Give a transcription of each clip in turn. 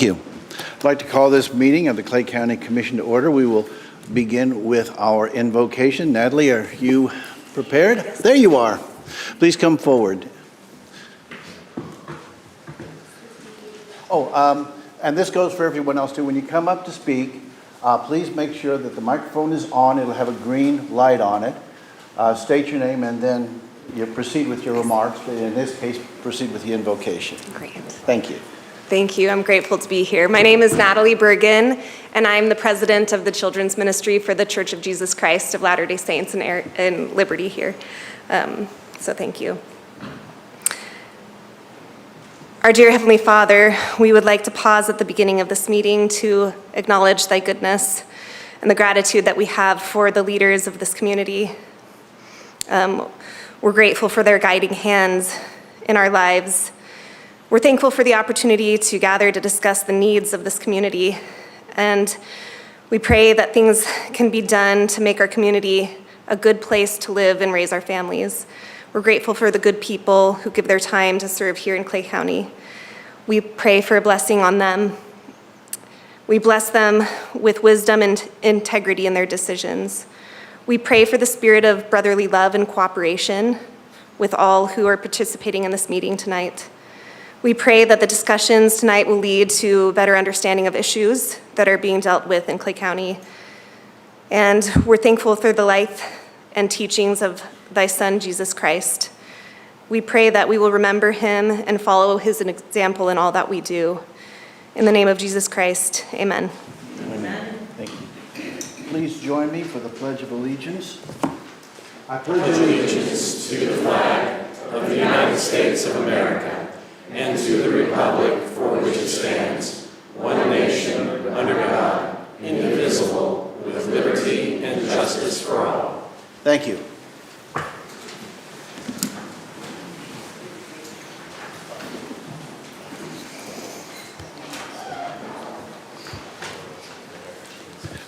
you. I'd like to call this meeting of the Clay County Commission to order. We will begin with our invocation. Natalie, are you prepared? Yes. There you are. Please come forward. And this goes for everyone else too. When you come up to speak, please make sure that the microphone is on. It'll have a green light on it. State your name and then you proceed with your remarks. But in this case, proceed with the invocation. Great. Thank you. Thank you. I'm grateful to be here. My name is Natalie Bergen, and I'm the president of the Children's Ministry for the Church of Jesus Christ of Latter-day Saints in Liberty here. So thank you. Our dear Heavenly Father, we would like to pause at the beginning of this meeting to acknowledge thy goodness and the gratitude that we have for the leaders of this community. We're grateful for their guiding hands in our lives. We're thankful for the opportunity to gather to discuss the needs of this community. And we pray that things can be done to make our community a good place to live and raise our families. We're grateful for the good people who give their time to serve here in Clay County. We pray for a blessing on them. We bless them with wisdom and integrity in their decisions. We pray for the spirit of brotherly love and cooperation with all who are participating in this meeting tonight. We pray that the discussions tonight will lead to a better understanding of issues that are being dealt with in Clay County. And we're thankful for the life and teachings of thy Son, Jesus Christ. We pray that we will remember him and follow his example in all that we do. In the name of Jesus Christ, amen. Amen. Thank you. Please join me for the Pledge of Allegiance. I pledge allegiance to the flag of the United States of America and to the republic for which it stands, one nation, under God, indivisible, with liberty and justice for all. Thank you.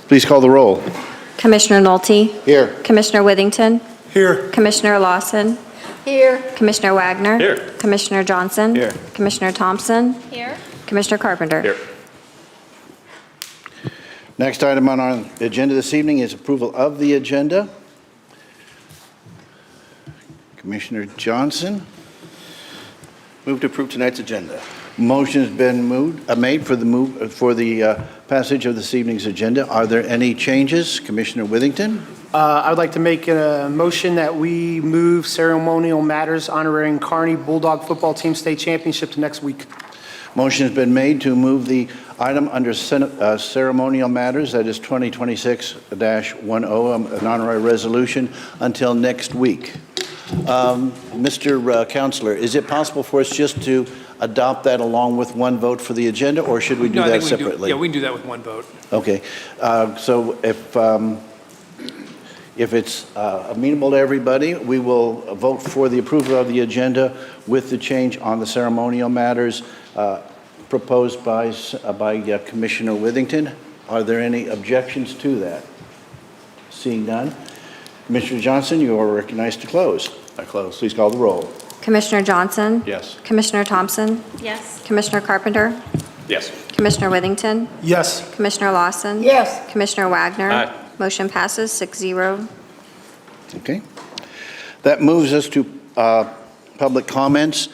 Please call the roll. Commissioner Nolte? Here. Commissioner Withington? Here. Commissioner Lawson? Here. Commissioner Wagner? Here. Commissioner Johnson? Here. Commissioner Thompson? Here. Commissioner Carpenter? Here. Next item on our agenda this evening is approval of the agenda. Commissioner Johnson. Move to approve tonight's agenda. Motion's been made for the passage of this evening's agenda. Are there any changes? Commissioner Withington? I would like to make a motion that we move ceremonial matters honoring Kearney Bulldog football team state championship to next week. Motion has been made to move the item under ceremonial matters, that is 2026-10, an honorary resolution, until next week. Mr. Counselor, is it possible for us just to adopt that along with one vote for the agenda, or should we do that separately? We can do that with one vote. Okay. So if it's amenable to everybody, we will vote for the approval of the agenda with the change on the ceremonial matters proposed by Commissioner Withington. Are there any objections to that? Seeing none. Commissioner Johnson, you are recognized to close. I close. Please call the roll. Commissioner Johnson? Yes. Commissioner Thompson? Yes. Commissioner Carpenter? Yes. Commissioner Withington? Yes. Commissioner Lawson? Yes. Commissioner Wagner? Aye. Motion passes 6-0. Okay. That moves us to public comments.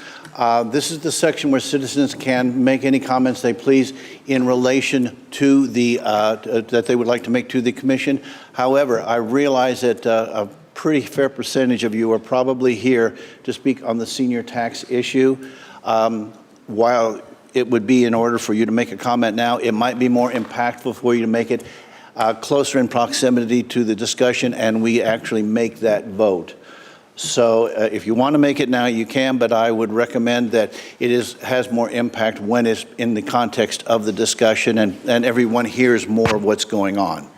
This is the section where citizens can make any comments they please in relation to the that they would like to make to the commission. However, I realize that a pretty fair percentage of you are probably here to speak on the senior tax issue. While it would be in order for you to make a comment now, it might be more impactful for you to make it closer in proximity to the discussion and we actually make that vote. So if you want to make it now, you can, but I would recommend that it has more impact when it's in the context of the discussion and everyone hears more of what's going on.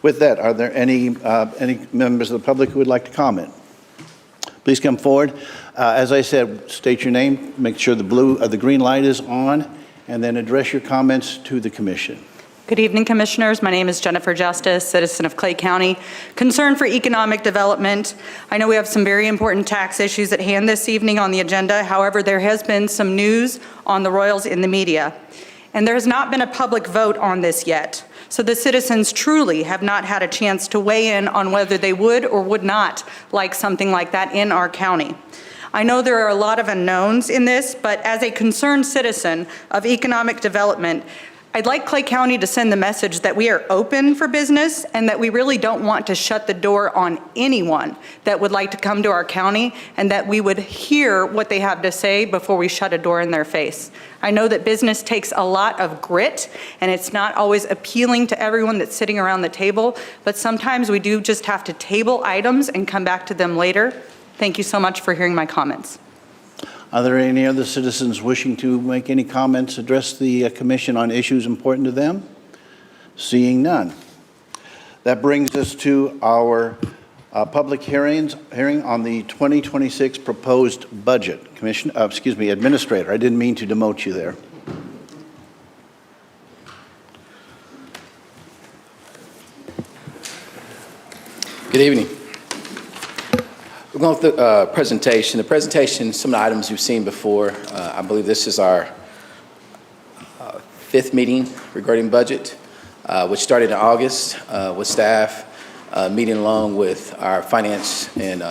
With that, are there any members of the public who would like to comment? Please come forward. As I said, state your name, make sure the green light is on, and then address your comments to the commission. Good evening, Commissioners. My name is Jennifer Justice, citizen of Clay County, concerned for economic development. I know we have some very important tax issues at hand this evening on the agenda. However, there has been some news on the Royals in the media. and there has not been a public vote on this yet. So the citizens truly have not had a chance to weigh in on whether they would or would not like something like that in our county. I know there are a lot of unknowns in this, but as a concerned citizen of economic development, I'd like Clay County to send the message that we are open for business and that we really don't want to shut the door on anyone that would like to come to our county, and that we would hear what they have to say before we shut a door in their face. I know that business takes a lot of grit, and it's not always appealing to everyone that's sitting around the table, but sometimes we do just have to table items and come back to them later. Thank you so much for hearing my comments. Are there any other citizens wishing to make any comments, address the commission on issues important to them? Seeing none. That brings us to our public hearing on the 2026 proposed budget. Administrator, I didn't mean to demote you there. Good evening. We're going through the presentation. The presentation, some of the items you've seen before. I believe this is our fifth meeting regarding budget, which started in August with staff, meeting along with our finance and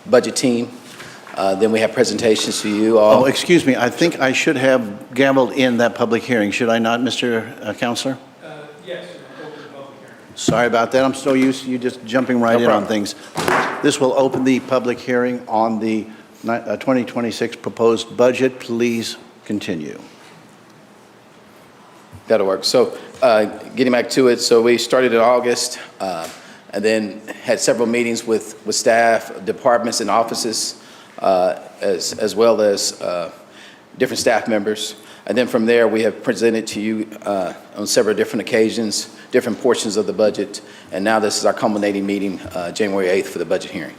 budget team. Then we have presentations to you all. Oh, excuse me, I think I should have gavelled in that public hearing, should I not, Mr. Counselor? Yes, open the public hearing. Sorry about that, I'm so used to you just jumping right in on things. This will open the public hearing on the 2026 proposed budget. Please continue. That'll work. So getting back to it, so we started in August and then had several meetings with staff, departments, and offices, as well as different staff members. And then from there, we have presented to you on several different occasions, different portions of the budget. And now this is our culminating meeting, January 8th, for the budget hearing.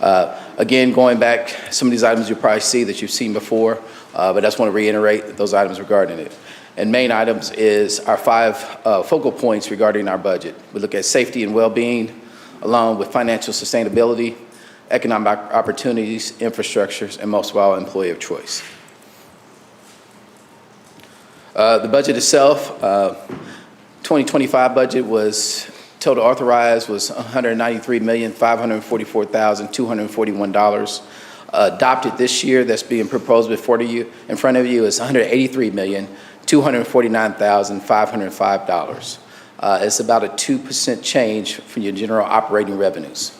Again, going back, some of these items you'll probably see that you've seen before, but I just want to reiterate those items regarding it. And main items is our 5 focal points regarding our budget. We look at safety and well-being, along with financial sustainability, economic opportunities, infrastructures, and most of all, employee of choice. The budget itself, 2025 budget was total authorized was $193,544,241. Adopted this year, that's being proposed before you in front of you, is $183,249,505. It's about a 2% change from your general operating revenues.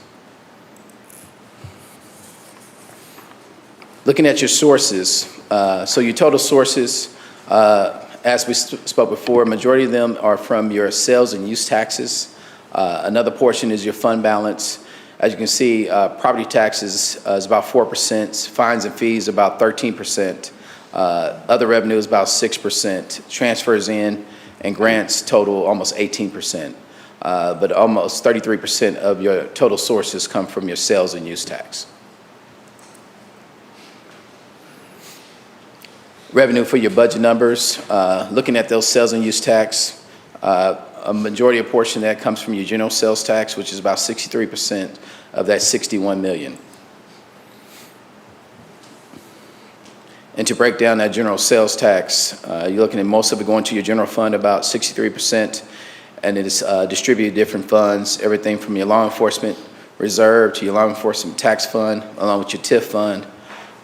Looking at your sources, so your total sources, as we spoke before, majority of them are from your sales and use taxes. Another portion is your fund balance. As you can see, property taxes is about 4%, fines and fees about 13%, other revenue is about 6%, transfers in and grants total almost 18%, but almost 33% of your total sources come from your sales and use tax. Revenue for your budget numbers, looking at those sales and use tax, a majority of portion of that comes from your general sales tax, which is about 63% of that $61 million. And to break down that general sales tax, you're looking at most of it going to your general fund, about 63%, and it is distributed different funds, everything from your law enforcement reserve to your law enforcement tax fund, along with your TIF fund,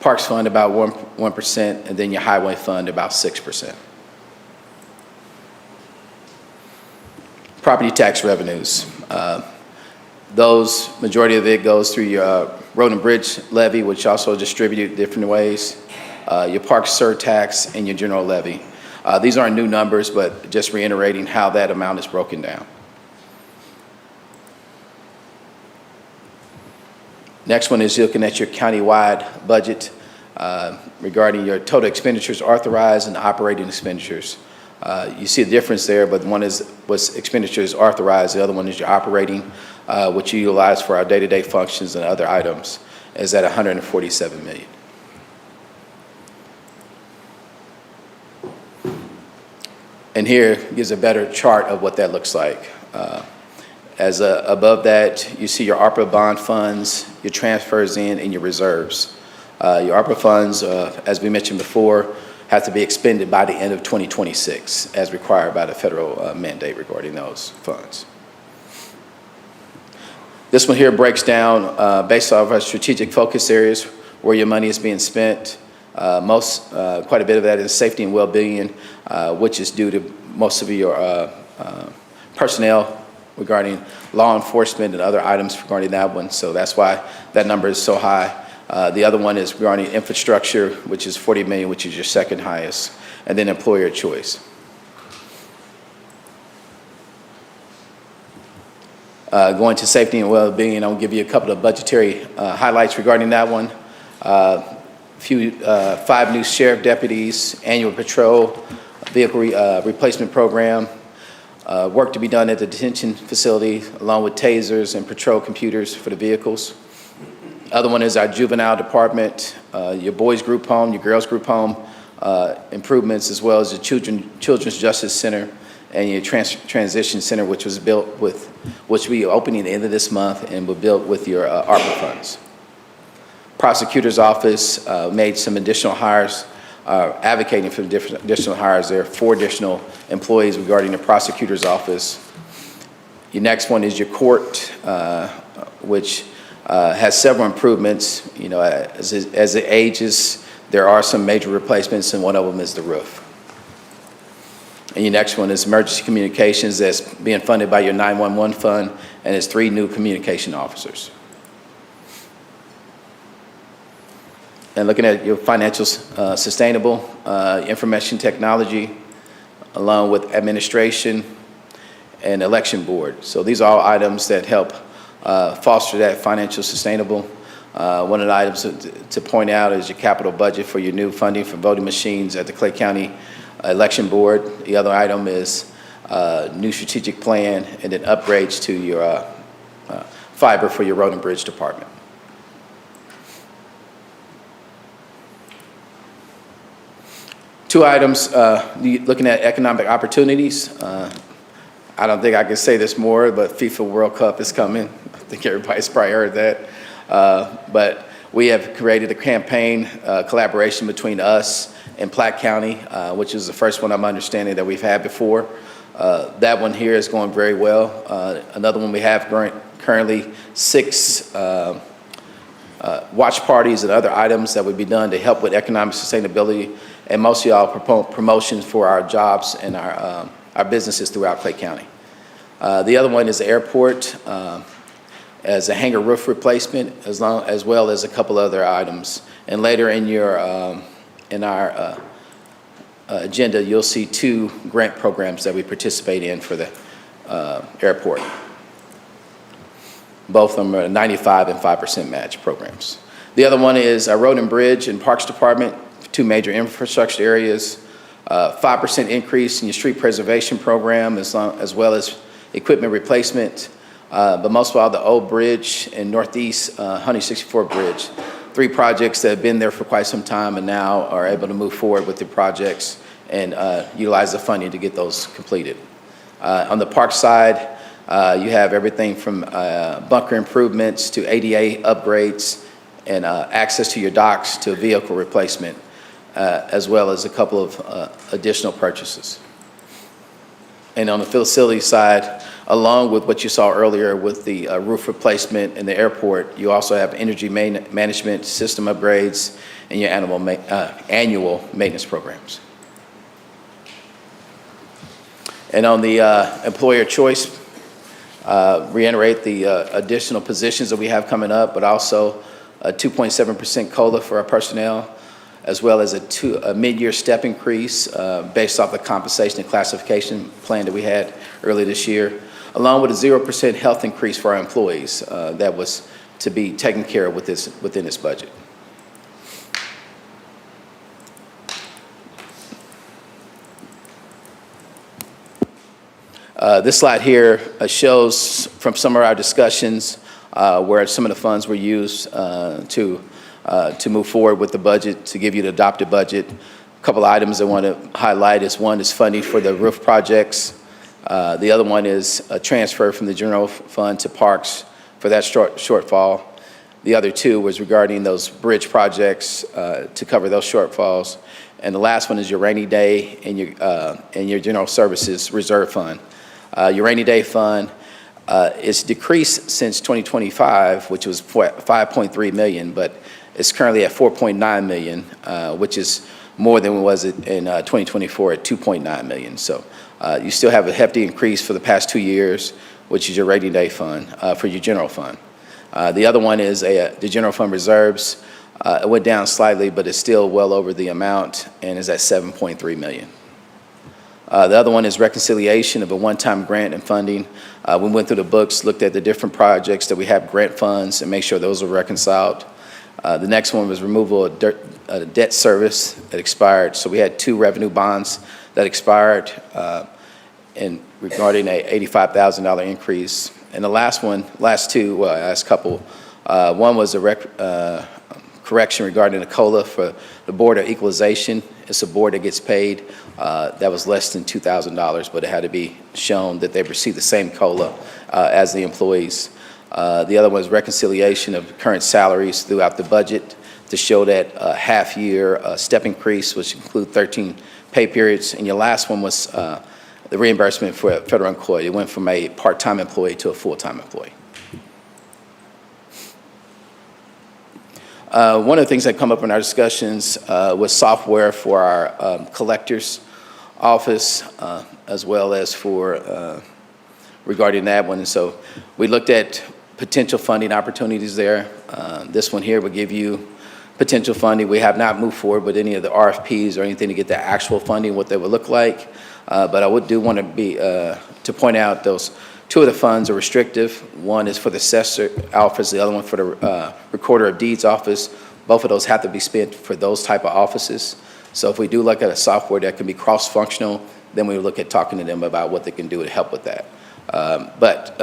Parks fund about 1%, and then your highway fund about 6%. Property tax revenues. Those, majority of it goes through your road and bridge levy, which also distributed different ways, your park surtax, and your general levy. These aren't new numbers, but just reiterating how that amount is broken down. Next one is looking at your county-wide budget regarding your total expenditures authorized and operating expenditures. You see a difference there, but one is what's expenditures authorized, the other one is your operating, which you utilize for our day-to-day functions and other items, is at $147 million. And here gives a better chart of what that looks like. Above that, you see your ARPA bond funds, your transfers in, and your reserves. Your ARPA funds, as we mentioned before, have to be expended by the end of 2026, as required by the federal mandate regarding those funds. This one here breaks down, based off our strategic focus areas, where your money is being spent. Quite a bit of that is safety and well-being, which is due to most of your personnel regarding law enforcement and other items regarding that one. So that's why that number is so high. The other one is regarding infrastructure, which is 40 million, which is your second highest, and then employer choice. Going to safety and well-being, I'll give you a couple of budgetary highlights regarding that one. 5 new sheriff deputies, annual patrol, vehicle replacement program, work to be done at the detention facility, along with tasers and patrol computers for the vehicles. Other one is our juvenile department, your boys group home, your girls group home improvements, as well as the Children's Justice Center and your transition center, which will be opening at the end of this month and will be built with your ARPA funds. Prosecutor's office made some additional hires, advocating for additional hires. There are 4 additional employees regarding the prosecutor's office. Your next one is your court, which has several improvements. You know, as it ages, there are some major replacements, and one of them is the roof. And your next one is emergency communications, that's being funded by your 911 fund, and it's 3 new communication officers. And looking at your financial sustainable, information technology, along with administration and election board. So these are all items that help foster that financial sustainable. One of the items to point out is your capital budget for your new funding for voting machines at the Clay County Election Board. The other item is new strategic plan, and then upgrades to your fiber for your road and bridge department. Two items, looking at economic opportunities. I don't think I can say this more, but FIFA World Cup is coming. I think everybody's probably heard that. But we have created a campaign collaboration between us and Platte County, which is the first one I'm understanding that we've had before. That one here is going very well. Another one we have currently 6 watch parties and other items that would be done to help with economic sustainability, and most of y'all promotions for our jobs and our businesses throughout Clay County. The other one is the airport, as a hangar roof replacement, as well as a couple other items. And later in our agenda, you'll see 2 grant programs that we participate in for the airport. Both of them are 95 and 5% match programs. The other one is our Road and Bridge and Parks Department, 2 major infrastructure areas, 5% increase in your street preservation program, as well as equipment replacement, but most of all the old bridge and Northeast 164 Bridge. 3 projects that have been there for quite some time and now are able to move forward with the projects and utilize the funding to get those completed. On the park side, you have everything from bunker improvements to ADA upgrades and access to your docks to vehicle replacement, as well as a couple of additional purchases. And on the facility side, along with what you saw earlier with the roof replacement in the airport, you also have energy management system upgrades and your annual maintenance programs. And on the employer choice, reiterate the additional positions that we have coming up, but also a 2.7% COLA for our personnel, as well as a mid-year step increase based off the compensation and classification plan that we had earlier this year, along with a 0% health increase for our employees that was to be taken care of within this budget. This slide here shows from some of our discussions where some of the funds were used to move forward with the budget, to give you the adopted budget. A couple of items I want to highlight is one is funding for the roof projects. The other one is a transfer from the general fund to parks for that shortfall. The other two was regarding those bridge projects to cover those shortfalls. And the last one is your rainy day and your general services reserve fund. Your rainy day fund is decreased since 2025, which was 5.3 million, but it's currently at 4.9 million, which is more than it was in 2024 at 2.9 million. So you still have a hefty increase for the past 2 years, which is your rainy day fund for your general fund. The other one is the general fund reserves. It went down slightly, but it's still well over the amount and is at 7.3 million. The other one is reconciliation of a one-time grant and funding. We went through the books, looked at the different projects that we have grant funds and make sure those are reconciled. The next one was removal of debt service that expired. So we had 2 revenue bonds that expired and regarding a $85,000 increase. And the last couple, one was a correction regarding the COLA for the Board of Equalization. It's a board that gets paid. That was less than $2,000, but it had to be shown that they received the same COLA as the employees. The other one was reconciliation of current salaries throughout the budget to show that half-year step increase, which include 13 pay periods. And your last one was the reimbursement for a federal employee. It went from a part-time employee to a full-time employee. One of the things that come up in our discussions was software for our collector's office, as well as for regarding that one. And so we looked at potential funding opportunities there. This one here would give you potential funding. We have not moved forward with any of the RFPs or anything to get the actual funding, what they would look like. But I do want to point out those 2 of the funds are restrictive. One is for the assessor office, the other one for the recorder of deeds office. Both of those have to be spent for those type of offices. So if we do look at a software that can be cross-functional, then we would look at talking to them about what they can do to help with that. But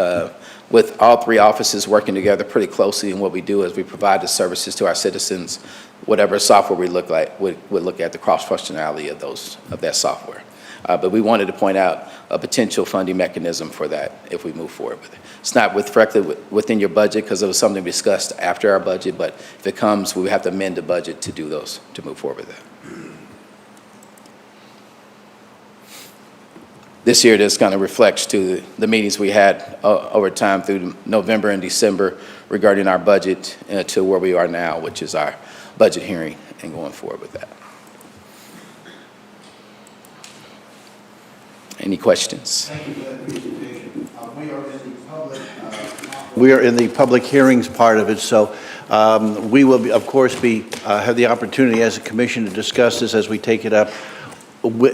with all 3 offices working together pretty closely, and what we do is we provide the services to our citizens, whatever software we look like, would look at the cross-functionality of that software. But we wanted to point out a potential funding mechanism for that if we move forward with it. It's not directly within your budget because it was something discussed after our budget, but if it comes, we have to amend the budget to do those, to move forward with that. This year, this kind of reflects to the meetings we had over time through November and December regarding our budget to where we are now, which is our budget hearing and going forward with that. Any questions? Thank you for that presentation. We are in the public hearings part of it, so we will, of course, have the opportunity as a commission to discuss this as we take it up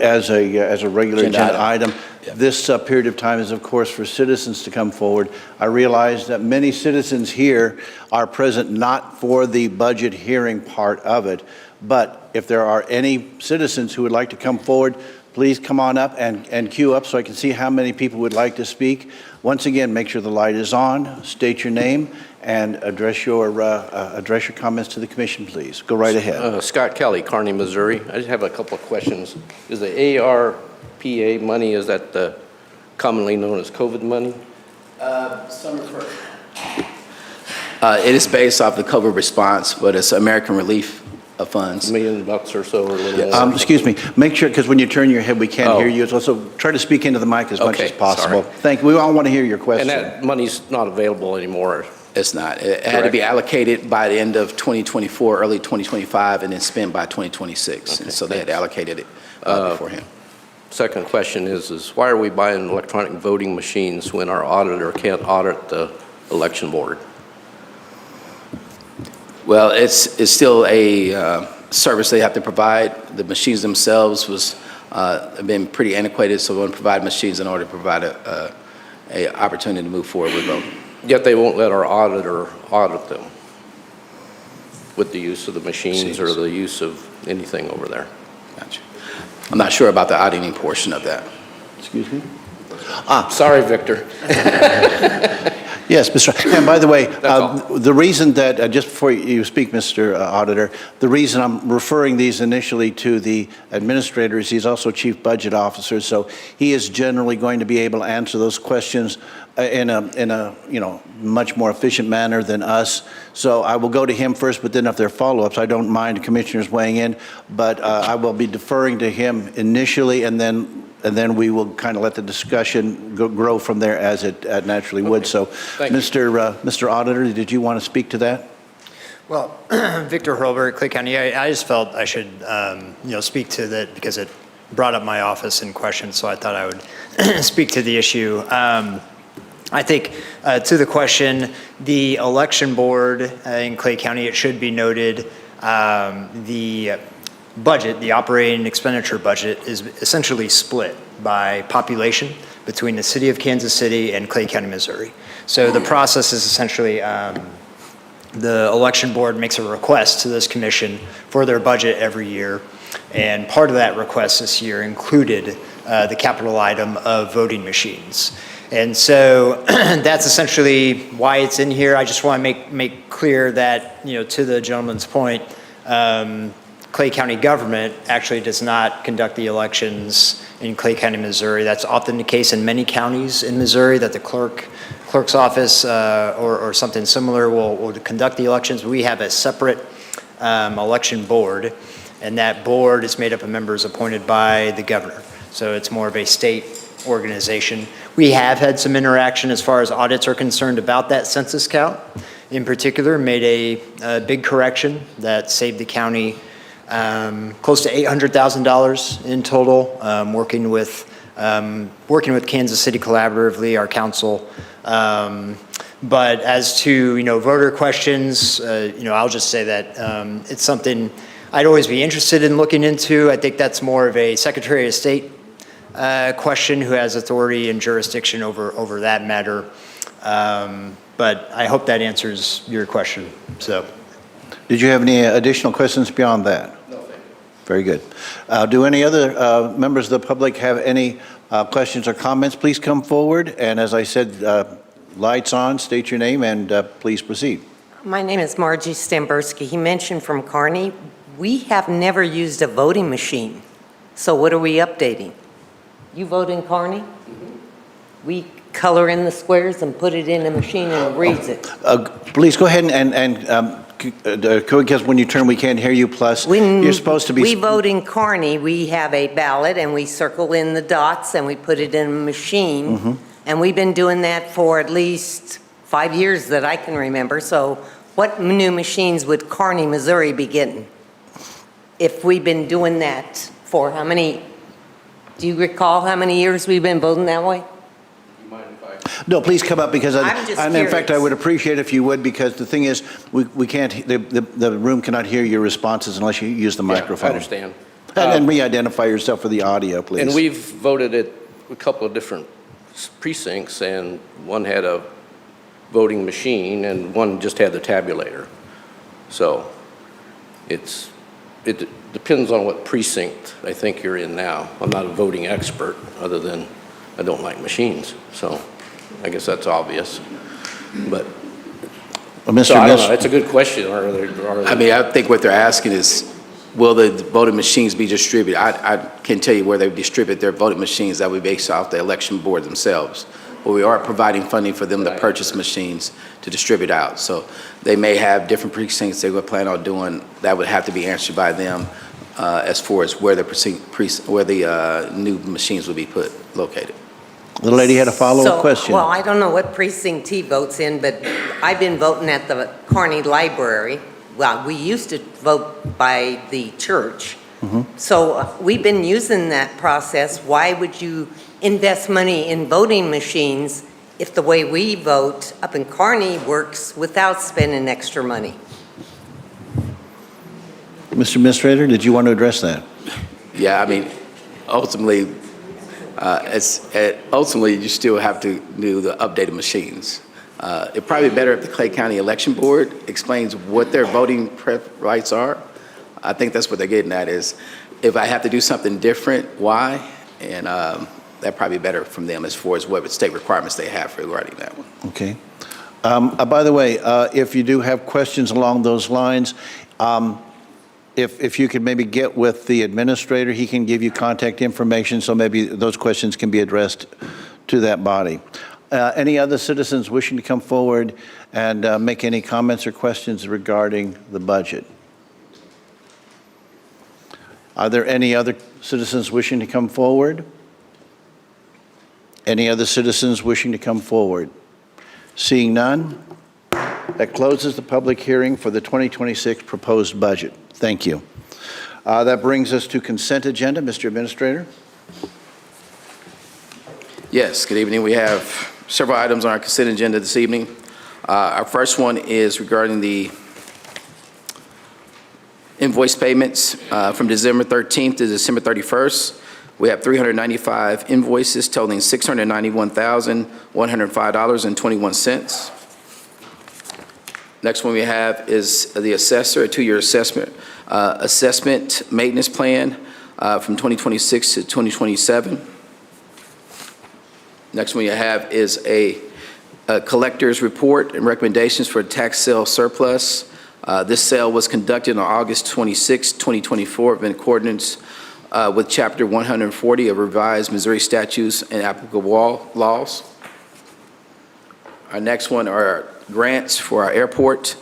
as a regular agenda item. Yeah. This period of time is, of course, for citizens to come forward. I realize that many citizens here are present not for the budget hearing part of it, but if there are any citizens who would like to come forward, please come on up and queue up so I can see how many people would like to speak. Once again, make sure the light is on, state your name, and address your comments to the commission, please. Go right ahead. Scott Kelly, Kearney, Missouri. I just have a couple of questions. Is the ARPA money, is that commonly known as COVID money? It is based off the COVID response, but it's American Relief funds. $1 million or so, or a little more? Excuse me, make sure, because when you turn your head, we can't Oh. hear you. So try to speak into the mic as much Okay, as possible. sorry. Thank you. We all want to hear your question. And that money's not available anymore? It's not. It had to be Correct. allocated by the end of 2024, early 2025, and then spent by 2026. Okay, And so they had thanks. allocated it beforehand. Second question is why are we buying electronic voting machines when our auditor can't audit the election board? Well, it's still a service they have to provide. The machines themselves have been pretty antiquated, so we want to provide machines in order to provide a opportunity to move forward with voting. Yet they won't let our auditor audit them with the use of the machines or the use of anything over there. Gotcha. I'm not sure about the auditing portion of that. Excuse me? Sorry, Victor. Yes, Mr. And by the way, all. the reason that, just before you speak, Mr. Auditor, the reason I'm referring these initially to the administrator is he's also Chief Budget Officer, so he is generally going to be able to answer those questions in a much more efficient manner than us. So I will go to him first, but then if there are follow-ups, I don't mind commissioners weighing in, but I will be deferring to him initially, and then we will kind of let the discussion grow from there as it naturally would. So, Thank you. Mr. Auditor, did you want to speak to that? Well, Victor Hurlbert, Clay County, I just felt I should, speak to that because it brought up my office in question, so I thought I would speak to the issue. I think to the question, the election board in Clay County, it should be noted, the budget, the operating expenditure budget, is essentially split by population between the city of Kansas City and Clay County, Missouri. So the process is essentially the election board makes a request to this commission for their budget every year. And part of that request this year included the capital item of voting machines. And so that's essentially why it's in here. I just want to make clear that, to the gentleman's point, Clay County government actually does not conduct the elections in Clay County, Missouri. That's often the case in many counties in Missouri, that the clerk's office or something similar will conduct the elections. We have a separate election board, and that board is made up of members appointed by the governor. So it's more of a state organization. We have had some interaction as far as audits are concerned about that census count. In particular, made a big correction that saved the county close to $800,000 in total, working with Kansas City collaboratively, our council. But as to voter questions, I'll just say that it's something I'd always be interested in looking into. I think that's more of a Secretary of State question who has authority and jurisdiction over that matter. But I hope that answers your question. So, Did you have any additional questions beyond that? No, thank you. Very good. Do any other members of the public have any questions or comments? Please come forward. And as I said, lights on, state your name, and please proceed. My name is Margie Stamberski. He mentioned from Kearney, we have never used a voting machine. So what are we updating? You vote in Kearney? Mm-hmm. We color in the squares and put it in a machine and it reads it. Please go ahead because when you turn, we can't hear you. Plus, you're supposed to be. We vote in Kearney. We have a ballot and we circle in the dots and we put it in a machine. Mm-hmm. And we've been doing that for at least 5 years that I can remember. So what new machines would Kearney, Missouri be getting if we've been doing that for how many? Do you recall how many years we've been voting that way? No, please come up because, I'm just and in fact, I curious. would appreciate if you would, because the thing is, we can't, the room cannot hear your responses unless you use the microphone. I understand. And re-identify yourself for the audio, please. And we've voted at a couple of different precincts, and one had a voting machine and one just had the tabulator. So it depends on what precinct I think you're in now. I'm not a voting expert, other than I don't like machines. So I guess that's obvious. But Well, so I don't know. It's a good question. I mean, I think what they're asking is, will the voting machines be distributed? I can tell you where they distribute their voting machines. That would be based off the election board themselves. But we are providing funding for them to purchase machines to distribute out. So they may have different precincts they would plan on doing. That would have to be answered by them as far as where the new machines would be located. The lady had a follow-up question. Well, I don't know what precinct he votes in, but I've been voting at the Kearney Library. Well, we used to vote by the church. Mm-hmm. So we've been using that process. Why would you invest money in voting machines if the way we vote up in Kearney works without spending extra money? Mr. Administrator, did you want to address that? Yeah, I mean, ultimately, you still have to do the updated machines. It'd probably be better if the Clay County Election Board explains what their voting rights are. I think that's what they're getting at is, if I have to do something different, why? And that probably better from them as far as what state requirements they have regarding that one. Okay. By the way, if you do have questions along those lines, if you could maybe get with the administrator, he can give you contact information, so maybe those questions can be addressed to that body. Any other citizens wishing to come forward and make any comments or questions regarding the budget? Are there any other citizens wishing to come forward? Any other citizens wishing to come forward? Seeing none, that closes the public hearing for the 2026 proposed budget. Thank you. That brings us to consent agenda. Mr. Administrator? Yes, good evening. We have several items on our consent agenda this evening. Our first one is regarding the invoice payments from December 13th to December 31st. We have 395 invoices totaling $691,105.21. Next one we have is the assessor, a two-year assessment maintenance plan from 2026 to 2027. Next one you have is a collector's report and recommendations for a tax sale surplus. This sale was conducted on August 26, 2024, in accordance with Chapter 140 of revised Missouri statutes and applicable laws. Our next one are grants for our airport.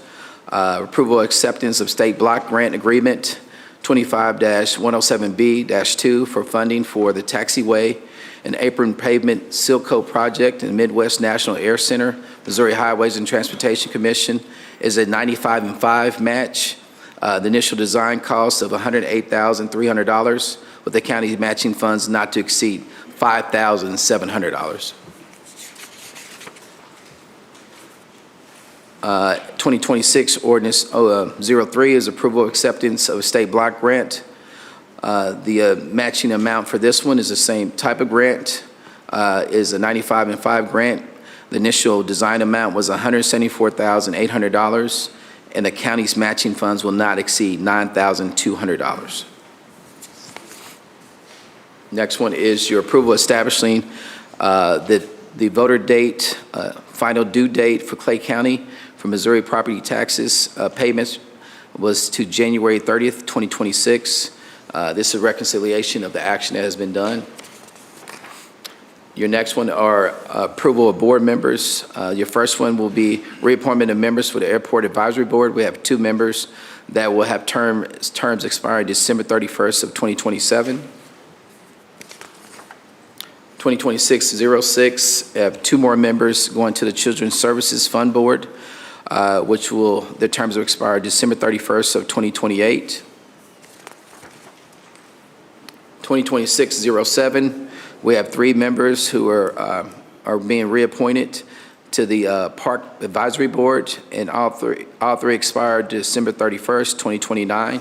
Approval acceptance of state block grant agreement 25-107B-2 for funding for the taxiway and apron pavement seal coat project in Midwest National Air Center. Missouri Highways and Transportation Commission is a 95-5 match. The initial design cost of $108,300 with the county matching funds not to exceed $5,700. 2026 Ordinance 03 is approval acceptance of a state block grant. The matching amount for this one is the same type of grant, is a 95-5 grant. The initial design amount was $174,800, and the county's matching funds will not exceed $9,200. Next one is your approval establishing the voter date, final due date for Clay County for Missouri property taxes payments was to January 30th, 2026. This is reconciliation of the action that has been done. Your next one are approval of board members. Your first one will be reappointment of members for the Airport Advisory Board. We have 2 members that will have terms expiring December 31st of 2027. 2026-06, have 2 more members going to the Children's Services Fund Board, which their terms will expire December 31st of 2028. 2026-07, we have 3 members who are being reappointed to the Park Advisory Board, and all three expire December 31st, 2029.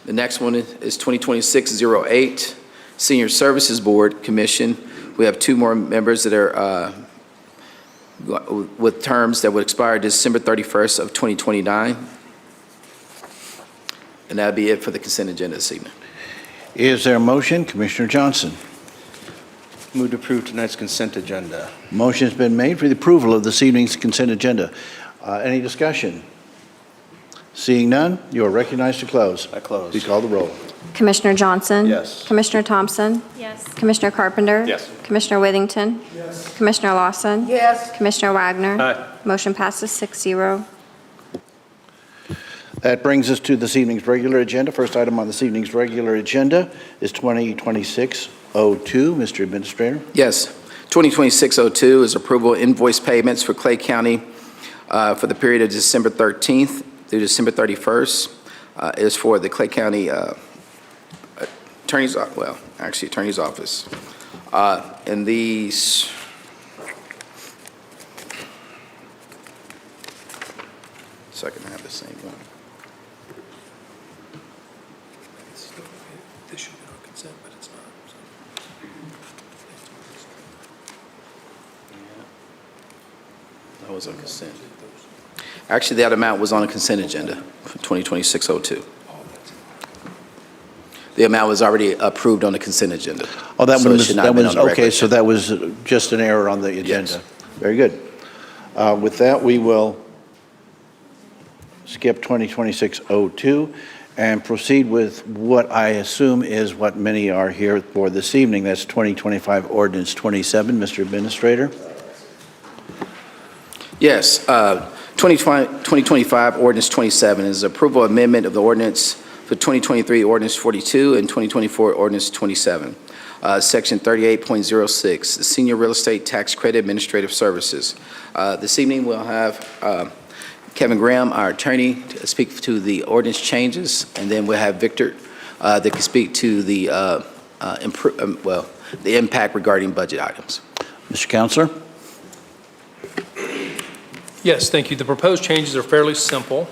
The next one is 2026-08, Senior Services Board Commission. We have 2 more members that are with terms that would expire December 31st of 2029. And that'd be it for the consent agenda this evening. Is there a motion? Commissioner Johnson. Move to approve tonight's consent agenda. Motion's been made for the approval of this evening's consent agenda. Any discussion? Seeing none, you are recognized to close. I close. Please call the roll. Commissioner Johnson? Yes. Commissioner Thompson? Yes. Commissioner Carpenter? Yes. Commissioner Withington? Yes. Commissioner Lawson? Yes. Commissioner Wagner? Aye. Motion passes 6-0. That brings us to this evening's regular agenda. First item on this evening's regular agenda is 2026-02. Mr. Administrator. Yes, 2026-02 is approval of invoice payments for Clay County for the period of December 13th through December 31st. It is for the Clay County Attorney's Office. And these, so I can have the same one. This should be on consent, but it's not. That was on consent. Actually, that amount was on a consent agenda for 2026-02. the amount was already approved on the consent agenda. Oh, that So one it was, should not that have been was, on the regular okay, so agenda. that was just an error on the agenda. Yes. Very good. With that, we will skip 2026-02 and proceed with what I assume is what many are here for this evening. That's 2025 Ordinance 27. Mr. Administrator? Yes, 2025 Ordinance 27 is approval amendment of the ordinance for 2023 Ordinance 42 and 2024 Ordinance 27. Section 38.06, the Senior Real Estate Tax Credit Administrative Services. This evening, we'll have Kevin Graham, our attorney, to speak to the ordinance changes, and then we'll have Victor that can speak to the, the impact regarding budget items. Mr. Counselor? Yes, thank you. The proposed changes are fairly simple.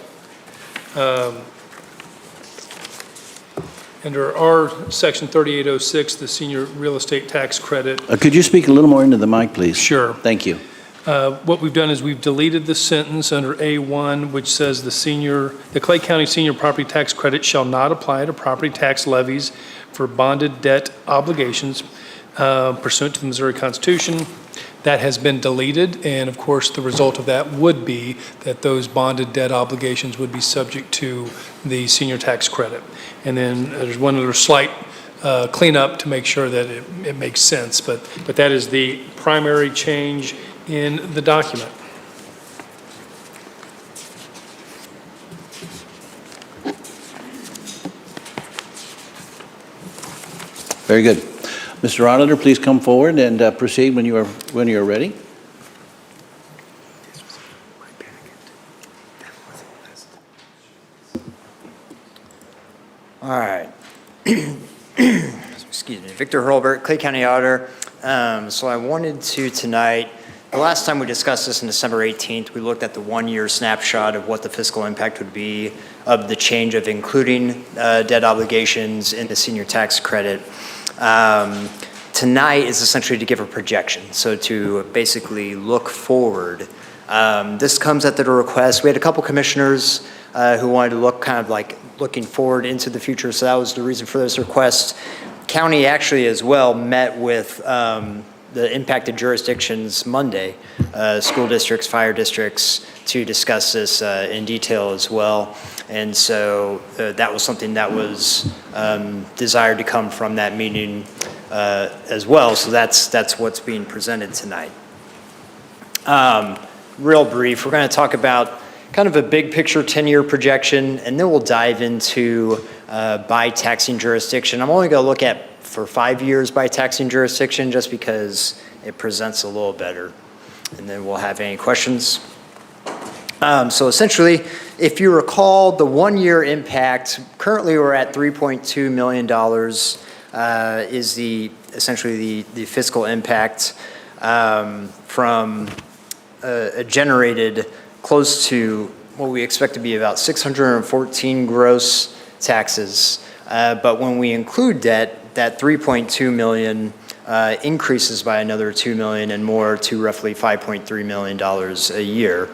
Under our Section 3806, the Senior Real Estate Tax Credit. Could you speak a little more into the mic, please? Sure. Thank you. What we've done is we've deleted the sentence under A1, which says the Clay County Senior Property Tax Credit shall not apply to property tax levies for bonded debt obligations pursuant to the Missouri Constitution. That has been deleted, and of course, the result of that would be that those bonded debt obligations would be subject to the senior tax credit. And then there's one other slight cleanup to make sure that it makes sense, but that is the primary change in the document. Very good. Mr. Auditor, please come forward and proceed when you are ready. All right. Excuse me. Victor Hurlbert, Clay County Auditor. So I wanted to tonight, the last time we discussed this on December 18th, we looked at the one-year snapshot of what the fiscal impact would be of the change of including debt obligations in the senior tax credit. Tonight is essentially to give a projection, so to basically look forward. This comes at the request. We had a couple commissioners who wanted to look kind of like looking forward into the future, so that was the reason for this request. County actually as well met with the impacted jurisdictions Monday, school districts, fire districts, to discuss this in detail as well. And so that was something that was desired to come from that meeting as well. So that's what's being presented tonight. Real brief, we're going to talk about kind of a big picture 10-year projection, and then we'll dive into by taxing jurisdiction. I'm only going to look at for 5 years by taxing jurisdiction just because it presents a little better. And then we'll have any questions. So essentially, if you recall, the one-year impact, currently we're at $3.2 million is essentially the fiscal impact from generated close to what we expect to be about 614 gross taxes. But when we include debt, that 3.2 million increases by another 2 million and more to roughly $5.3 million a year.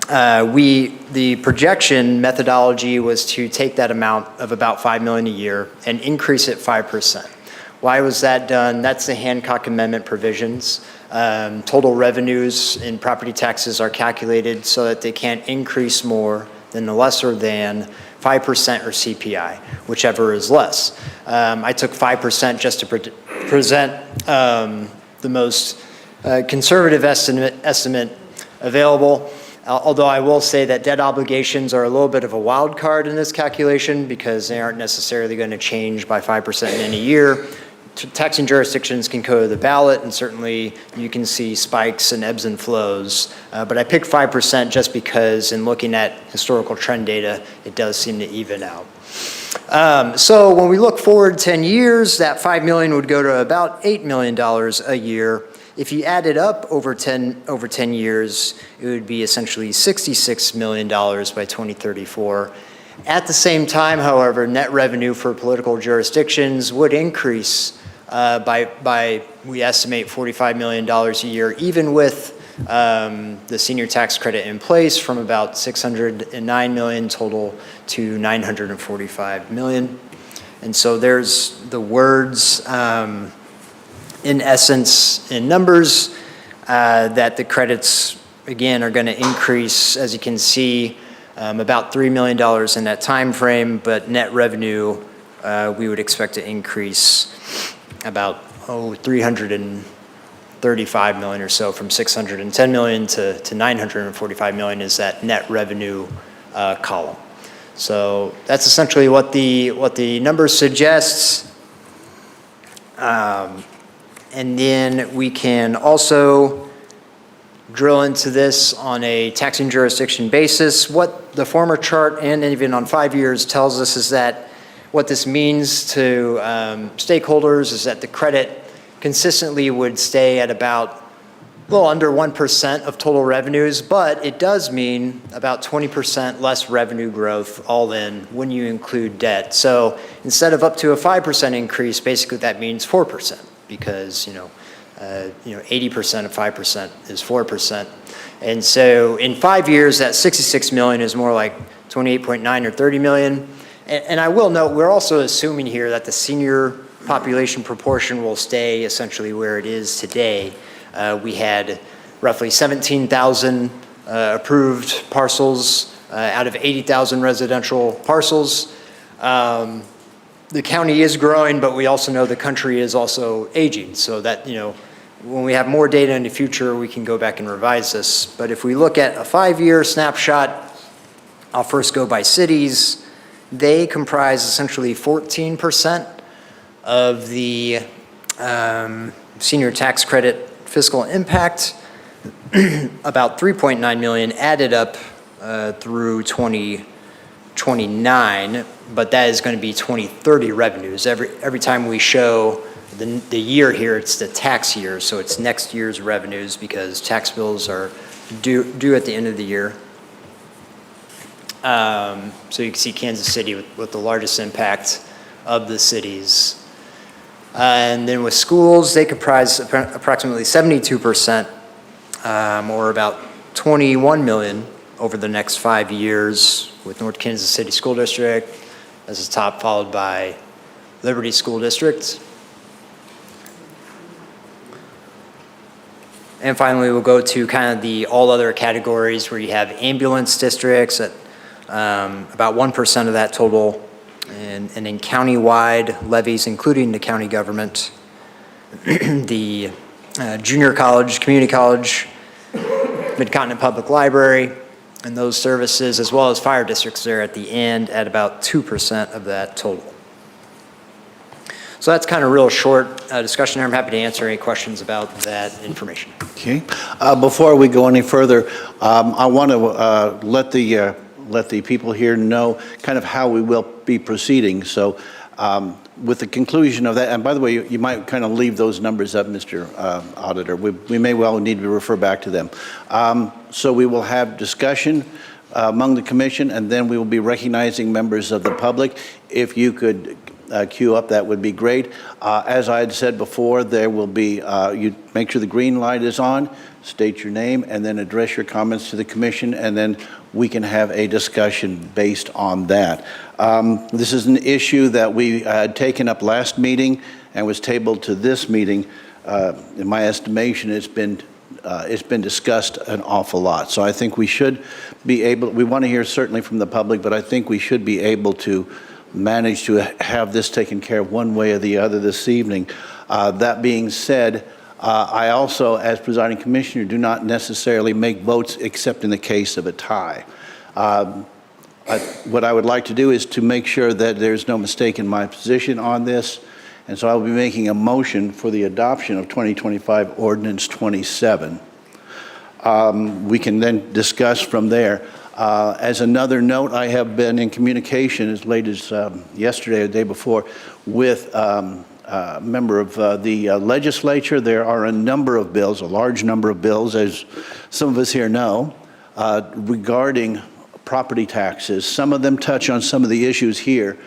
The projection methodology was to take that amount of about 5 million a year and increase it 5%. Why was that done? That's the Hancock Amendment provisions. Total revenues in property taxes are calculated so that they can't increase more than the lesser than 5% or CPI, whichever is less. I took 5% just to present the most conservative estimate available. Although I will say that debt obligations are a little bit of a wild card in this calculation because they aren't necessarily going to change by 5% in any year. Taxing jurisdictions can go to the ballot, and certainly you can see spikes and ebbs and flows. But I picked 5% just because in looking at historical trend data, it does seem to even out. So when we look forward 10 years, that $5 million would go to about $8 million a year. If you add it up over 10 years, it would be essentially $66 million by 2034. At the same time, however, net revenue for political jurisdictions would increase by we estimate $45 million a year, even with the senior tax credit in place, from about $609 million total to $945 million. And so there's the words, in essence, in numbers, that the credits, again, are going to increase, as you can see, about $3 million in that time frame, but net revenue, we would expect to increase about, 335 million or so, from 610 million to 945 million is that net revenue column. So that's essentially what the numbers suggests. And then we can also drill into this on a taxing jurisdiction basis. What the former chart and even on 5 years tells us is that what this means to stakeholders is that the credit consistently would stay at about a little under 1% of total revenues, but it does mean about 20% less revenue growth all in when you include debt. So instead of up to a 5% increase, basically that means 4%, because 80% of 5% is 4%. And so in 5 years, that 66 million is more like 28.9 or 30 million. And I will note, we're also assuming here that the senior population proportion will stay essentially where it is today. We had roughly 17,000 approved parcels out of 80,000 residential parcels. The county is growing, but we also know the country is also aging, so that, when we have more data in the future, we can go back and revise this. But if we look at a 5-year snapshot, I'll first go by cities. They comprise essentially 14% of the senior tax credit fiscal impact, about 3.9 million added up through 2029, but that is going to be 2030 revenues. Every time we show the year here, it's the tax year, so it's next year's revenues because tax bills are due at the end of the year. So you can see Kansas City with the largest impact of the cities. And then with schools, they comprise approximately 72%, or about 21 million over the next 5 years, with North Kansas City School District as the top, followed by Liberty School District. And finally, we'll go to kind of the all other categories where you have ambulance districts at about 1% of that total, and then county-wide levies, including the county government, the junior college, community college, Mid-Continent Public Library, and those services, as well as fire districts there at the end at about 2% of that total. So that's kind of a real short discussion there. I'm happy to answer any questions about that information. Okay. Before we go any further, I want to let the people here know kind of how we will be proceeding. So with the conclusion of that, and by the way, you might kind of leave those numbers up, Mr. Auditor. We may well need to refer back to them. So we will have discussion among the commission, and then we will be recognizing members of the public. If you could queue up, that would be great. As I had said before, there will be, you make sure the green light is on, state your name, and then address your comments to the commission, and then we can have a discussion based on that. This is an issue that we had taken up last meeting and was tabled to this meeting. In my estimation, it's been discussed an awful lot. So I think we should be able, we want to hear certainly from the public, but I think we should be able to manage to have this taken care of one way or the other this evening. That being said, I also, as presiding commissioner, do not necessarily make votes except in the case of a tie. What I would like to do is to make sure that there's no mistake in my position on this, and so I will be making a motion for the adoption of 2025 Ordinance 27. We can then discuss from there. As another note, I have been in communication as late as yesterday or the day before with a member of the legislature. There are a number of bills, a large number of bills, as some of us here know, regarding property taxes. Some of them touch on some of the issues here.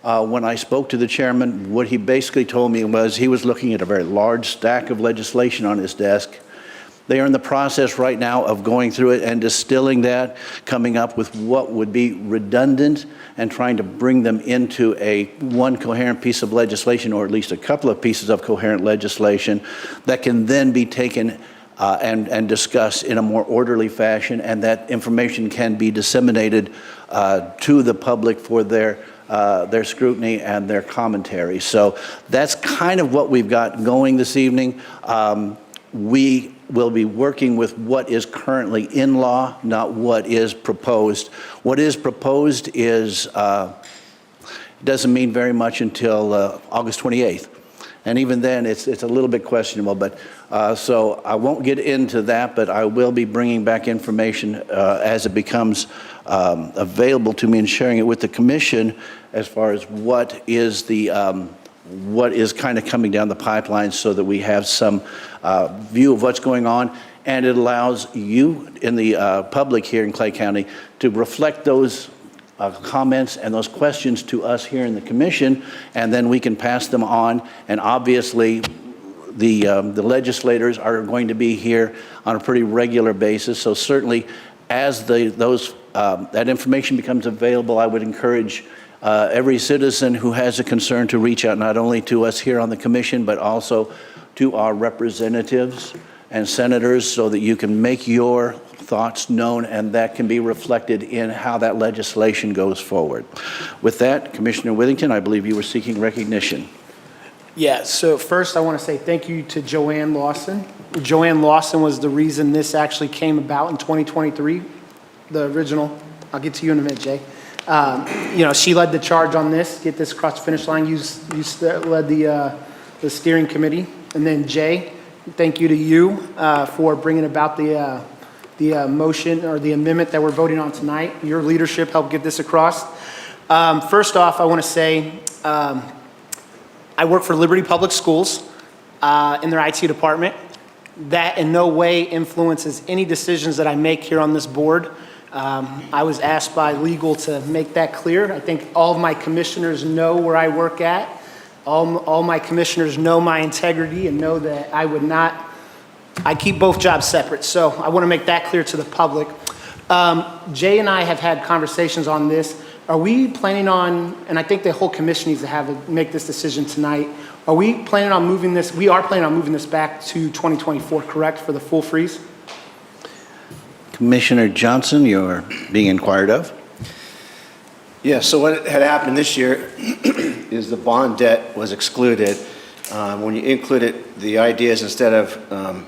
When I spoke to the chairman, what he basically told me was he was looking at a very large stack of legislation on his desk They are in the process right now of going through it and distilling that, coming up with what would be redundant and trying to bring them into one coherent piece of legislation, or at least a couple of pieces of coherent legislation that can then be taken and discussed in a more orderly fashion, and that information can be disseminated to the public for their scrutiny and their commentary. So that's kind of what we've got going this evening. We will be working with what is currently in law, not what is proposed. What is proposed is doesn't mean very much until August 28th. And even then, it's a little bit questionable. But so I won't get into that, but I will be bringing back information as it becomes available to me and sharing it with the commission as far as what is kind of coming down the pipeline, so that we have some view of what's going on, and it allows you in the public here in Clay County to reflect those comments and those questions to us here in the commission, and then we can pass them on. And obviously, the legislators are going to be here on a pretty regular basis. So certainly, as that information becomes available, I would encourage every citizen who has a concern to reach out not only to us here on the commission, but also to our representatives and senators, so that you can make your thoughts known, and that can be reflected in how that legislation goes forward. With that, Commissioner Withington, I believe you were seeking recognition. Yeah, so first I want to say thank you to Joanne Lawson. Joanne Lawson was the reason this actually came about in 2023, the original. I'll get to you in a minute, Jay. She led the charge on this, get this across the finish line. You led the steering committee. And then Jay, thank you to you for bringing about the motion or the amendment that we're voting on tonight. Your leadership helped get this across. First off, I want to say I work for Liberty Public Schools in their IT department. That in no way influences any decisions that I make here on this board. I was asked by legal to make that clear. I think all of my commissioners know where I work at. All my commissioners know my integrity and know that I keep both jobs separate. So I want to make that clear to the public. Jay and I have had conversations on this. Are we planning on, and I think the whole commission needs to make this decision tonight, are we planning on moving this? We are planning on moving this back to 2024, correct, for the full freeze? Commissioner Johnson, you're being inquired of. Yeah, so what had happened this year is the bond debt was excluded. When you included the ideas, instead of,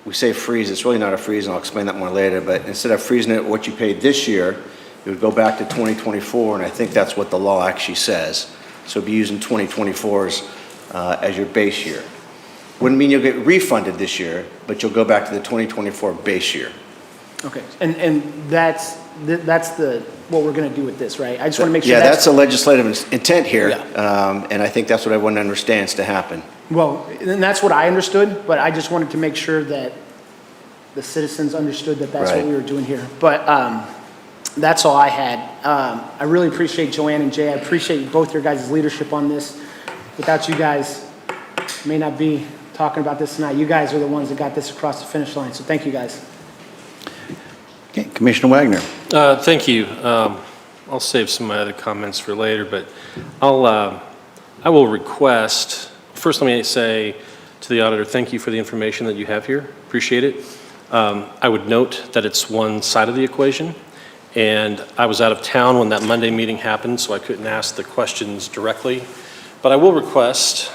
we say freeze, it's really not a freeze, and I'll explain that more later, but instead of freezing it what you paid this year, it would go back to 2024, and I think that's what the law actually says. So be using 2024's as your base year. Wouldn't mean you'll get refunded this year, but you'll go back to the 2024 base year. Okay, and that's what we're going to do with this, right? I just want to make sure. Yeah, that's a legislative intent here, Yeah. and I think that's what everyone understands to happen. Well, and that's what I understood, but I just wanted to make sure that the citizens understood that that's Right. what we were doing here. But that's all I had. I really appreciate Joanne and Jay. I appreciate both your guys' leadership on this. Without you guys, may not be talking about this tonight. You guys are the ones that got this across the finish line, so thank you guys. Okay, Commissioner Wagner. Thank you. I'll save some of my other comments for later, but I will request, first let me say to the auditor, thank you for the information that you have here. Appreciate it. I would note that it's one side of the equation, and I was out of town when that Monday meeting happened, so I couldn't ask the questions directly. But I will request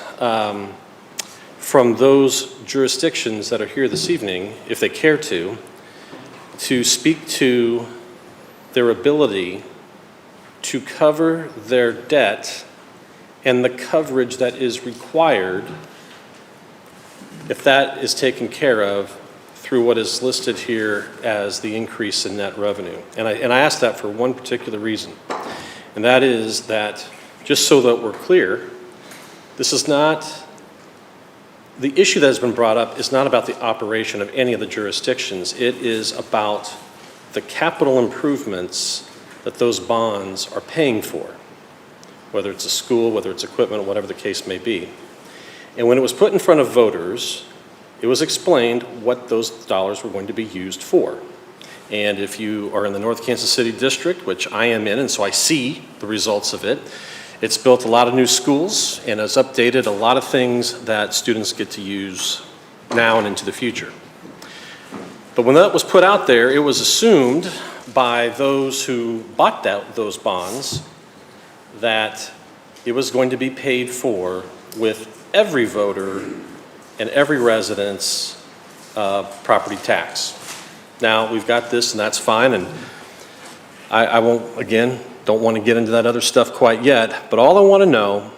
from those jurisdictions that are here this evening, if they care to speak to their ability to cover their debt and the coverage that is required if that is taken care of through what is listed here as the increase in net revenue. And I ask that for one particular reason, and that is that, just so that we're clear, this is not, the issue that has been brought up is not about the operation of any of the jurisdictions. It is about the capital improvements that those bonds are paying for, whether it's a school, whether it's equipment, whatever the case may be. And when it was put in front of voters, it was explained what those dollars were going to be used for. And if you are in the North Kansas City District, which I am in, and so I see the results of it, it's built a lot of new schools and has updated a lot of things that students get to use now and into the future. But when that was put out there, it was assumed by those who bought those bonds that it was going to be paid for with every voter and every resident's property tax. Now, we've got this, and that's fine, and I won't, again, don't want to get into that other stuff quite yet, but all I want to know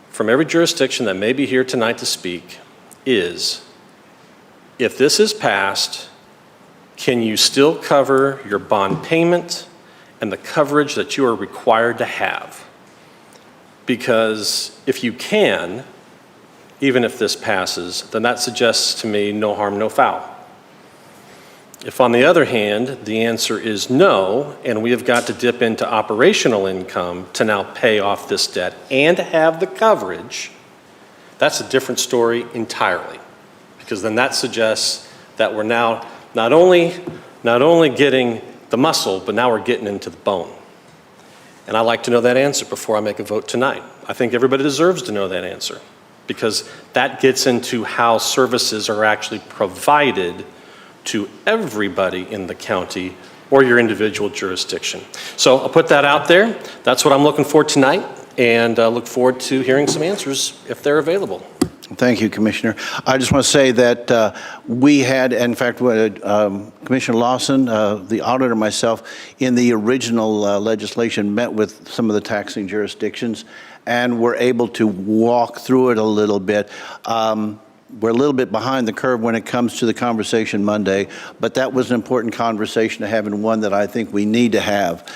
from every jurisdiction that may be here tonight to speak is, if this is passed, can you still cover your bond payment and the coverage that you are required to have? Because if you can, even if this passes, then that suggests to me no harm, no foul. If, on the other hand, the answer is no, and we have got to dip into operational income to now pay off this debt and have the coverage, that's a different story entirely. Because then that suggests that we're now not only getting the muscle, but now we're getting into the bone. And I'd like to know that answer before I make a vote tonight. I think everybody deserves to know that answer, because that gets into how services are actually provided to everybody in the county or your individual jurisdiction. So I'll put that out there. That's what I'm looking for tonight, and I look forward to hearing some answers if they're available. Thank you, Commissioner. I just want to say that we had, in fact, Commissioner Lawson, the auditor, myself, in the original legislation, met with some of the taxing jurisdictions and were able to walk through it a little bit. We're a little bit behind the curve when it comes to the conversation Monday, but that was an important conversation to have, and one that I think we need to have.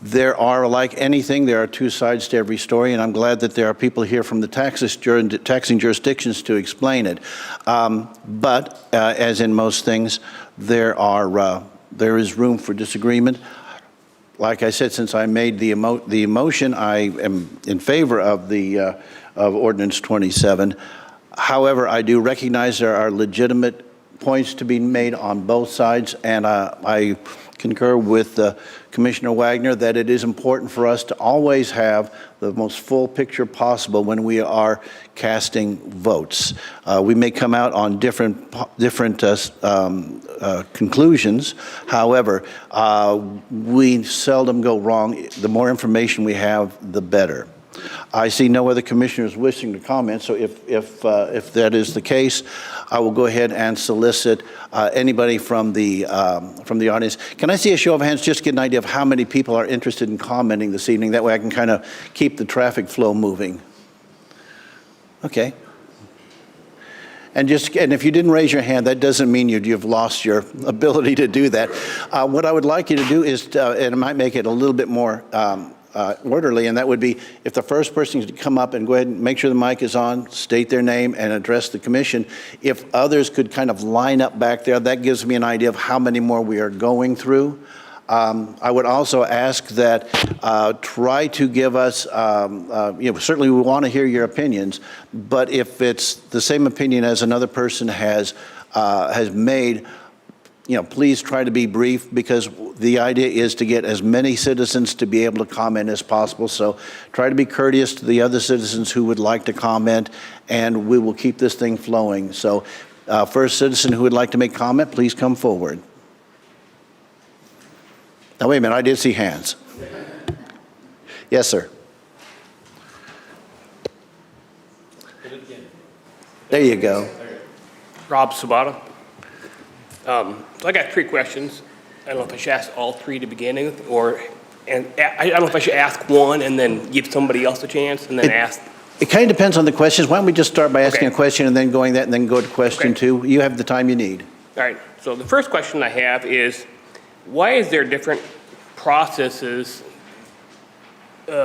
There are, like anything, there are two sides to every story, and I'm glad that there are people here from the taxing jurisdictions to explain it. But as in most things, there is room for disagreement. Like I said, since I made the motion, I am in favor of of Ordinance 27. However, I do recognize there are legitimate points to be made on both sides, and I concur with Commissioner Wagner that it is important for us to always have the most full picture possible when we are casting votes. We may come out on different conclusions. However, we seldom go wrong. The more information we have, the better. I see no other commissioners wishing to comment, so if that is the case, I will go ahead and solicit anybody from the audience. Can I see a show of hands just to get an idea of how many people are interested in commenting this evening? That way I can kind of keep the traffic flow moving. Okay. And if you didn't raise your hand, that doesn't mean you've lost your ability to do that. What I would like you to do is, and it might make it a little bit more orderly, and that would be if the first person to come up and go ahead and make sure the mic is on, state their name, and address the commission. If others could kind of line up back there, that gives me an idea of how many more we are going through. I would also ask that try to give us, certainly we want to hear your opinions, but if it's the same opinion as another person has made, please try to be brief, because the idea is to get as many citizens to be able to comment as possible. So try to be courteous to the other citizens who would like to comment, and we will keep this thing flowing. So first citizen who would like to make comment, please come forward. Now, wait a minute, I did see hands. Yes, sir. There you go. Rob Sabata. So I got 3 questions. I don't know if I should ask all 3 to begin with, and I don't know if I should ask one and then give somebody else a chance and then ask. It kind of depends on the questions. Why don't we just start by asking a question and then going that, and then go to question 2. You have the time you need. All right. So the first question I have is, why is there different processes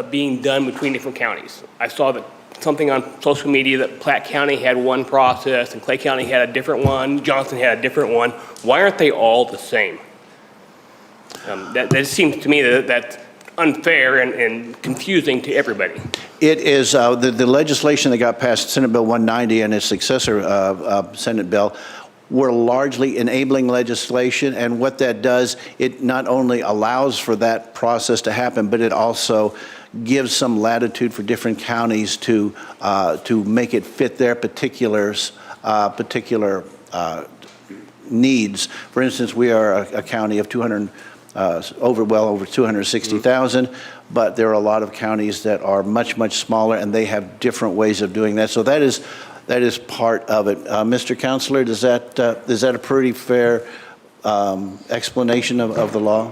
being done between different counties? I saw that something on social media that Platte County had one process and Clay County had a different one, Johnson had a different one. Why aren't they all the same? That seems to me that unfair and confusing to everybody. It is, the legislation that got passed, Senate Bill 190 and its successor Senate bill, were largely enabling legislation, and what that does, it not only allows for that process to happen, but it also gives some latitude for different counties to make it fit their particular needs. For instance, we are a county of over 260,000, but there are a lot of counties that are much, much smaller, and they have different ways of doing that. So that is part of it. Mr. Counselor, is that a pretty fair explanation of the law?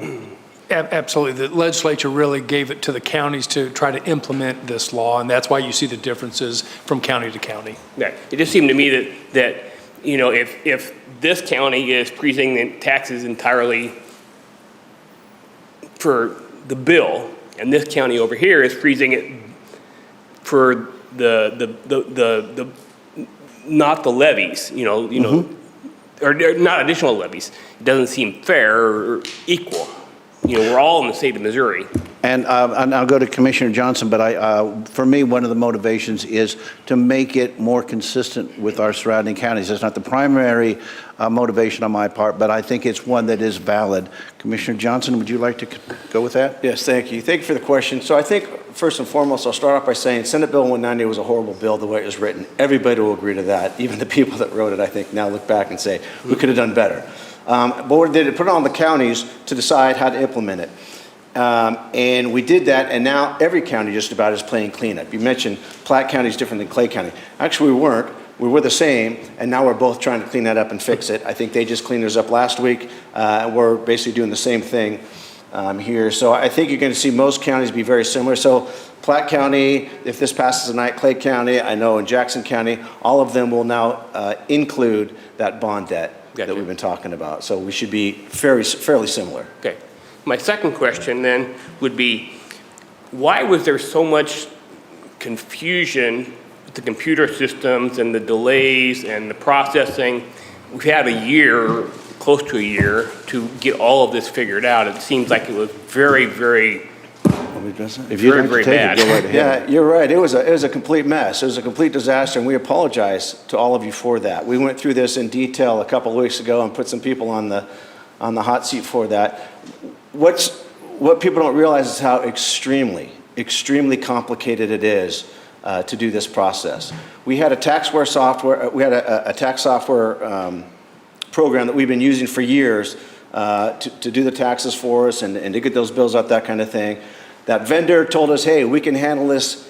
Absolutely. The legislature really gave it to the counties to try to implement this law, and that's why you see the differences from county to county. Yeah, it just seemed to me that you know, if this county is freezing the taxes entirely for the bill, and this county over here is freezing it for the not the levies, you know, or not additional levies, it doesn't seem fair or equal. You know, we're all in the state of Missouri. And I'll go to Commissioner Johnson, but for me, one of the motivations is to make it more consistent with our surrounding counties. It's not the primary motivation on my part, but I think it's one that is valid. Commissioner Johnson, would you like to go with that? Yes, thank you. Thank you for the question. So I think, first and foremost, I'll start off by saying Senate Bill 190 was a horrible bill the way it was written. Everybody will agree to that. Even the people that wrote it, I think, now look back and say, we could have done better. But what it did, it put it on the counties to decide how to implement it. And we did that, and now every county just about is playing cleanup. You mentioned Platte County is different than Clay County. Actually, we weren't. We were the same, and now we're both trying to clean that up and fix it. I think they just cleaned theirs up last week. We're basically doing the same thing here. So I think you're going to see most counties be very similar. So Platte County, if this passes tonight, Clay County, I know in Jackson County, all of them will now include that bond debt that we've been talking about. So we should be fairly similar. Okay. My second question then would be, why was there so much confusion with the computer systems and the delays and the processing? We've had a year, close to a year, to get all of this figured out. It seems like it was very, very, If you'd like to very take bad. it, go right ahead. Yeah, you're right. It was a complete mess. It was a complete disaster, and we apologize to all of you for that. We went through this in detail a couple of weeks ago and put some people on the hot seat for that. What people don't realize is how extremely complicated it is to do this process. We had a tax software program that we've been using for years to do the taxes for us and to get those bills out, that kind of thing. That vendor told us, hey, we can handle this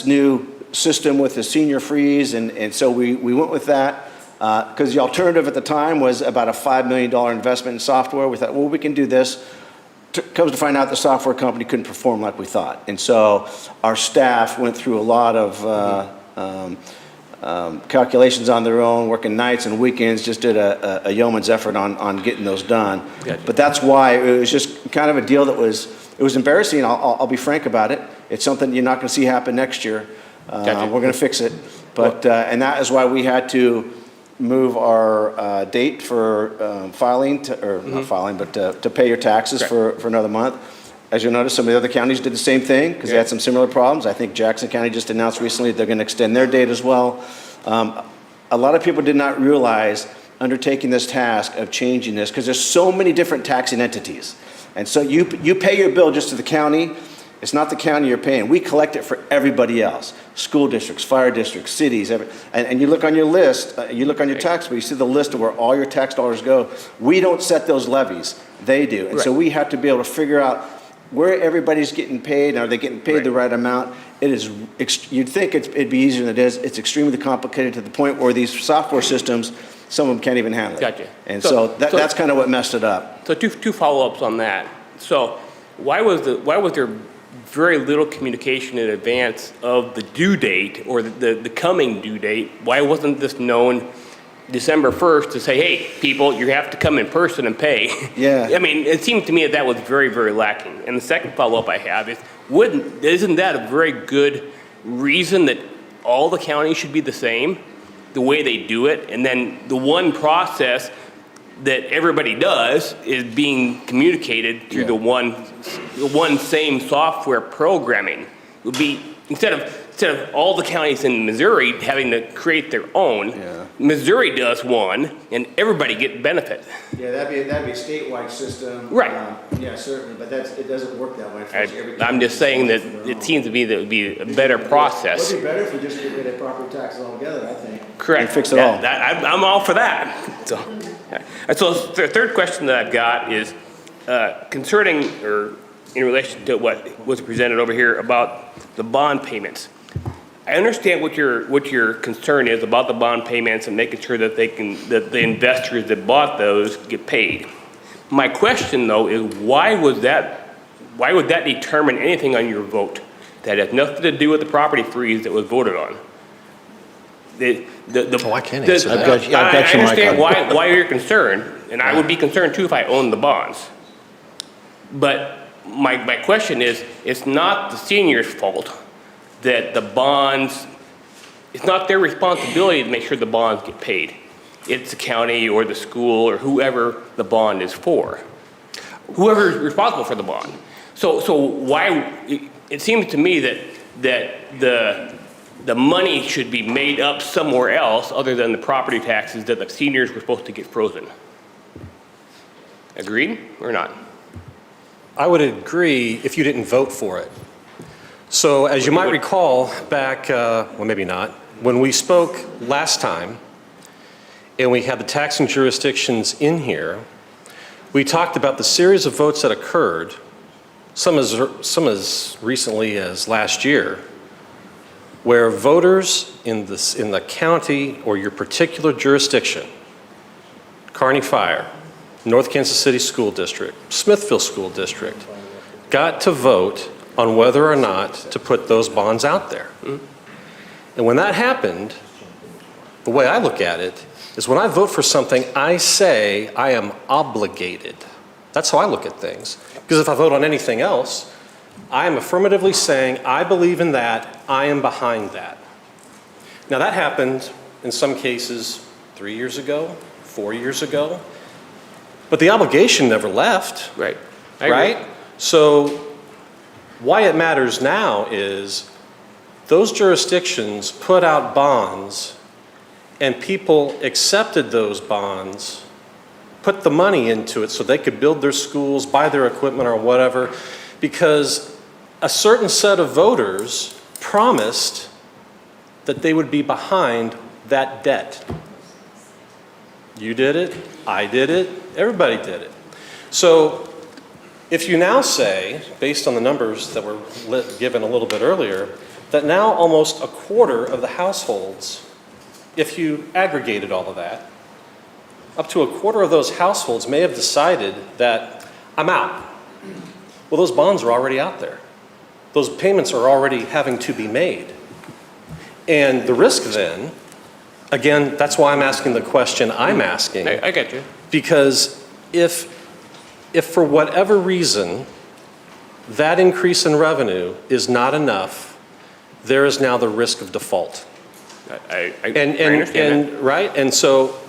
new system with the senior freeze, and so we went with that. Because the alternative at the time was about a $5 million investment in software. We thought, well, we can do this. Comes to find out the software company couldn't perform like we thought. And so our staff went through a lot of calculations on their own, working nights and weekends, just did a yeoman's effort on getting those done. Gotcha. But that's why it was just kind of a deal that was embarrassing. I'll be frank about it. It's something you're not going to see happen next year. Gotcha. We're going to fix it. But and that is why we had to move our date for filing, not filing, but to pay your taxes for another month. As you'll notice, some of the other counties did the same thing because they had some similar problems. I think Jackson County just announced recently they're going to extend their date as well. A lot of people did not realize undertaking this task of changing this because there's so many different taxing entities. And so you pay your bill just to the county. It's not the county you're paying. We collect it for everybody else. School districts, fire districts, cities, and you look on your list, you look on your tax bill, you see the list of where all your tax dollars go. We don't set those levies, they do. And so we have to be able to figure out where everybody's getting paid, and are they getting paid the right amount? It is, you'd think it'd be easier than it is. It's extremely complicated to the point where these software systems, some of them can't even handle it. Gotcha. And so that's kind of what messed it up. So two follow-ups on that. So why was there very little communication in advance of the due date or the coming due date? Why wasn't this known December 1st to say, hey, people, you have to come in person and pay? Yeah. I mean, it seemed to me that was very, very lacking. And the second follow-up I have is, isn't that a very good reason that all the counties should be the same, the way they do it, and then the one process that everybody does is being communicated through the one one same software programming. It would be, instead of all the counties in Missouri having to create their own, Missouri does one, and everybody get benefit. Yeah, that'd be a statewide system. Right. Yeah, certainly, but it doesn't work that way. I'm just saying that it seems to be that it would be a better process. It'd be better if we just get rid of property taxes altogether, I think. Correct. And fix it Yeah, all. I'm all for that. So the third question that I've got is concerning, or in relation to what was presented over here about the bond payments. I understand what your concern is about the bond payments and making sure that that the investors that bought those get paid. My question though is why would that determine anything on your vote? That has nothing to do with the property freeze that was voted on. I can't answer that. I've got you, I Mike. understand why you're concerned, and I would be concerned too if I owned the bonds. But my question is, it's not the seniors' fault that the bonds, it's not their responsibility to make sure the bonds get paid. It's the county or the school or whoever the bond is for. Whoever is responsible for the bond. So why, it seems to me that the money should be made up somewhere else other than the property taxes that the seniors were supposed to get frozen. Agreed or not? I would agree if you didn't vote for it. So as you might recall back, well maybe not, when we spoke last time and we had the taxing jurisdictions in here, we talked about the series of votes that occurred, some as recently as last year, where voters in the county or your particular jurisdiction, Kearney Fire, North Kansas City School District, Smithville School District, got to vote on whether or not to put those bonds out there. And when that happened, the way I look at it is when I vote for something, I say I am obligated. That's how I look at things. Because if I vote on anything else, I am affirmatively saying I believe in that, I am behind that. Now that happened in some cases 3 years ago, 4 years ago, but the obligation never left. Right. Right? So why it matters now is those jurisdictions put out bonds and people accepted those bonds, put the money into it so they could build their schools, buy their equipment or whatever, because a certain set of voters promised that they would be behind that debt. You did it, I did it, everybody did it. So if you now say, based on the numbers that were given a little bit earlier, that now almost a quarter of the households, if you aggregated all of that, up to a quarter of those households may have decided that I'm out. Well, those bonds are already out there. Those payments are already having to be made. And the risk then, again, that's why I'm asking the question I'm asking. I get you. Because if for whatever reason that increase in revenue is not enough, there is now the risk of default. I understand that. Right? And so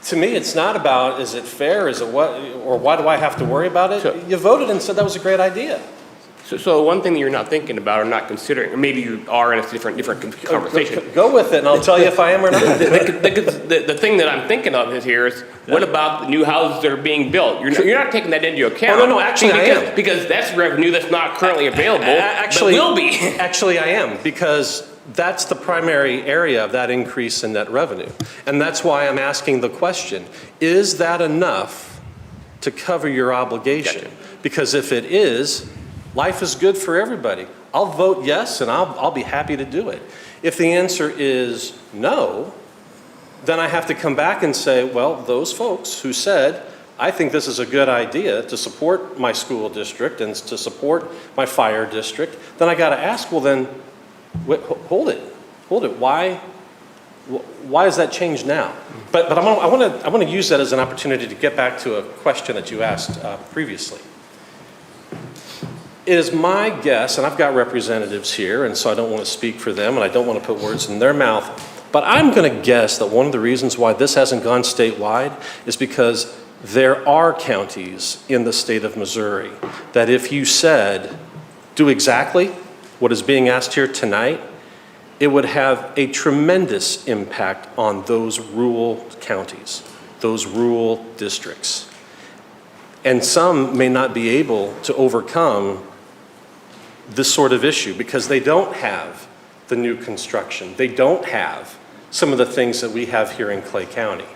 to me, it's not about, is it fair, is it what, or why do I have to worry about it? Sure. You voted and said that was a great idea. So one thing that you're not thinking about or not considering, or maybe you are in a different conversation. Go with it and I'll tell you if I am or not. The thing that I'm thinking of here is, what about the new houses that are being built? You're not taking that into account. Oh, no, actually I am. Because that's revenue that's not currently available, Actually, but will be. Actually, I am, because that's the primary area of that increase in net revenue. And that's why I'm asking the question, is that enough to cover your obligation? Gotcha. Because if it is, life is good for everybody. I'll vote yes, and I'll be happy to do it. If the answer is no, then I have to come back and say, well, those folks who said, I think this is a good idea to support my school district and to support my fire district, then I got to ask, well then, wait, hold it. Why has that changed now? But I want to use that as an opportunity to get back to a question that you asked previously. It is my guess, and I've got representatives here, and so I don't want to speak for them, and I don't want to put words in their mouth, but I'm going to guess that one of the reasons why this hasn't gone statewide is because There are counties in the state of Missouri that if you said, do exactly what is being asked here tonight, it would have a tremendous impact on those rural counties, those rural districts. And some may not be able to overcome this sort of issue because they don't have the new construction. They don't have some of the things that we have here in Clay County.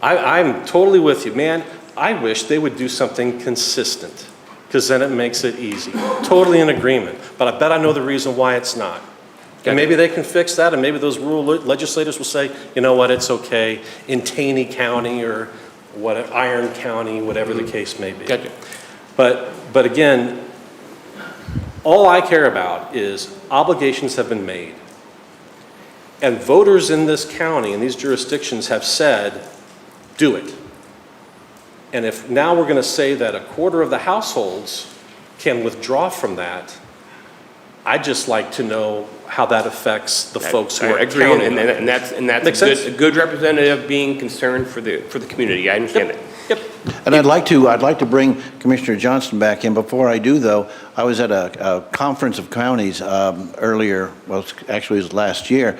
I'm totally with you, man. I wish they would do something consistent because then it makes it easy. Totally in agreement, but I bet I know the reason why it's not. And maybe they can fix that, and maybe those rural legislators will say, you know what, it's okay in Taney County or what, Iron County, whatever the case may be. Gotcha. But again, all I care about is obligations have been made. And voters in this county, in these jurisdictions have said, do it. And if now we're going to say that a quarter of the households can withdraw from that, I'd just like to know how that affects the folks who are I agree, counting. and that's Makes sense? a good representative being concerned for the community. I understand it. Yep. And I'd like to bring Commissioner Johnston back in. Before I do, though, I was at a conference of counties earlier, well, actually it was last year,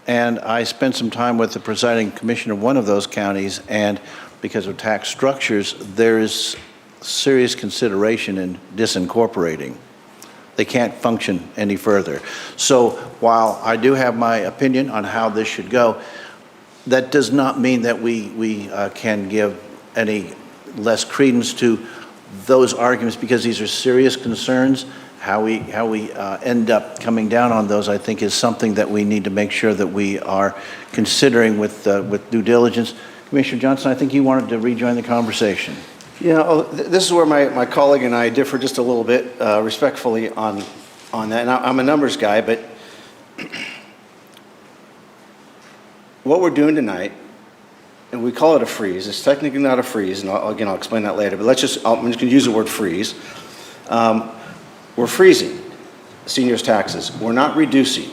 and I spent some time with the presiding commissioner of one of those counties, and because of tax structures, there is serious consideration in disincorporating. They can't function any further. So while I do have my opinion on how this should go, that does not mean that we can give any less credence to those arguments because these are serious concerns. How we end up coming down on those, I think, is something that we need to make sure that we are considering with due diligence. Commissioner Johnson, I think you wanted to rejoin the conversation. Yeah, this is where my colleague and I differ just a little bit respectfully on that. And I'm a numbers guy, but what we're doing tonight, and we call it a freeze, it's technically not a freeze, and I'll explain that later, but I'm just going to use the word freeze. We're freezing seniors' taxes. We're not reducing.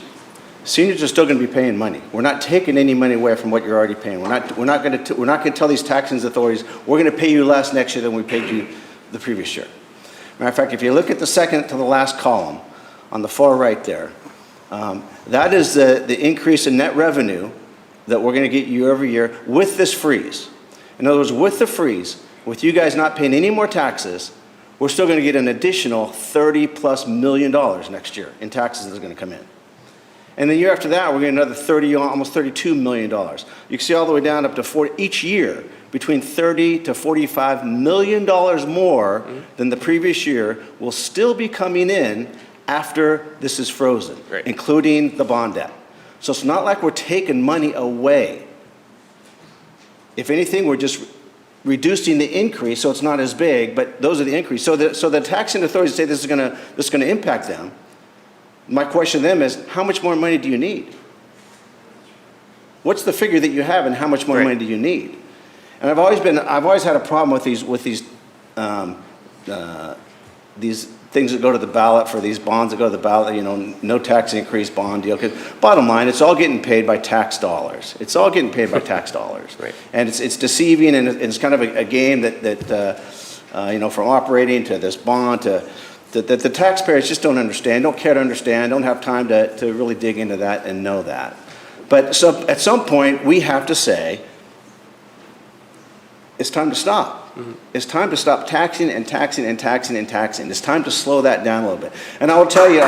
Seniors are still going to be paying money. We're not taking any money away from what you're already paying. We're not going to tell these taxing authorities we're going to pay you less next year than we paid you the previous year. Matter of fact, if you look at the second to the last column on the far right there, that is the increase in net revenue that we're going to get year over year with this freeze. In other words, with the freeze, with you guys not paying any more taxes, we're still going to get an additional $30+ million next year in taxes that's going to come in. And the year after that, we're getting another almost $32 million. You can see all the way down up to 40 each year, between $30 to $45 million more than the previous year will still be coming in after this is frozen, Right. including the bond debt. So it's not like we're taking money away. If anything, we're just reducing the increase so it's not as big, but those are the increase. So the taxing authorities say this is going to impact them. My question to them is, how much more money do you need? What's the figure that you have, and how much more Right. money do you need? And I've always had a problem with these things that go to the ballot, for these bonds that go to the ballot. No tax increase bond deal. 'Cause bottom line, it's all getting paid by tax dollars. It's all getting paid by tax dollars. Right. And it's deceiving, and it's kind of a game that from operating to this bond that the taxpayers just don't understand, don't care to understand, don't have time to really dig into that and know that. But so at some point, we have to say, it's time to stop. Mm-hmm. It's time to stop taxing and taxing and taxing and taxing. It's time to slow that down a little bit. And I will tell you,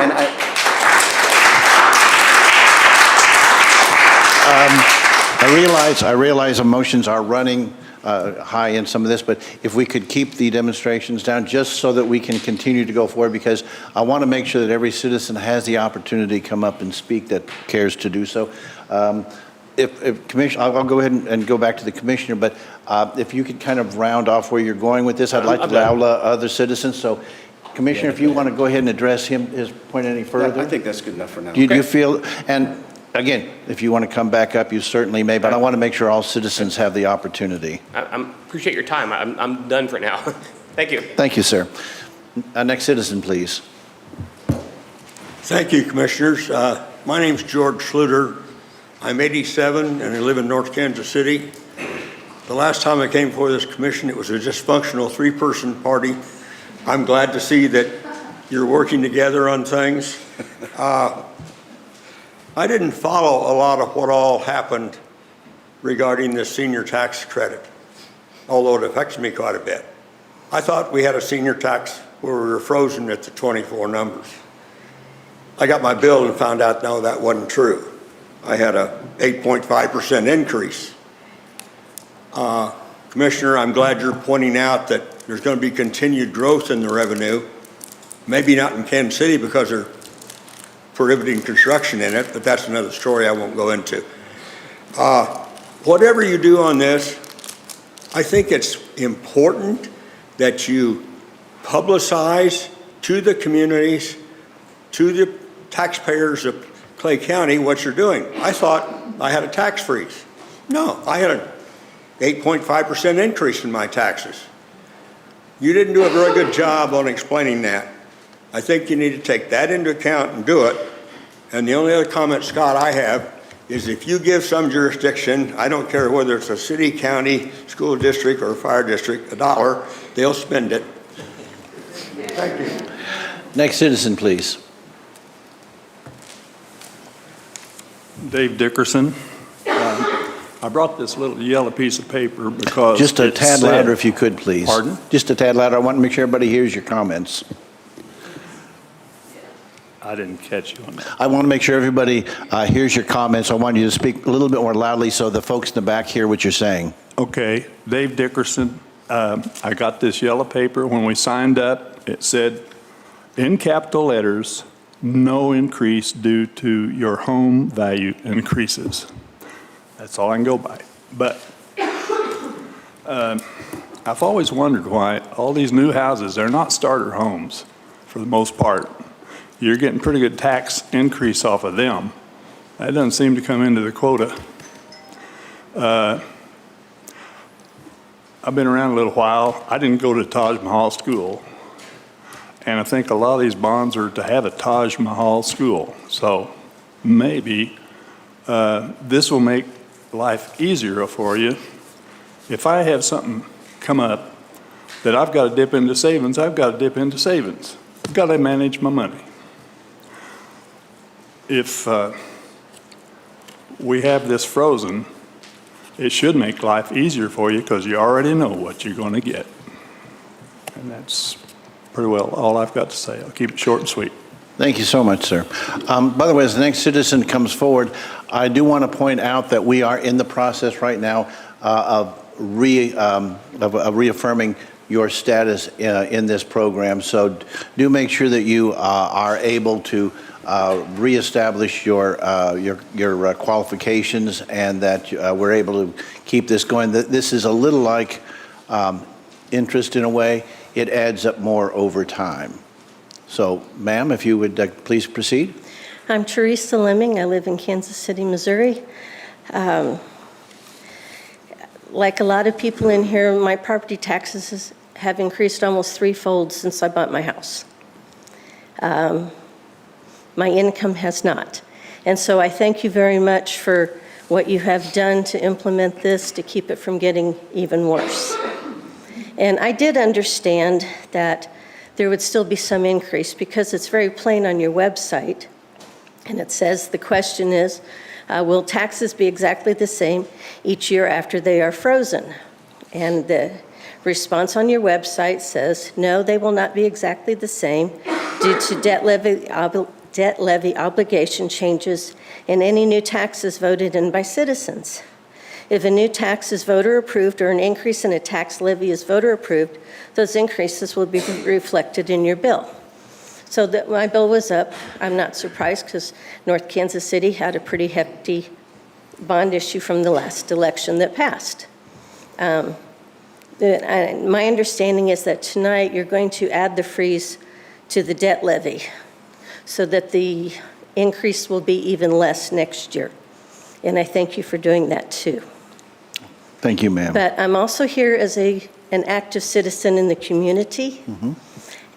I realize emotions are running high in some of this, but if we could keep the demonstrations down just so that we can continue to go forward, because I want to make sure that every citizen has the opportunity to come up and speak that cares to do so. If Commissioner, I'll go ahead and go back to the Commissioner, but if you could kind of round off where you're going with this, I'd like to allow other citizens. So Commissioner, if you want to go ahead and address his point any further. I think that's good enough for now. Do you feel, and again, if you want to come back up, you certainly may, but I want to make sure all citizens have the opportunity. I appreciate your time. I'm done for now. Thank you. Thank you, sir. Next citizen, please. Thank you, Commissioners. My name's George Schluter. I'm 87 and I live in North Kansas City. The last time I came before this commission, it was a dysfunctional three-person party. I'm glad to see that you're working together on things. I didn't follow a lot of what all happened regarding this senior tax credit, although it affects me quite a bit. I thought we had a senior tax where we were frozen at the 24 numbers. I got my bill and found out, no, that wasn't true. I had a 8.5% increase. Commissioner, I'm glad you're pointing out that there's going to be continued growth in the revenue. Maybe not in Kansas City because they're prohibiting construction in it, but that's another story I won't go into. Whatever you do on this, I think it's important that you publicize to the communities, to the taxpayers of Clay County what you're doing. I thought I had a tax freeze. No, I had an 8.5% increase in my taxes. You didn't do a very good job on explaining that. I think you need to take that into account and do it. And the only other comment, Scott, I have is if you give some jurisdiction, I don't care whether it's a city, county, school district, or a fire district, $1, they'll spend it. Thank you. Next citizen, please. Dave Dickerson. I brought this little yellow piece of paper because Just a it tad said- louder if you could, please. Pardon? Just a tad louder. I want to make sure everybody hears your comments. I didn't catch you on that. I want to make sure everybody hears your comments. I want you to speak a little bit more loudly so the folks in the back hear what you're saying. Okay, Dave Dickerson. I got this yellow paper. When we signed up, it said, in capital letters, no increase due to your home value increases. That's all I can go by. But I've always wondered why all these new houses, they're not starter homes for the most part. You're getting pretty good tax increase off of them. That doesn't seem to come into the quota. I've been around a little while. I didn't go to Taj Mahal School. And I think a lot of these bonds are to have a Taj Mahal school. So maybe this will make life easier for you. If I have something come up that I've got to dip into savings, I've got to dip into savings. I've got to manage my money. If we have this frozen, it should make life easier for you because you already know what you're going to get. And that's pretty well all I've got to say. I'll keep it short and sweet. Thank you so much, sir. By the way, as the next citizen comes forward, I do want to point out that we are in the process right now of reaffirming your status in this program. So do make sure that you are able to reestablish your qualifications and that we're able to keep this going. This is a little like interest in a way. It adds up more over time. So, ma'am, if you would please proceed. I'm Teresa Lemming. I live in Kansas City, Missouri. Like a lot of people in here, my property taxes have increased almost threefold since I bought my house. My income has not. And so I thank you very much for what you have done to implement this to keep it from getting even worse. And I did understand that there would still be some increase because it's very plain on your website. And it says, the question is, will taxes be exactly the same each year after they are frozen? And the response on your website says, no, they will not be exactly the same due to debt levy obligation changes and any new taxes voted in by citizens. If a new tax is voter approved or an increase in a tax levy is voter approved, those increases will be reflected in your bill. So that my bill was up. I'm not surprised because North Kansas City had a pretty hefty bond issue from the last election that passed. My understanding is that tonight you're going to add the freeze to the debt levy so that the increase will be even less next year. And I thank you for doing that too. Thank you, ma'am. But I'm also here as an active citizen in the community. Mm-hmm.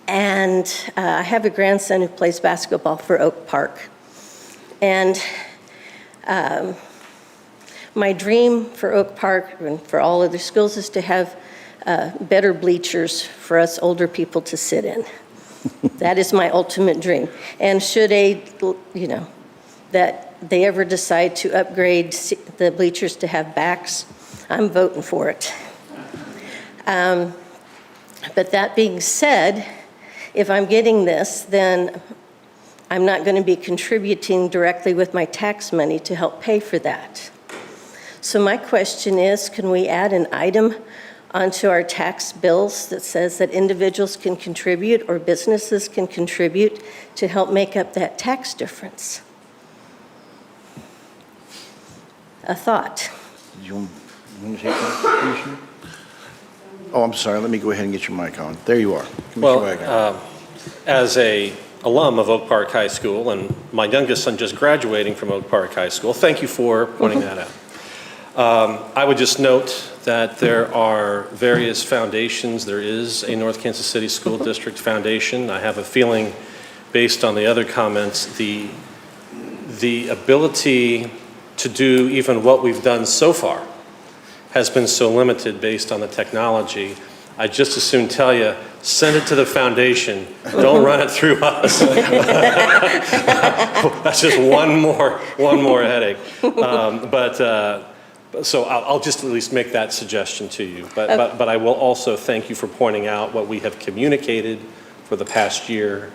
And I have a grandson who plays basketball for Oak Park. And My dream for Oak Park and for all other schools is to have better bleachers for us older people to sit in. That is my ultimate dream. And should that they ever decide to upgrade the bleachers to have backs, I'm voting for it. But that being said, if I'm getting this, then I'm not going to be contributing directly with my tax money to help pay for that. So my question is, can we add an item onto our tax bills that says that individuals can contribute or businesses can contribute to help make up that tax difference? A thought. You want to take that, Commissioner? Oh, I'm sorry. Let me go ahead and get your mic on. There you are. Commissioner Wagner. As a alum of Oak Park High School, and my youngest son just graduating from Oak Park High School, thank you for pointing that out. I would just note that there are various foundations. There is a North Kansas City School District Foundation. I have a feeling, based on the other comments, the ability to do even what we've done so far has been so limited based on the technology. I just as soon tell you, send it to the foundation. Don't run it through us. That's just one more headache. So I'll just at least make that suggestion to you. But I will also thank you for pointing out what we have communicated for the past year.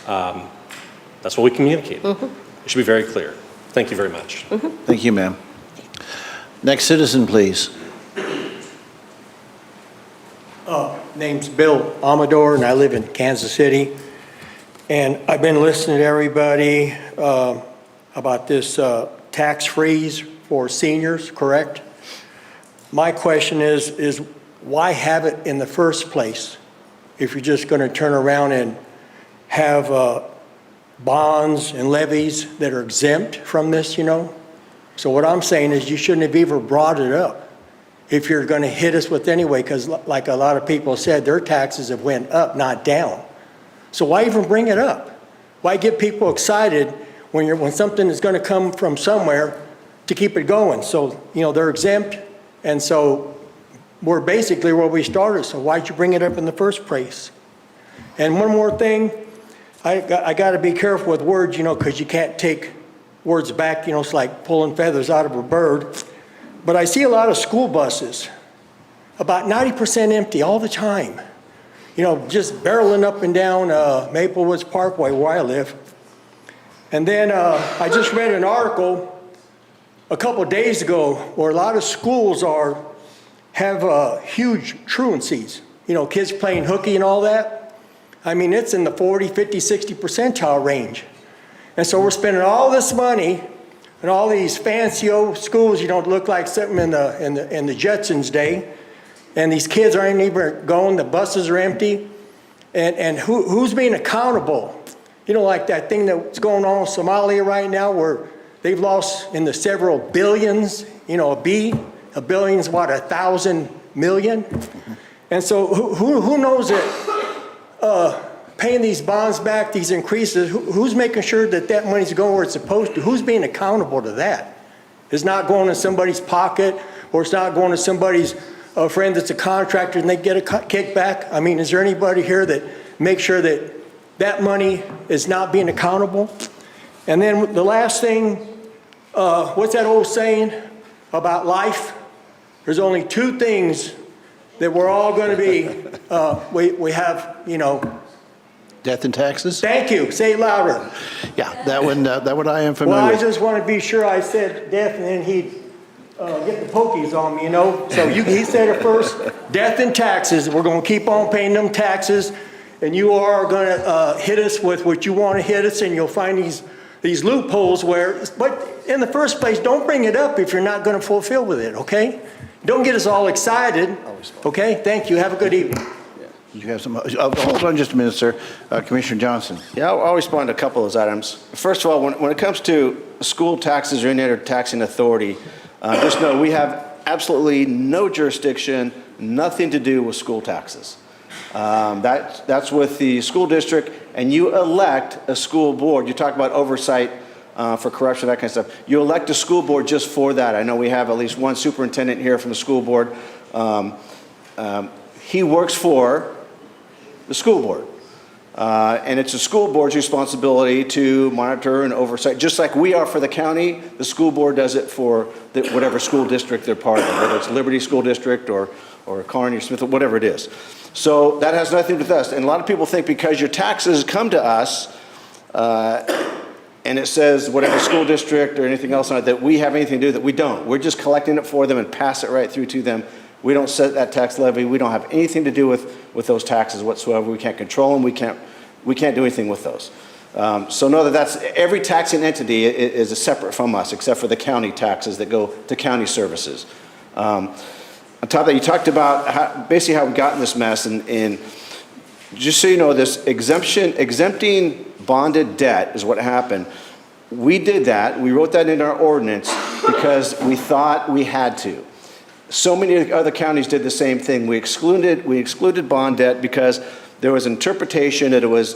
That's what we communicated. It should be very clear. Thank you very much. Thank you, ma'am. Next citizen, please. Name's Bill Amador, and I live in Kansas City. And I've been listening to everybody about this tax freeze for seniors, correct? My question is why have it in the first place if you're just going to turn around and have bonds and levies that are exempt from this, you know? So what I'm saying is you shouldn't have even brought it up if you're going to hit us with anyway, because like a lot of people said, their taxes have went up, not down. So why even bring it up? Why get people excited when something is going to come from somewhere to keep it going? So, you know, they're exempt, and so we're basically where we started. So why'd you bring it up in the first place? And one more thing, I got to be careful with words, you know, because you can't take words back. You know, it's like pulling feathers out of a bird. But I see a lot of school buses, about 90% empty all the time. You know, just barreling up and down Maple Woods Parkway where I live. And then I just read an article a couple days ago where a lot of schools have huge truancies. You know, kids playing hooky and all that. I mean, it's in the 40, 50, 60 percentile range. And so we're spending all this money and all these fancy old schools, you know, look like something in the Jetsons day. And these kids aren't even going, the buses are empty. And who's being accountable? You know, like that thing that's going on in Somalia right now where they've lost in the several billions, you know, a billion's what, 1,000 million? And so who knows that paying these bonds back, these increases, who's making sure that that money's going where it's supposed to? Who's being accountable to that? It's not going in somebody's pocket, or it's not going to somebody's friend that's a contractor and they get a kickback. I mean, is there anybody here that makes sure that that money is not being accountable? And then the last thing, what's that old saying about life? There's only two things that we're all going to be, we have, you know. Death and taxes? Thank you. Say it louder. Yeah, that one I am familiar Well, I with. just want to be sure I said death and then he'd get the pokies on me, you know. So he said it first, death and taxes. We're going to keep on paying them taxes, and you are going to hit us with what you want to hit us, and you'll find these loopholes where, but in the first place, don't bring it up if you're not going to fulfill with it, okay? Don't get us all excited, okay? Thank you. Have a good evening. You have some, hold on just a minute, sir. Commissioner Johnson. Yeah, I'll respond to a couple of those items. First of all, when it comes to school taxes or any other taxing authority, just know we have absolutely no jurisdiction, nothing to do with school taxes. That's with the school district, and you elect a school board. You talk about oversight for corruption, that kind of stuff. You elect a school board just for that. I know we have at least one superintendent here from the school board. He works for the school board. And it's the school board's responsibility to monitor and oversight, just like we are for the county. The school board does it for whatever school district they're part of, whether it's Liberty School District or Kearney or Smith, or whatever it is. So that has nothing to do with us. And a lot of people think because your taxes come to us, and it says whatever school district or anything else on it, that we have anything to do with it. We don't. We're just collecting it for them and pass it right through to them. We don't set that tax levy. We don't have anything to do with those taxes whatsoever. We can't control them. We can't do anything with those. So know that every taxing entity is separate from us, except for the county taxes that go to county services. On top of that, you talked about basically how we got in this mess, and just so you know, this exempting bonded debt is what happened. We did that. We wrote that in our ordinance because we thought we had to. So many other counties did the same thing. We excluded bond debt because there was interpretation that it was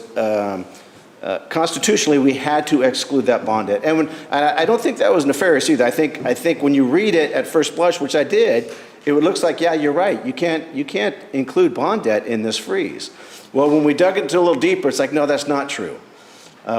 constitutionally we had to exclude that bond debt. And I don't think that was nefarious either. I think when you read it at first blush, which I did, it looks like, yeah, you're right. You can't include bond debt in this freeze. Well, when we dug into it a little deeper, it's like, no, that's not true.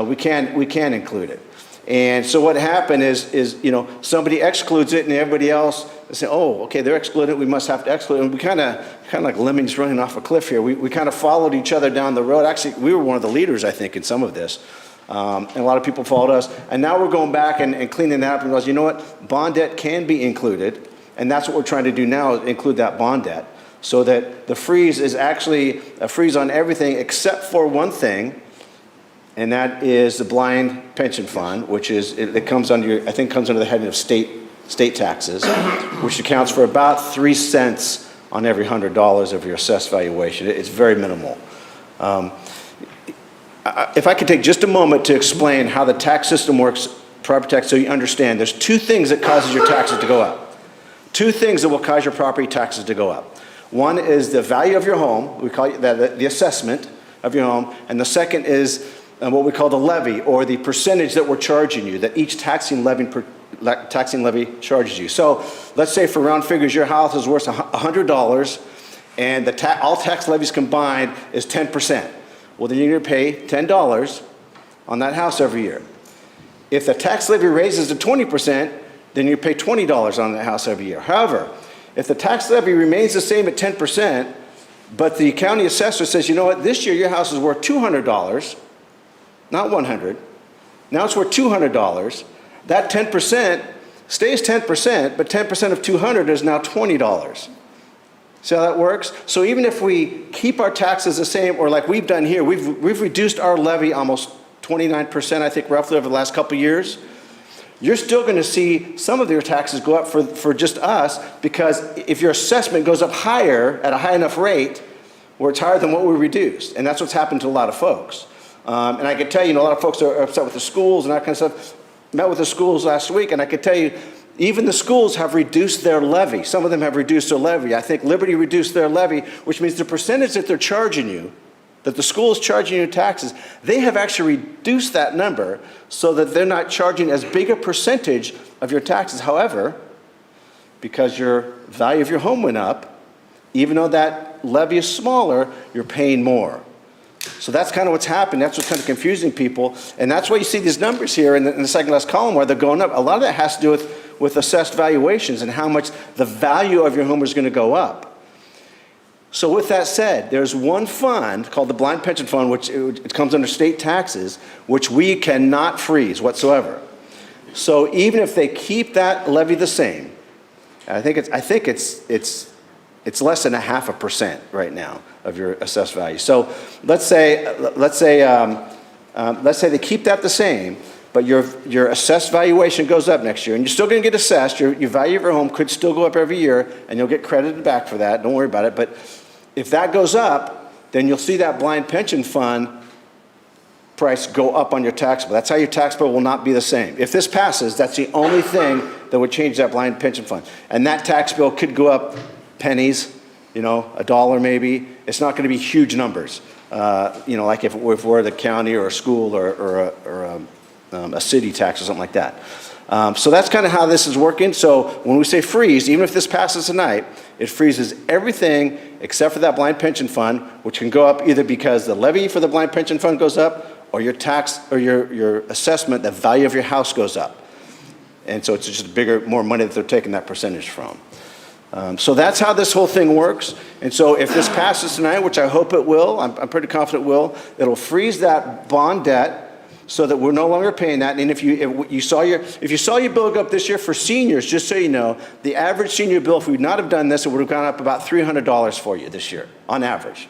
We can include it. And so what happened is somebody excludes it and everybody else say, oh, okay, they're excluded, we must have to exclude it. And we kind of like lemmings running off a cliff here. We kind of followed each other down the road. Actually, we were one of the leaders, I think, in some of this. And a lot of people followed us. And now we're going back and cleaning that up and realize, you know what, bond debt can be included. And that's what we're trying to do now, is include that bond debt. So that the freeze is actually a freeze on everything except for one thing, and that is the blind pension fund, which is, it comes under, I think comes under the heading of state taxes, which accounts for about 3 cents on every $100 of your assessed valuation. It's very minimal. If I could take just a moment to explain how the tax system works, property tax, so you understand, there's 2 things that causes your taxes to go up. 2 things that will cause your property taxes to go up. One is the value of your home, we call it the assessment of your home, and the second is what we call the levy, or the percentage that we're charging you, that each taxing levy charges you. So let's say for round figures, your house is worth $100, and all tax levies combined is 10%. Well, then you're going to pay $10 on that house every year. If the tax levy raises to 20%, then you pay $20 on that house every year. However, if the tax levy remains the same at 10%, but the county assessor says, you know what, this year your house is worth $200, not $100. Now it's worth $200. That 10% stays 10%, but 10% of $200 is now $20. See how that works? So even if we keep our taxes the same, or like we've done here, we've reduced our levy almost 29%, I think, roughly over the last couple of years. You're still going to see some of your taxes go up for just us, because if your assessment goes up higher at a high enough rate, where it's higher than what we reduced. And that's what's happened to a lot of folks. And I can tell you, a lot of folks are upset with the schools and that kind of stuff. Met with the schools last week, and I could tell you, even the schools have reduced their levy. Some of them have reduced their levy. I think Liberty reduced their levy, which means the percentage that they're charging you, that the school is charging you taxes, they have actually reduced that number so that they're not charging as big a percentage of your taxes. However, because your value of your home went up, even though that levy is smaller, you're paying more. So that's kind of what's happened. That's what's kind of confusing people. And that's why you see these numbers here in the second last column where they're going up. A lot of that has to do with assessed valuations and how much the value of your home is going to go up. So with that said, there's one fund called the Blind Pension Fund, which it comes under state taxes, which we cannot freeze whatsoever. So even if they keep that levy the same, I think it's less than 0.5% right now of your assessed value. So let's say they keep that the same, but your assessed valuation goes up next year, and you're still going to get assessed. Your value of your home could still go up every year, and you'll get credited back for that. Don't worry about it. But if that goes up, then you'll see that blind pension fund price go up on your tax bill. That's how your tax bill will not be the same. If this passes, that's the only thing that would change that blind pension fund. And that tax bill could go up pennies, $1 maybe. It's not going to be huge numbers. Like if we're the county or a school or a city tax or something like that. So that's kind of how this is working. So when we say freeze, even if this passes tonight, it freezes everything except for that blind pension fund, which can go up either because the levy for the blind pension fund goes up, or your tax, or your assessment, the value of your house goes up. And so it's just bigger, more money that they're taking that percentage from. So that's how this whole thing works. And so if this passes tonight, which I hope it will, I'm pretty confident it will, it'll freeze that bond debt so that we're no longer paying that. And if you saw your bill go up this year for seniors, just so you know, the average senior bill, if we'd not have done this, it would have gone up about $300 for you this year, on average.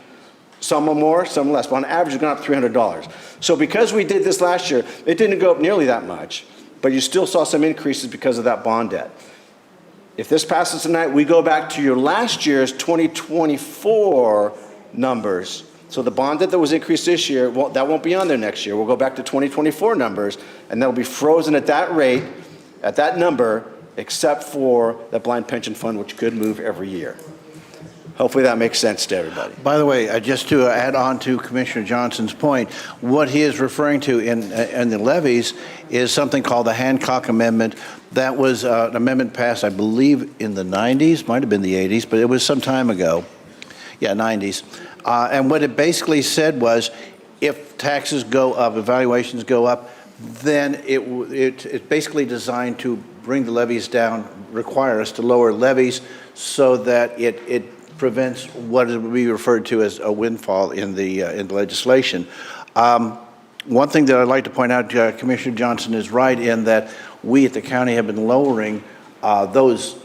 Some are more, some less, but on average it's gone up $300. So because we did this last year, it didn't go up nearly that much, but you still saw some increases because of that bond debt. If this passes tonight, we go back to your last year's 2024 numbers. So the bond debt that was increased this year, that won't be on there next year. We'll go back to 2024 numbers, and that'll be frozen at that rate, at that number, except for the blind pension fund, which could move every year. Hopefully that makes sense to everybody. By the way, just to add on to Commissioner Johnson's point, what he is referring to in the levies is something called the Hancock Amendment. That was an amendment passed, I believe, in the 90s, might have been the 80s, but it was some time ago. Yeah, 90s. And what it basically said was, if taxes go up, evaluations go up, then it's basically designed to bring the levies down, require us to lower levies so that it prevents what would be referred to as a windfall in the legislation. One thing that I'd like to point out, Commissioner Johnson is right in that we at the county have been lowering those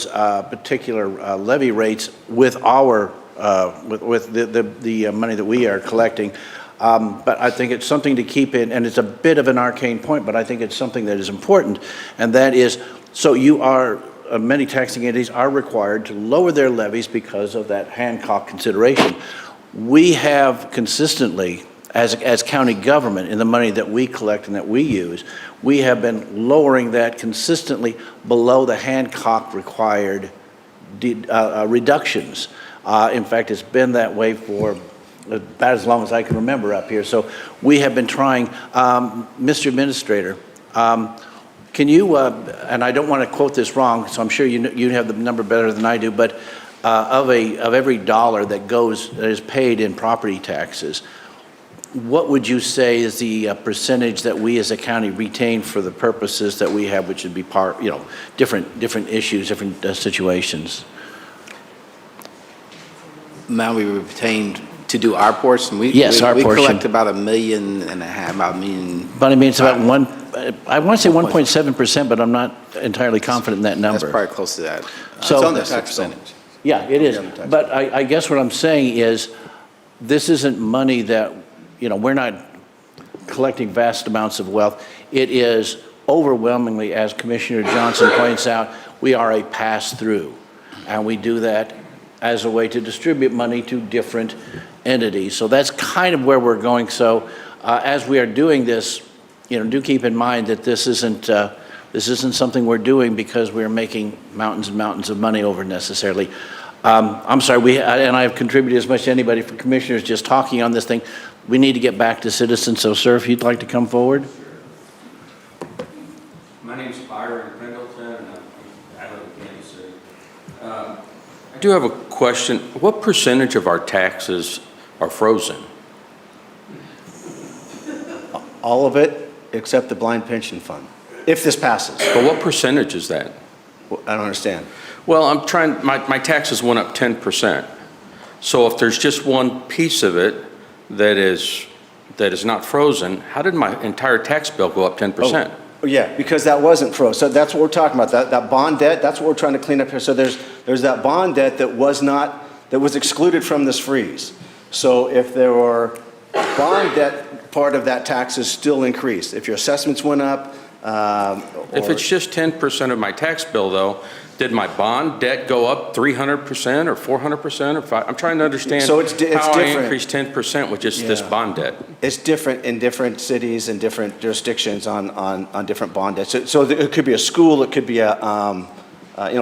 particular levy rates with our with the money that we are collecting. But I think it's something to keep in, and it's a bit of an arcane point, but I think it's something that is important, and that is, so many taxing entities are required to lower their levies because of that Hancock consideration. We have consistently, as county government, in the money that we collect and that we use, we have been lowering that consistently below the Hancock required reductions. In fact, it's been that way for about as long as I can remember up here. So we have been trying. Mr. Administrator, can you, and I don't want to quote this wrong, so I'm sure you have the number better than I do, but of every dollar that is paid in property taxes, what would you say is the percentage that we as a county retain for the purposes that we have, which would be different issues, different situations? Now we retained to do our portion. Yes, our portion. We collect about $1.5 million, about $1 million. But I mean, it's about I want to say 1.7%, but I'm not entirely confident in that number. That's probably close to that. So- It's on the tax percentage. Yeah, it is. But I guess what I'm saying is, this isn't money that, we're not collecting vast amounts of wealth. It is overwhelmingly, as Commissioner Johnson points out, we are a pass-through. And we do that as a way to distribute money to different entities. So that's kind of where we're going. So as we are doing this, do keep in mind that this isn't something we're doing because we're making mountains and mountains of money over necessarily. I'm sorry, and I've contributed as much as anybody for commissioners just talking on this thing. We need to get back to citizens. So, sir, if you'd like to come forward. My name's Byron Pendleton, and I live in Kansas City. I do have a question. What percentage of our taxes are frozen? All of it except the blind pension fund, if this passes. But what percentage is that? I don't understand. Well, my taxes went up 10%. So if there's just one piece of it that is not frozen, how did my entire tax bill go up 10%? Oh, yeah, because that wasn't frozen. So that's what we're talking about. That bond debt, that's what we're trying to clean up here. So there's that bond debt that was excluded from this freeze. So if there were bond debt, part of that tax is still increased. If your assessments went up, if it's just 10% of my tax bill, though, did my bond debt go up 300% or 400% or 5%? I'm trying to understand so it's how different. I increased 10% with just this bond debt. It's different in different cities and different jurisdictions on different bond debts. So it could be a school, it could be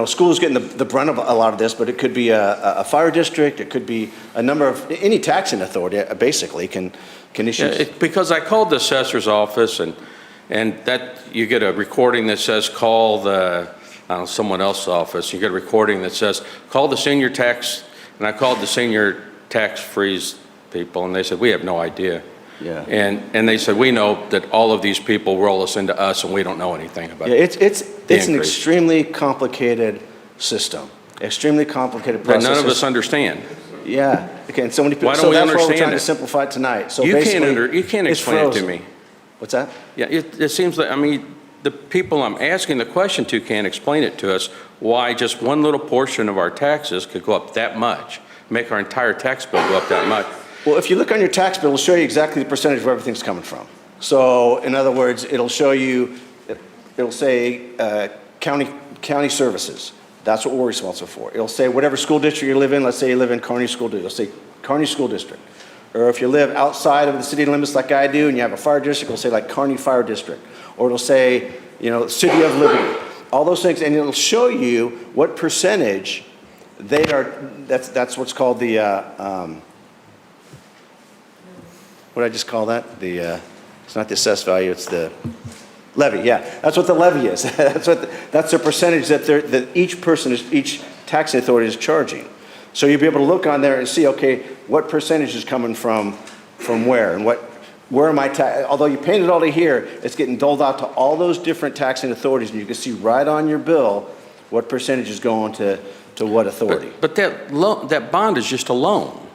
school's getting the brunt of a lot of this, but it could be a fire district, it could be a number of, any taxing authority basically can issue. Yeah, because I called the assessor's office and And that, you get a recording that says, call the, I don't know, someone else's office. You get a recording that says, call the senior tax, and I called the senior tax freeze people, and they said, we have no idea. Yeah. And they said, we know that all of these people roll us into us, and we don't know anything about Yeah, it. it's an extremely complicated system, extremely complicated That process. none of us understand. Yeah, okay, and so many people, Why don't so we that's why we're understand trying to it? simplify it tonight. So You basically, can't it's explain it to frozen. me. What's that? Yeah, it seems like, I mean, the people I'm asking the question to can't explain it to us, why just one little portion of our taxes could go up that much, make our entire tax bill go up that much. Well, if you look on your tax bill, it'll show you exactly the percentage where everything's coming from. So in other words, it'll show you, it'll say county services. That's what we're responsible for. It'll say whatever school district you live in. Let's say you live in Kearney School District. It'll say Kearney School District. Or if you live outside of the city limits like I do and you have a fire district, it'll say like Kearney Fire District. Or it'll say, you know, City of Liberty. All those things, and it'll show you what percentage they are, that's what's called the, what did I just call that? It's not the assessed value, it's the levy, yeah. That's what the levy is. That's the percentage that each person, each taxing authority is charging. So you'll be able to look on there and see, okay, what percentage is coming from where, and where am I, although you paint it all to here, it's getting doled out to all those different taxing authorities, and you can see right on your bill what percentage is going to what authority. But that bond is just a loan.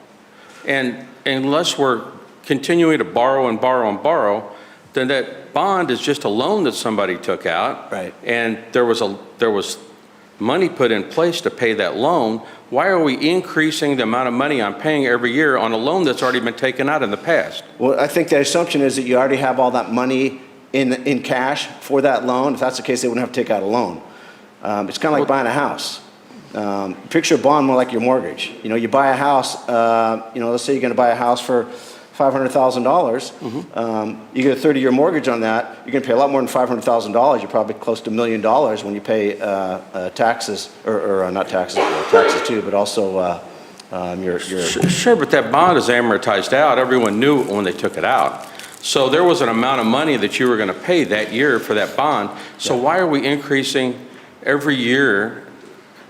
And unless we're continuing to borrow and borrow and borrow, then that bond is just a loan that somebody took out. Right. And there was money put in place to pay that loan. Why are we increasing the amount of money I'm paying every year on a loan that's already been taken out in the past? Well, I think the assumption is that you already have all that money in cash for that loan. If that's the case, they wouldn't have to take out a loan. It's kind of like buying a house. Picture a bond more like your mortgage. You know, you buy a house, let's say you're going to buy a house for $500,000. You get a 30-year mortgage on that. You're going to pay a lot more than $500,000. You're probably close to $1 million when you pay taxes, or not taxes, taxes too, but also your. Sure, but that bond is amortized out. Everyone knew it when they took it out. So there was an amount of money that you were going to pay that year for that bond. So why are we increasing every year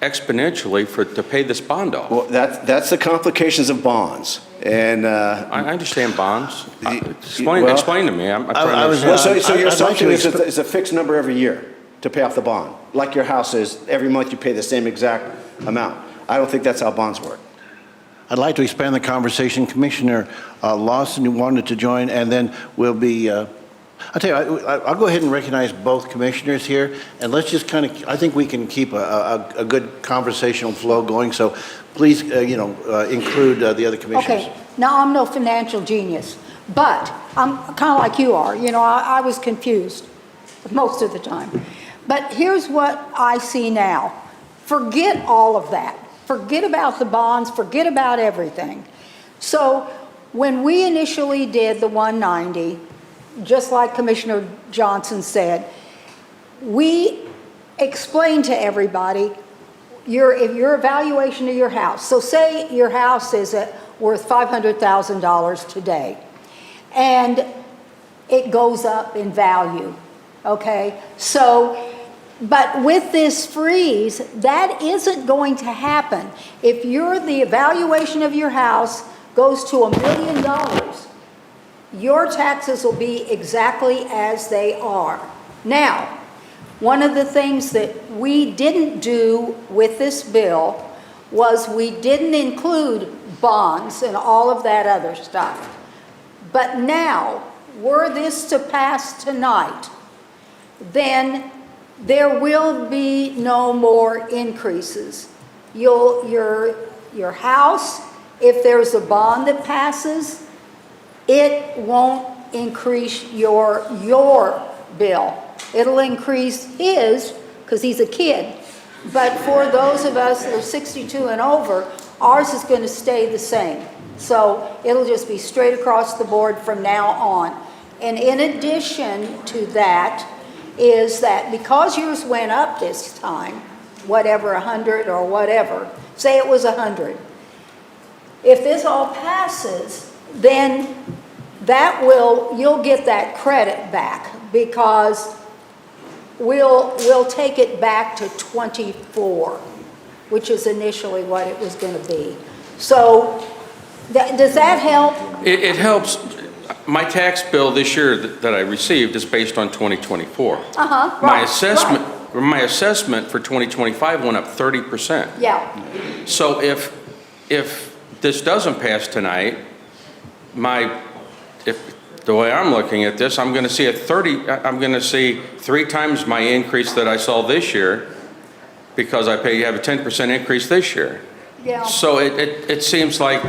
exponentially to pay this bond off? Well, that's the complications of bonds. And I understand bonds. Explain to me. I'm trying to understand. So your assumption is it's a fixed number every year to pay off the bond, like your house is. Every month you pay the same exact amount. I don't think that's how bonds work. I'd like to expand the conversation. Commissioner Lawson, you wanted to join, and then we'll be, I'll tell you, I'll go ahead and recognize both commissioners here, and let's just kind of, I think we can keep a good conversational flow going, so please, include the other commissioners. Okay, now I'm no financial genius, but I'm kind of like you are. You know, I was confused most of the time. But here's what I see now. Forget all of that. Forget about the bonds, forget about everything. So when we initially did the 190, just like Commissioner Johnson said, we explained to everybody your evaluation of your house. So say your house is worth $500,000 today, and it goes up in value, okay? So, but with this freeze, that isn't going to happen. If the evaluation of your house goes to $1 million, your taxes will be exactly as they are. Now, one of the things that we didn't do with this bill was we didn't include bonds and all of that other stuff. But now, were this to pass tonight, then there will be no more increases. Your house, if there's a bond that passes, it won't increase your bill. It'll increase his, because he's a kid. But for those of us that are 62 and over, ours is going to stay the same. So it'll just be straight across the board from now on. And in addition to that, is that because yours went up this time, whatever, 100 or whatever, say it was 100. If this all passes, then you'll get that credit back because we'll take it back to 24, which is initially what it was going to be. So does that help? It helps. My tax bill this year that I received is based on 2024. Uh-huh, My right, assessment, right. my assessment for 2025 went up 30%. Yeah, So if this doesn't pass tonight, the way I'm looking at this, I'm going to see I'm going to see 3 times my increase that I saw this year because you have a 10% increase this year. yeah. So it seems like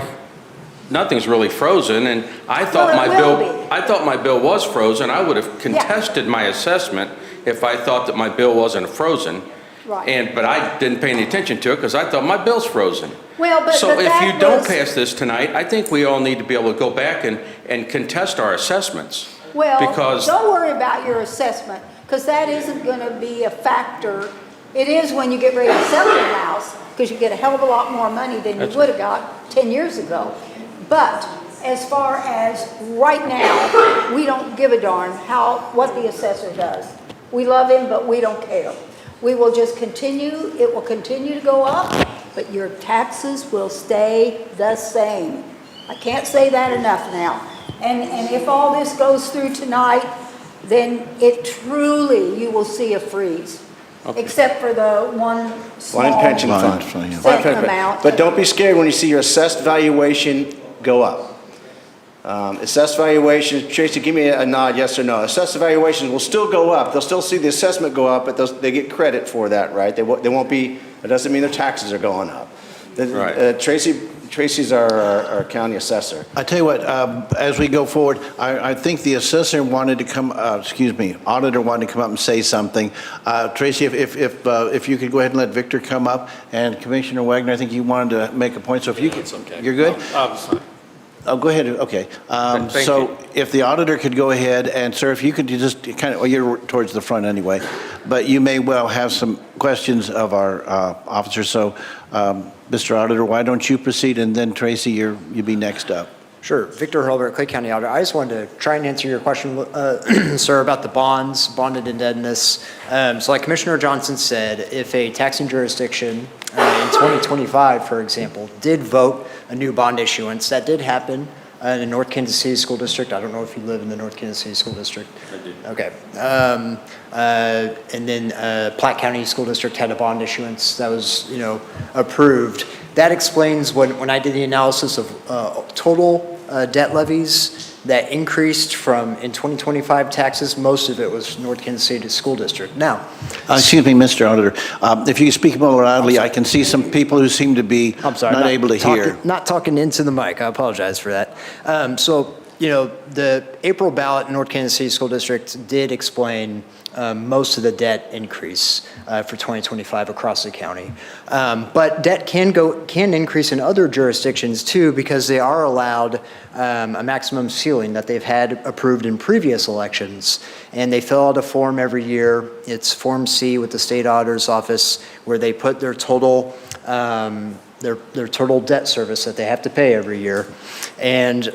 nothing's really frozen, and I thought Well, I thought my bill was frozen. I would have contested my assessment if I thought that my bill wasn't frozen. Right. But I didn't pay any attention to it because I thought my bill's frozen. Well, but So if that you don't was- pass this tonight, I think we all need to be able to go back and contest our assessments. Well, Because don't worry about your assessment, because that isn't going to be a factor. It is when you get ready to sell your house, because you get a hell of a lot more money than you would have got 10 years ago. But as far as right now, we don't give a darn what the assessor does. We love him, but we don't care. We will just continue, it will continue to go up, but your taxes will stay the same. I can't say that enough now. And if all this goes through tonight, then you will see a freeze. Okay. Except for the one small pension fund. cent amount. But don't be scared when you see your assessed valuation go up. Assessed valuation, Tracy, give me a nod, yes or no. Assessed valuations will still go up. They'll still see the assessment go up, but they get credit for that, right? They won't be, it doesn't mean their taxes are going up. Right. Tracy's our county assessor. I tell you what, as we go forward, I think the assessor wanted to come, auditor wanted to come up and say something. Tracy, if you could go ahead and let Victor come up, and Commissioner Wagner, I think you wanted to make a point, so if you could. You're good? Oh, go ahead, okay. Thank So you. if the auditor could go ahead, and sir, if you could just kind of, well, you're towards the front anyway, but you may well have some questions of our officer, so Mr. Auditor, why don't you proceed, and then Tracy, you'll be next up. Sure. Victor Hurlbert, Clay County Auditor. I just wanted to try and answer your question, sir, about the bonds, bonded indebtedness. So like Commissioner Johnson said, if a taxing jurisdiction in 2025, for example, did vote a new bond issuance, that did happen in the North Kansas City School District. I don't know if you live in the North Kansas City School District. I do. Okay. And then Platte County School District had a bond issuance that was, approved. That explains when I did the analysis of total debt levies that increased from in 2025 taxes, most of it was North Kansas City School District. Now, Excuse me, Mr. Auditor, if you could speak more loudly, I can see some people who seem to be I'm sorry, not able to hear. Not talking into the mic. I apologize for that. The April ballot in North Kansas City School District did explain most of the debt increase for 2025 across the county. But debt can increase in other jurisdictions too, because they are allowed a maximum ceiling that they've had approved in previous elections. And they fill out a form every year. It's Form C with the State Auditor's Office, where they put their total their total debt service that they have to pay every year. And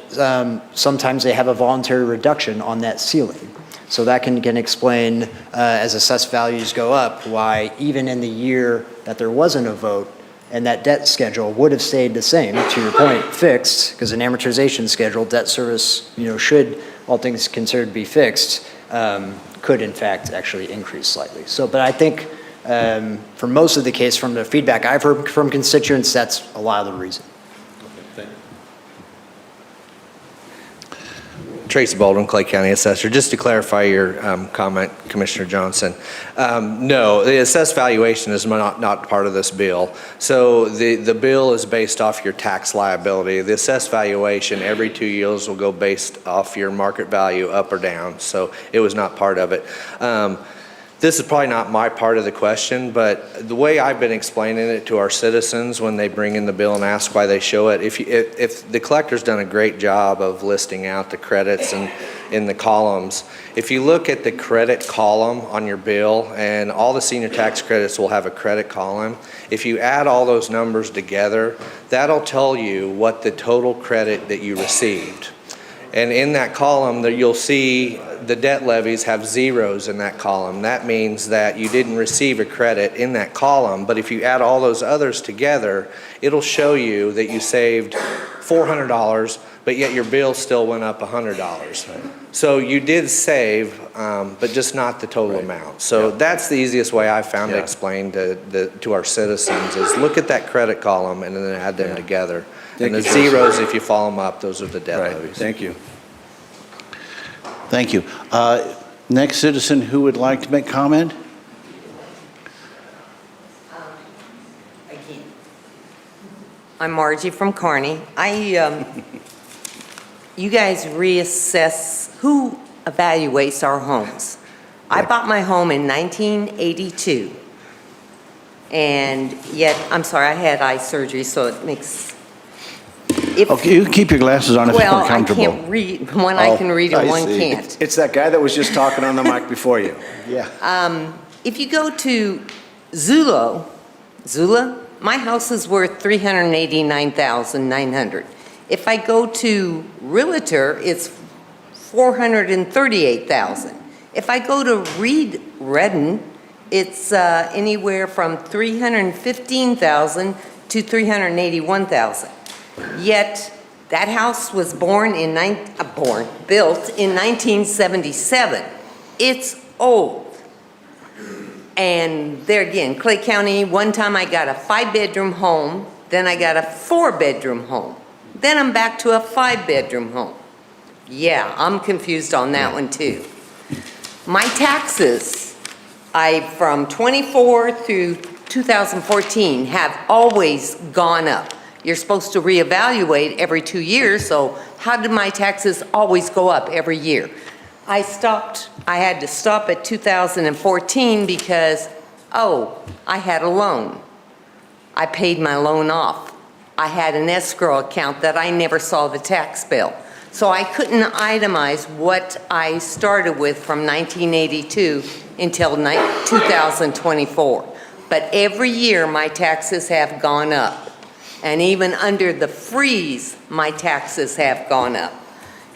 sometimes they have a voluntary reduction on that ceiling. So that can explain, as assessed values go up, why even in the year that there wasn't a vote and that debt schedule would have stayed the same, to your point, fixed, because an amortization schedule, debt service, should, all things considered, be fixed, could in fact actually increase slightly. So, but I think for most of the case, from the feedback I've heard from constituents, that's a lot of the reason. Tracy Baldwin, Clay County Assessor. Just to clarify your comment, Commissioner Johnson, no, the assessed valuation is not part of this bill. So the bill is based off your tax liability. The assessed valuation every 2 years will go based off your market value up or down. So it was not part of it. This is probably not my part of the question, but the way I've been explaining it to our citizens when they bring in the bill and ask why they show it, if the collector's done a great job of listing out the credits and in the columns, if you look at the credit column on your bill, and all the senior tax credits will have a credit column, if you add all those numbers together, that'll tell you what the total credit that you received. And in that column, there you'll see the debt levies have zeros in that column. That means that you didn't receive a credit in that column, but if you add all those others together, it'll show you that you saved $400, but yet your bill still went up $100. So you did save, but just not the total amount. So that's the easiest way I found to explain to our citizens is look at that credit column and then add them together. Thank And the you, Councilman. zeros, if you follow them up, those are the debt levies. Thank you. Thank you. Next citizen who would like to make comment? I'm Margie from Kearney. You guys reassess, who evaluates our homes? I bought my home in 1982. And yet, I'm sorry, I had eye surgery, so it makes... Okay, you can keep your glasses on if you're more comfortable. Well, I can't read. One I can read and one can't. It's that guy that was just talking on the mic before you. Yeah. If you go to Zula, my house is worth $389,900. If I go to Realtor, it's $438,000. If I go to Redden, it's anywhere from $315,000 to $381,000. Yet that house was built in 1977. It's old. And there again, Clay County, one time I got a 5-bedroom home, then I got a 4-bedroom home. Then I'm back to a 5-bedroom home. Yeah, I'm confused on that one too. My taxes, from 24 through 2014 have always gone up. You're supposed to reevaluate every 2 years, so how did my taxes always go up every year? I had to stop at 2014 because, I had a loan. I paid my loan off. I had an escrow account that I never saw the tax bill. So I couldn't itemize what I started with from 1982 until 2024. But every year my taxes have gone up. And even under the freeze, my taxes have gone up.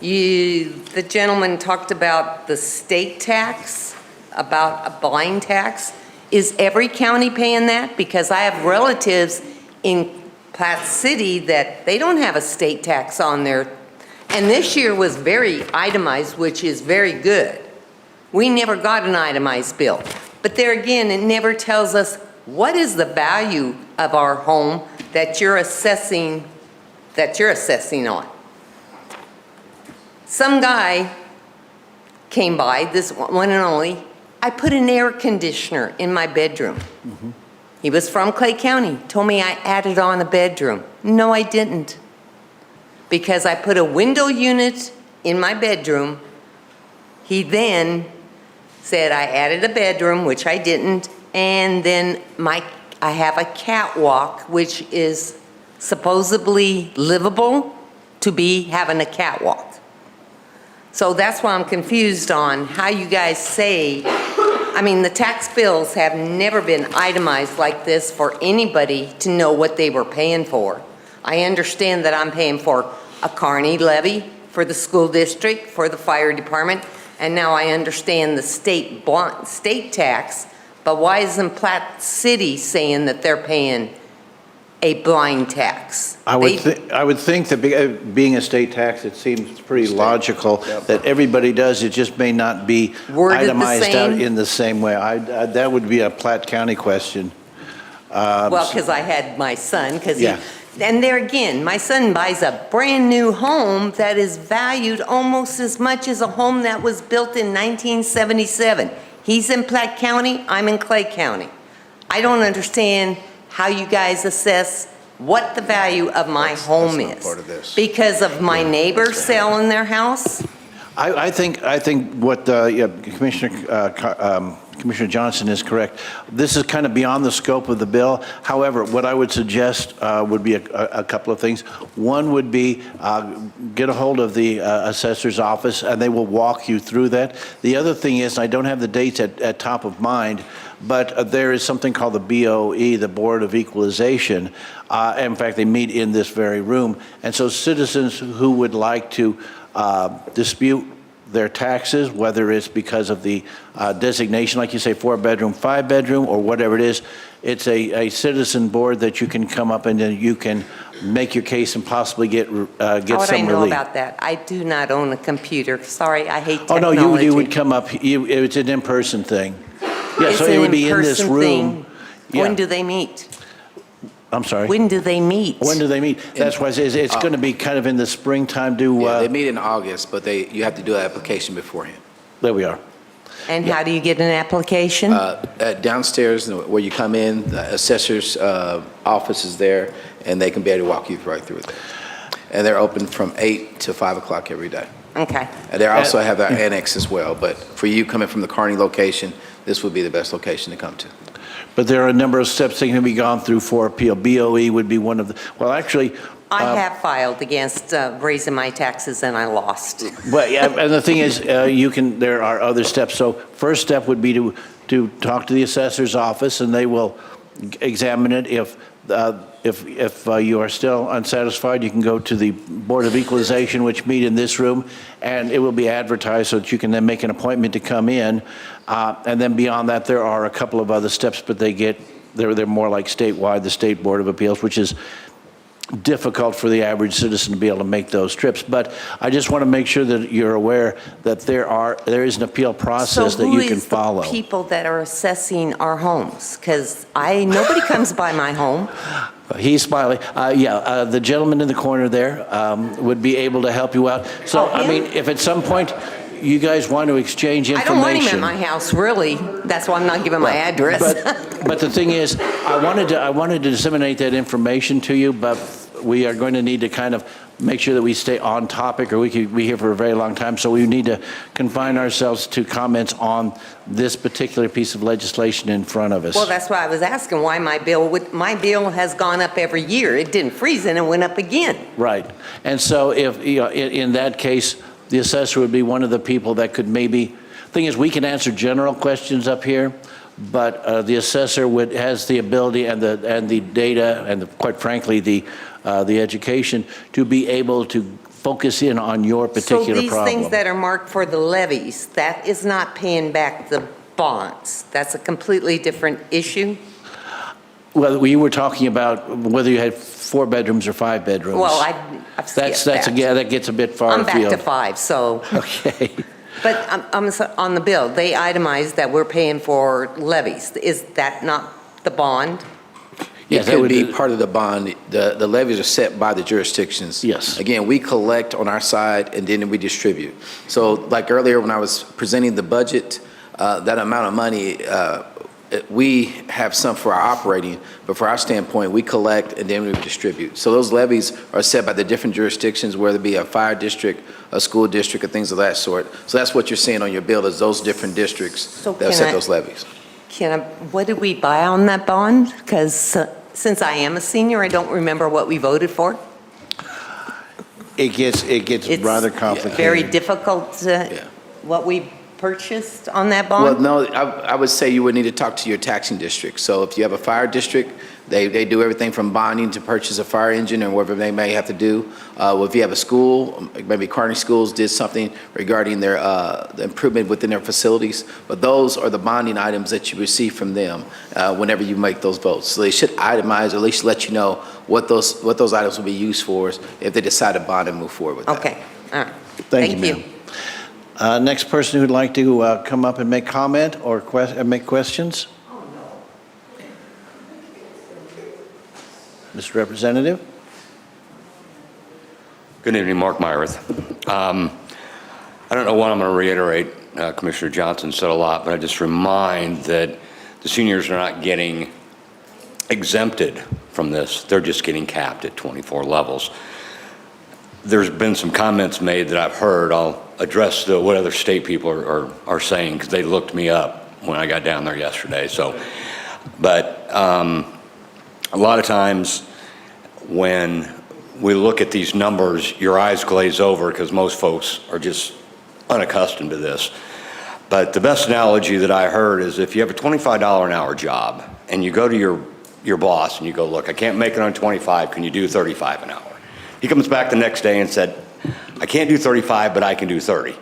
The gentleman talked about the state tax, about a blind tax. Is every county paying that? Because I have relatives in Platte City that they don't have a state tax on there. And this year was very itemized, which is very good. We never got an itemized bill. But there again, it never tells us what is the value of our home that you're assessing on. Some guy came by, this one and only, I put an air conditioner in my bedroom. Mm-hmm. He was from Clay County, told me I added on a bedroom. No, I didn't. Because I put a window unit in my bedroom. He then said I added a bedroom, which I didn't, and then I have a catwalk, which is supposedly livable to be having a catwalk. So that's why I'm confused on how you guys say, the tax bills have never been itemized like this for anybody to know what they were paying for. I understand that I'm paying for a Kearney levy, for the school district, for the fire department, and now I understand the state tax, but why isn't Platte City saying that they're paying a blind tax? I would think that being a state tax, it seems pretty logical that everybody does. It just may not be Worded the itemized out same? in the same way. That would be a Platte County question. Well, because I had my son, Yeah. and there again, my son buys a brand new home that is valued almost as much as a home that was built in 1977. He's in Platte County, I'm in Clay County. I don't understand how you guys assess what the value of my home is. part of this. Because of my neighbor selling their house? I think what Commissioner Commissioner Johnson is correct. This is kind of beyond the scope of the bill. However, what I would suggest would be a couple of things. One would be get a hold of the assessor's office, and they will walk you through that. The other thing is, I don't have the dates at top of mind, but there is something called the BOE, the Board of Equalization. In fact, they meet in this very room. And so citizens who would like to dispute their taxes, whether it's because of the designation, like you say, 4-bedroom, 5-bedroom, or whatever it is, it's a citizen board that you can come up and then you can make your case and possibly get some relief. How would I know about that? I do not own a computer. Sorry, I hate Oh, technology. no, you would come up, it's an in-person thing. Yeah, so it would be in this room. Yeah. When do they meet? I'm sorry? When do they meet? When do they meet? That's why I say it's going to be kind of in the springtime. Yeah, they meet in August, but you have to do an application beforehand. There we are. And how do you get an application? Downstairs, where you come in, the assessor's office is there, and they can be able to walk you right through it. And they're open from 8 to 5 o'clock every day. Okay. And they also have their annex as well, but for you coming from the Kearney location, this would be the best location to come to. But there are a number of steps that can be gone through for appeal. BOE would be one of the, well, actually. I have filed against raising my taxes and I lost. But, yeah, and the thing is, there are other steps. So first step would be to talk to the assessor's office, and they will examine it. If you are still unsatisfied, you can go to the Board of Equalization, which meet in this room, and it will be advertised so that you can then make an appointment to come in. And then beyond that, there are a couple of other steps, but they're more like statewide, the State Board of Appeals, which is difficult for the average citizen to be able to make those trips. But I just want to make sure that you're aware that there is an appeal process that you can follow. So who is the people that are assessing our homes? Because nobody comes by my home. He's smiling. The gentleman in the corner there would be able to help you out. So, I mean, if at some point you guys want to exchange information. I don't want him at my house, really. That's why I'm not giving my address. But the thing is, I wanted to disseminate that information to you, but we are going to need to kind of make sure that we stay on topic, or we could be here for a very long time. So we need to confine ourselves to comments on this particular piece of legislation in front of us. Well, that's why I was asking why my bill has gone up every year. It didn't freeze and it went up again. Right. And so if, in that case, the assessor would be one of the people that could maybe, thing is, we can answer general questions up here, but the assessor has the ability and the data and quite frankly the education to be able to focus in on your particular problem. So these things that are marked for the levies, that is not paying back the bonds. That's a completely different issue. Well, we were talking about whether you had 4 bedrooms or 5 bedrooms. Well, I've skipped that. Yeah, that gets a bit far afield. I'm back to 5, so. Okay. But on the bill, they itemized that we're paying for levies. Is that not the bond? Yes, it could be part of the bond. The levies are set by the jurisdictions. Yes. Again, we collect on our side and then we distribute. So like earlier when I was presenting the budget, that amount of money, we have some for our operating, but for our standpoint, we collect and then we distribute. So those levies are set by the different jurisdictions, whether it be a fire district, a school district, or things of that sort. So that's what you're seeing on your bill is those different districts that set those levies. What did we buy on that bond? Because since I am a senior, I don't remember what we voted for. It gets rather complicated. Very difficult, what we purchased on that bond? Well, no, I would say you would need to talk to your taxing district. So if you have a fire district, they do everything from bonding to purchase a fire engine or whatever they may have to do. If you have a school, maybe Kearney Schools did something regarding their the improvement within their facilities. But those are the bonding items that you receive from them whenever you make those votes. So they should itemize, or at least let you know what those items will be used for if they decide to bond and move forward with that. Okay, all right. Thank you. Next person who'd like to come up and make comment or make questions? Mr. Representative? Good evening, Mark Meyerth. I don't know what I'm going to reiterate. Commissioner Johnson said a lot, but I just remind that the seniors are not getting exempted from this. They're just getting capped at 24 levels. There's been some comments made that I've heard. I'll address what other state people are saying because they looked me up. when I got down there yesterday. So, but a lot of times when we look at these numbers, your eyes glaze over because most folks are just unaccustomed to this. But the best analogy that I heard is if you have a $25 an hour job and you go to your boss and you go, look, I can't make it on 25, can you do 35 an hour? He comes back the next day and said, I can't do 35, but I can do 30.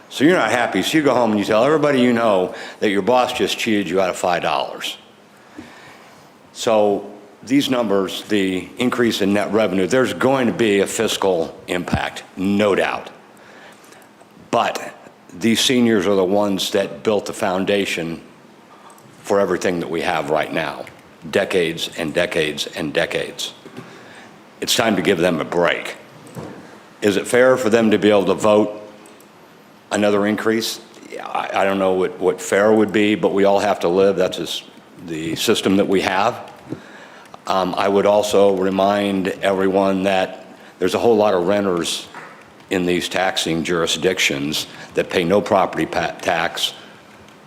So you're not happy, so you go home and you tell everybody you know that your boss just cheated you out of $5. So these numbers, the increase in net revenue, there's going to be a fiscal impact, no doubt. But these seniors are the ones that built the foundation for everything that we have right now, decades and decades and decades. It's time to give them a break. Is it fair for them to be able to vote another increase? I don't know what fair would be, but we all have to live. That's just the system that we have. I would also remind everyone that there's a whole lot of renters in these taxing jurisdictions that pay no property tax,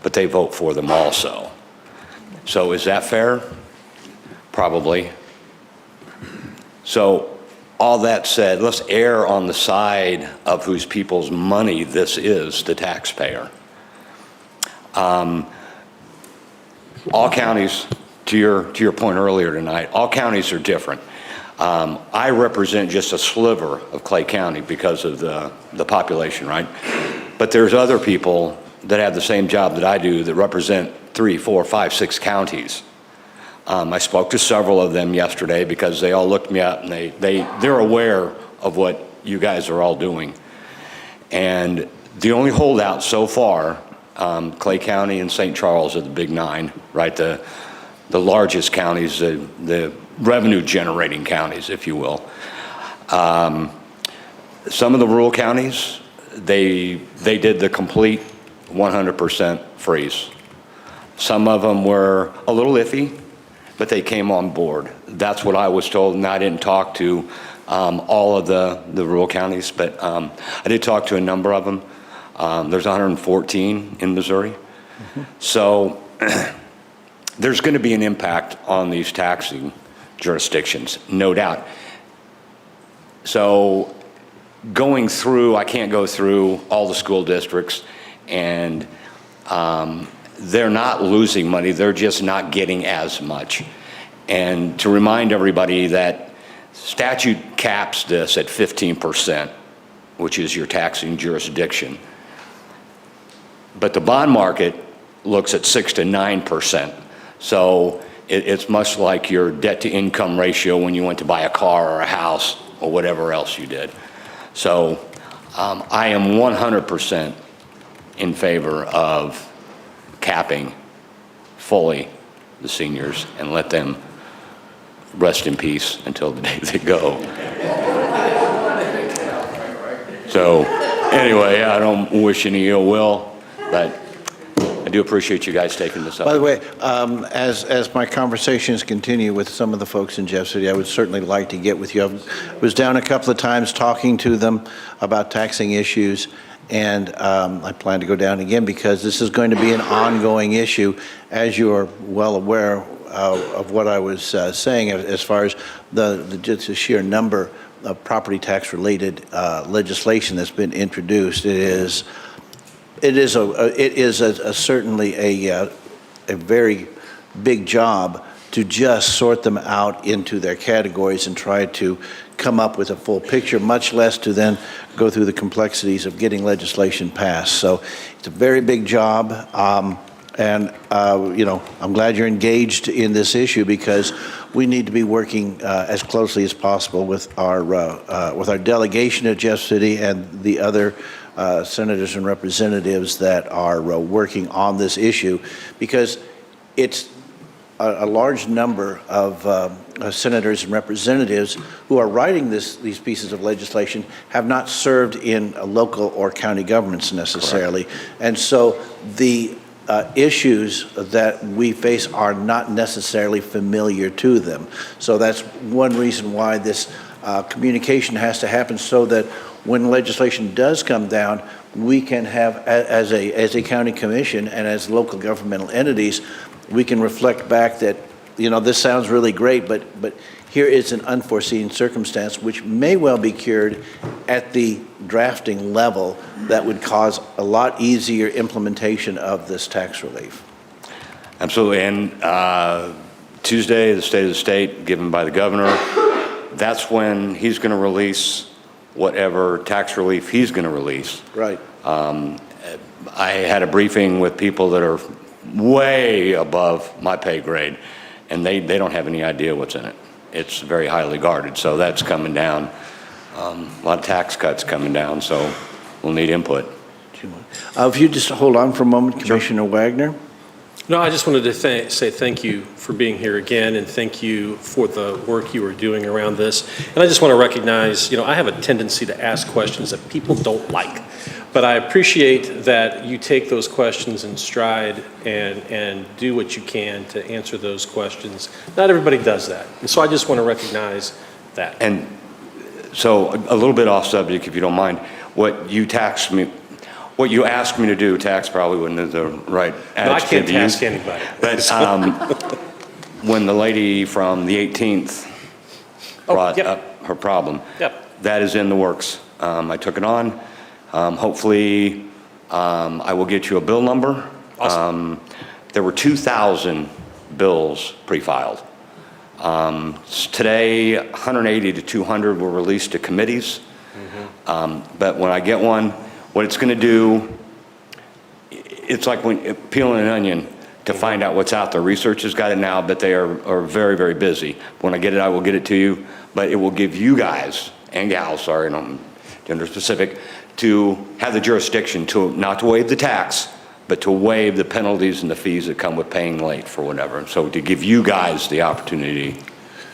but they vote for them also. So is that fair? Probably. So all that said, let's err on the side of whose people's money this is, the taxpayer. All counties, to your point earlier tonight, all counties are different. I represent just a sliver of Clay County because of the population, right? But there's other people that have the same job that I do that represent 3, 4, 5, 6 counties. I spoke to several of them yesterday because they all looked me up and they're aware of what you guys are all doing. And the only holdout so far, Clay County and St. Charles are the big 9, right? The largest counties, the revenue generating counties, if you will. Some of the rural counties, they did the complete 100% freeze. Some of them were a little iffy, but they came on board. That's what I was told, and I didn't talk to all of the rural counties, but I did talk to a number of them. There's 114 in Missouri. Mm-hmm. So there's going to be an impact on these taxing jurisdictions, no doubt. So going through, I can't go through all the school districts, and they're not losing money, they're just not getting as much. And to remind everybody that statute caps this at 15%, which is your taxing jurisdiction. But the bond market looks at 6 to 9%. So it's much like your debt to income ratio when you went to buy a car or a house or whatever else you did. So I am 100% in favor of capping fully the seniors and let them rest in peace until the day they go. So anyway, I don't wish any ill will, but I do appreciate you guys taking this up. By the way, as my conversations continue with some of the folks in Jeff City, I would certainly like to get with you. I was down a couple of times talking to them about taxing issues, and I plan to go down again because this is going to be an ongoing issue, as you are well aware of what I was saying as far as just the sheer number of property tax related legislation that's been introduced. It is certainly a very big job to just sort them out into their categories and try to come up with a full picture, much less to then go through the complexities of getting legislation passed. So it's a very big job, and I'm glad you're engaged in this issue because we need to be working as closely as possible with our delegation at Jeff City and the other senators and representatives that are working on this issue, because it's a large number of senators and representatives who are writing these pieces of legislation have not served in local or county governments necessarily. Correct. And so the issues that we face are not necessarily familiar to them. So that's one reason why this communication has to happen, so that when legislation does come down, we can have, as a county commission and as local governmental entities, we can reflect back that, this sounds really great, but here is an unforeseen circumstance which may well be cured at the drafting level that would cause a lot easier implementation of this tax relief. Absolutely. And Tuesday, the State of the State given by the governor, that's when he's going to release whatever tax relief he's going to release. Right. I had a briefing with people that are way above my pay grade, and they don't have any idea what's in it. It's very highly guarded, so that's coming down. A lot of tax cuts coming down, so we'll need input. If you just hold on for a moment, Commissioner Wagner. No, I just wanted to say thank you for being here again, and thank you for the work you are doing around this. And I just want to recognize, I have a tendency to ask questions that people don't like. But I appreciate that you take those questions in stride and do what you can to answer those questions. Not everybody does that. And so I just want to recognize that. And so a little bit off subject, if you don't mind, what you asked me to do, tax probably wasn't the right adjective to use. No, I can't task anybody. But when the lady from the 18th brought up her problem, that is in the works. I took it on. Hopefully, I will get you a bill number. Awesome. There were 2,000 bills pre-filed. Today, 180 to 200 were released to committees. But when I get one, what it's going to do, it's like when peeling an onion to find out what's out there. Research has got it now, but they are very, very busy. When I get it, I will get it to you. But it will give you guys and gals, sorry, not gender specific, to have the jurisdiction to not to waive the tax, but to waive the penalties and the fees that come with paying late for whatever. So to give you guys the opportunity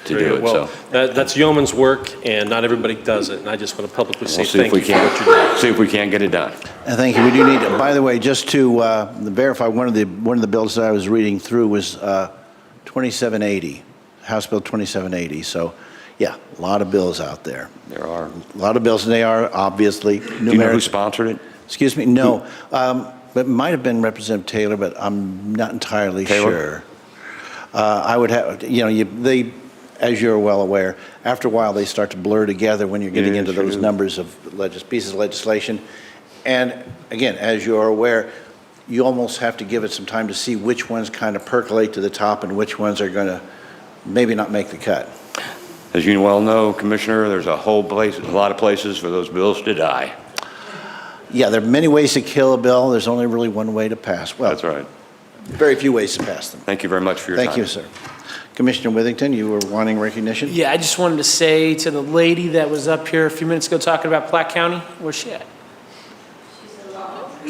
to do it. Well, so that's yeoman's work, and not everybody does it. And I just want to publicly say we'll see thank if we you for what can you're doing. see if we can get it done. Thank you. We do need, by the way, just to verify, one of the bills that I was reading through was 2780, House Bill 2780. So, yeah, a lot of bills out there. There are. A lot of bills, and they are obviously numeric. Do you know who sponsored it? Excuse me? No. But it might have been Representative Taylor, but I'm not entirely sure. I would have, they, as you're well aware, after a while they start to blur together when you're getting into those numbers of pieces of legislation. And again, as you're aware, you almost have to give it some time to see which ones kind of percolate to the top and which ones are going to maybe not make the cut. As you well know, Commissioner, there's a lot of places for those bills to die. Yeah, there are many ways to kill a bill. There's only really one way to pass. Well, that's right. Very few ways to pass them. Thank you very much for your time. Thank you, sir. Commissioner Withington, you were wanting recognition? Yeah, I just wanted to say to the lady that was up here a few minutes ago talking about Platte County, where's she at?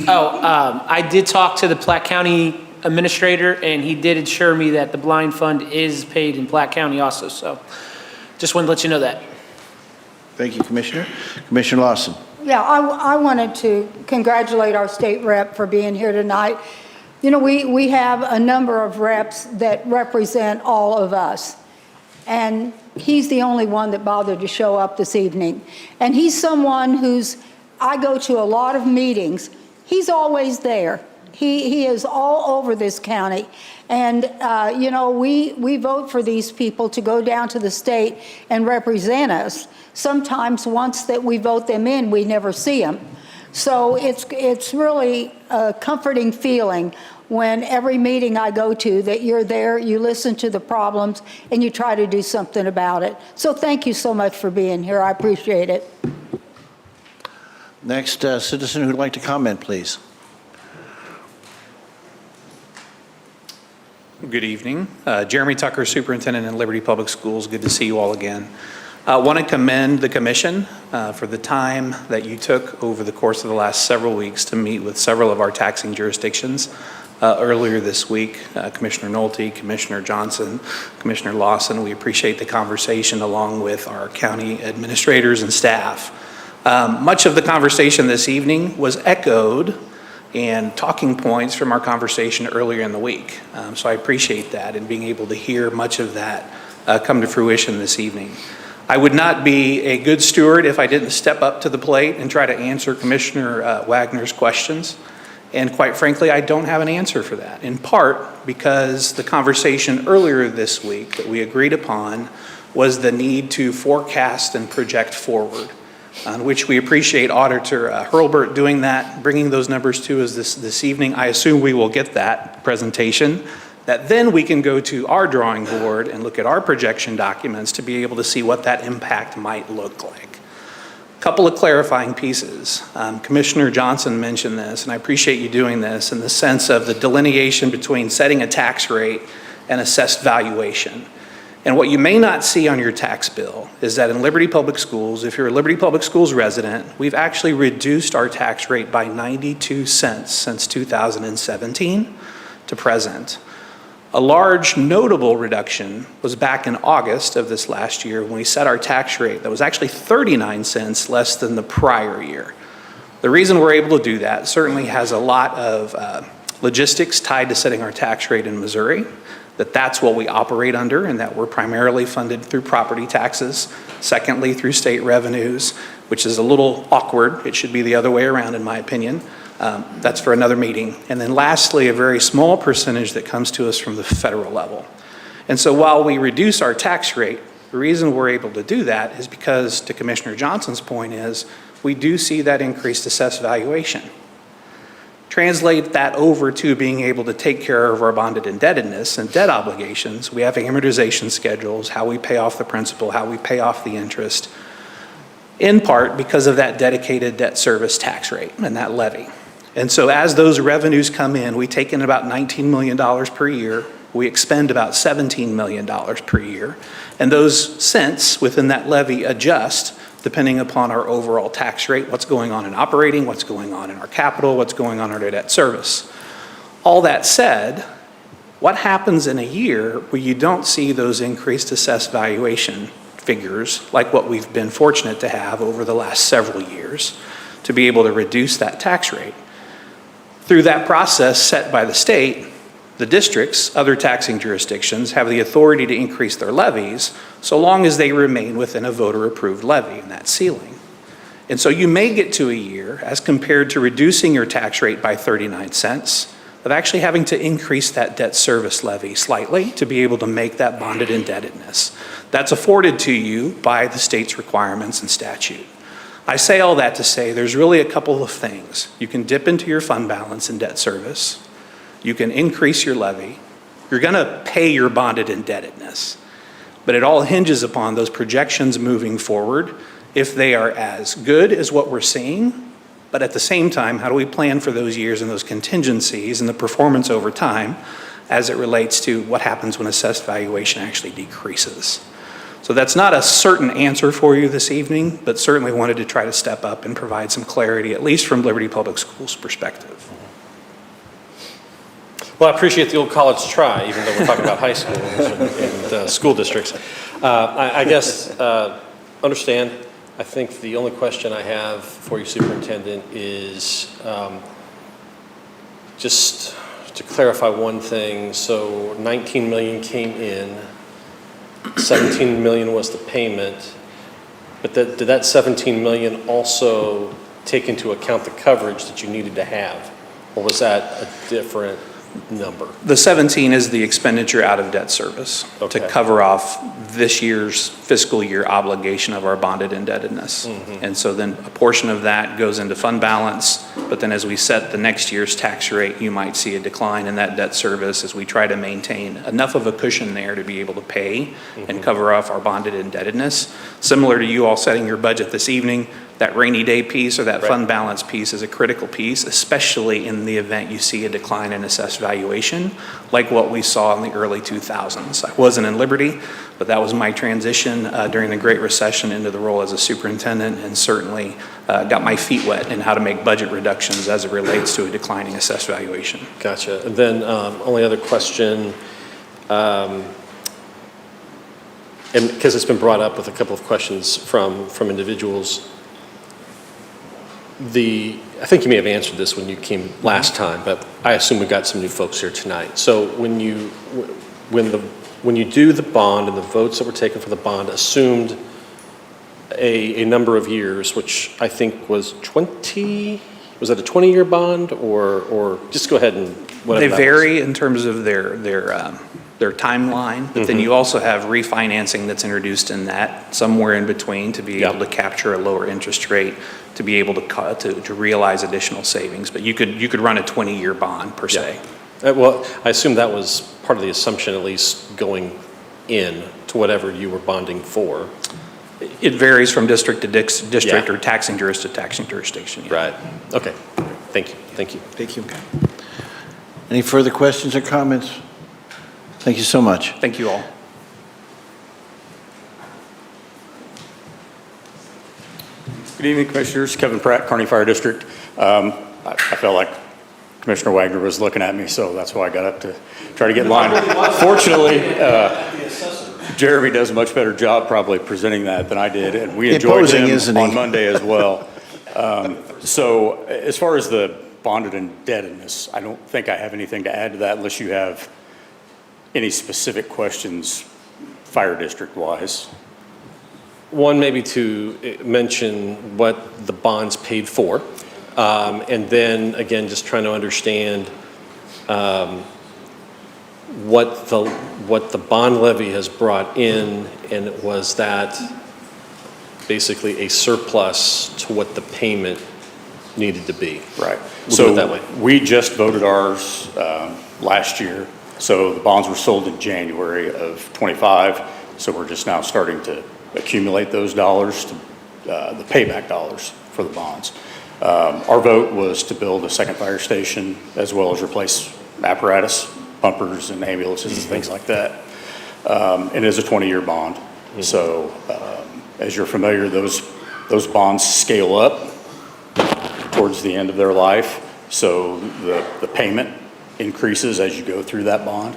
I did talk to the Platte County administrator, and he did assure me that the blind fund is paid in Platte County also, so just wanted to let you know that. Thank you, Commissioner. Commissioner Lawson. Yeah, I wanted to congratulate our state rep for being here tonight. We have a number of reps that represent all of us, and he's the only one that bothered to show up this evening. And he's someone I go to a lot of meetings. He's always there. He is all over this county. And, we vote for these people to go down to the state and represent us. Sometimes once that we vote them in, we never see them. So it's really a comforting feeling when every meeting I go to that you're there, you listen to the problems, and you try to do something about it. So thank you so much for being here. I appreciate it. Next citizen who'd like to comment, please. Good evening. Jeremy Tucker, Superintendent in Liberty Public Schools. Good to see you all again. I want to commend the commission for the time that you took over the course of the last several weeks to meet with several of our taxing jurisdictions. Earlier this week, Commissioner Nolte, Commissioner Johnson, Commissioner Lawson, we appreciate the conversation along with our county administrators and staff. Much of the conversation this evening was echoed and talking points from our conversation earlier in the week. So I appreciate that and being able to hear much of that come to fruition this evening. I would not be a good steward if I didn't step up to the plate and try to answer Commissioner Wagner's questions. And quite frankly, I don't have an answer for that, in part because the conversation earlier this week that we agreed upon was the need to forecast and project forward, on which we appreciate Auditor Hurlbert doing that, bringing those numbers to us this evening. I assume we will get that presentation, that then we can go to our drawing board and look at our projection documents to be able to see what that impact might look like. Couple of clarifying pieces. Commissioner Johnson mentioned this, and I appreciate you doing this, in the sense of the delineation between setting a tax rate and assessed valuation. And what you may not see on your tax bill is that in Liberty Public Schools, if you're a Liberty Public Schools resident, we've actually reduced our tax rate by 92 cents since 2017 to present. A large notable reduction was back in August of this last year when we set our tax rate that was actually 39 cents less than the prior year. The reason we're able to do that certainly has a lot of logistics tied to setting our tax rate in Missouri, that's what we operate under and that we're primarily funded through property taxes, secondly through state revenues, which is a little awkward. It should be the other way around in my opinion. That's for another meeting. And then lastly, a very small percentage that comes to us from the federal level. And so while we reduce our tax rate, the reason we're able to do that is because, to Commissioner Johnson's point, is we do see that increased assessed valuation. Translate that over to being able to take care of our bonded indebtedness and debt obligations. We have amortization schedules, how we pay off the principal, how we pay off the interest, in part because of that dedicated debt service tax rate and that levy. And so as those revenues come in, we take in about $19 million per year. We expend about $17 million per year. And those cents within that levy adjust depending upon our overall tax rate, what's going on in operating, what's going on in our capital, what's going on in our debt service. All that said, what happens in a year where you don't see those increased assessed valuation figures like what we've been fortunate to have over the last several years to be able to reduce that tax rate? Through that process set by the state, the districts, other taxing jurisdictions, have the authority to increase their levies so long as they remain within a voter-approved levy in that ceiling. And so you may get to a year, as compared to reducing your tax rate by 39 cents, of actually having to increase that debt service levy slightly to be able to make that bonded indebtedness. That's afforded to you by the state's requirements and statute. I say all that to say there's really a couple of things. You can dip into your fund balance and debt service. You can increase your levy. You're going to pay your bonded indebtedness. But it all hinges upon those projections moving forward, if they are as good as what we're seeing, but at the same time, how do we plan for those years and those contingencies and the performance over time as it relates to what happens when assessed valuation actually decreases? So that's not a certain answer for you this evening, but certainly wanted to try to step up and provide some clarity, at least from Liberty Public Schools' perspective. Well, I appreciate the old college try, even though we're talking about high schools and school districts. I guess, understand, I think the only question I have for you, Superintendent, is just to clarify one thing. So 19 million came in, 17 million was the payment, but did that 17 million also take into account the coverage that you needed to have? Or was that a different number? The 17 is the expenditure out of debt service to cover off this year's fiscal year obligation of our bonded indebtedness. And so then a portion of that goes into fund balance, but then as we set the next year's tax rate, you might see a decline in that debt service as we try to maintain enough of a cushion there to be able to pay and cover off our bonded indebtedness. Similar to you all setting your budget this evening, that rainy day piece or that fund balance piece is a critical piece, especially in the event you see a decline in assessed valuation, like what we saw in the early 2000s. I wasn't in Liberty, but that was my transition during the Great Recession into the role as a superintendent, and certainly got my feet wet in how to make budget reductions as it relates to a declining assessed valuation. Gotcha. And then only other question, and because it's been brought up with a couple of questions from individuals, I think you may have answered this when you came last time, but I assume we've got some new folks here tonight. So when you do the bond and the votes that were taken for the bond assumed a number of years, which I think was 20, was that a 20-year bond or just go ahead and whatever They that vary in terms of their timeline, but then you also have refinancing that's introduced in that, somewhere in between, to be able to capture a lower interest rate, to be able to realize additional savings. But you could run a 20-year bond, per se. Well, I assume that was part of the assumption, at least going in to whatever you were bonding for. It varies from district to district Yeah. or taxing jurisdiction to taxing jurisdiction. Yeah. Right. Okay. Thank you. Thank you. Thank you. Any further questions or comments? Thank you so much. Thank you all. Good evening, Commissioners. Kevin Pratt, Kearney Fire District. I felt like Commissioner Wagner was looking at me, so that's why I got up to try to get in line. Fortunately, Jeremy does a much better job probably presenting that than I did, and we enjoyed Imposing, him isn't he? on Monday as well. So as far as the bonded indebtedness, I don't think I have anything to add to that unless you have any specific questions, fire district-wise. One, maybe to mention what the bonds paid for. And then, again, just trying to understand what the bond levy has brought in, and was that basically a surplus to what the payment needed to be? Right. We'll So do it that way. we just voted ours last year. So the bonds were sold in January of '25. So we're just now starting to accumulate those dollars, to the payback dollars for the bonds. Our vote was to build a second fire station as well as replace apparatus, pumpers and ambulances and things like that. It is a 20-year bond. So as you're familiar, those bonds scale up towards the end of their life. So the payment increases as you go through that bond.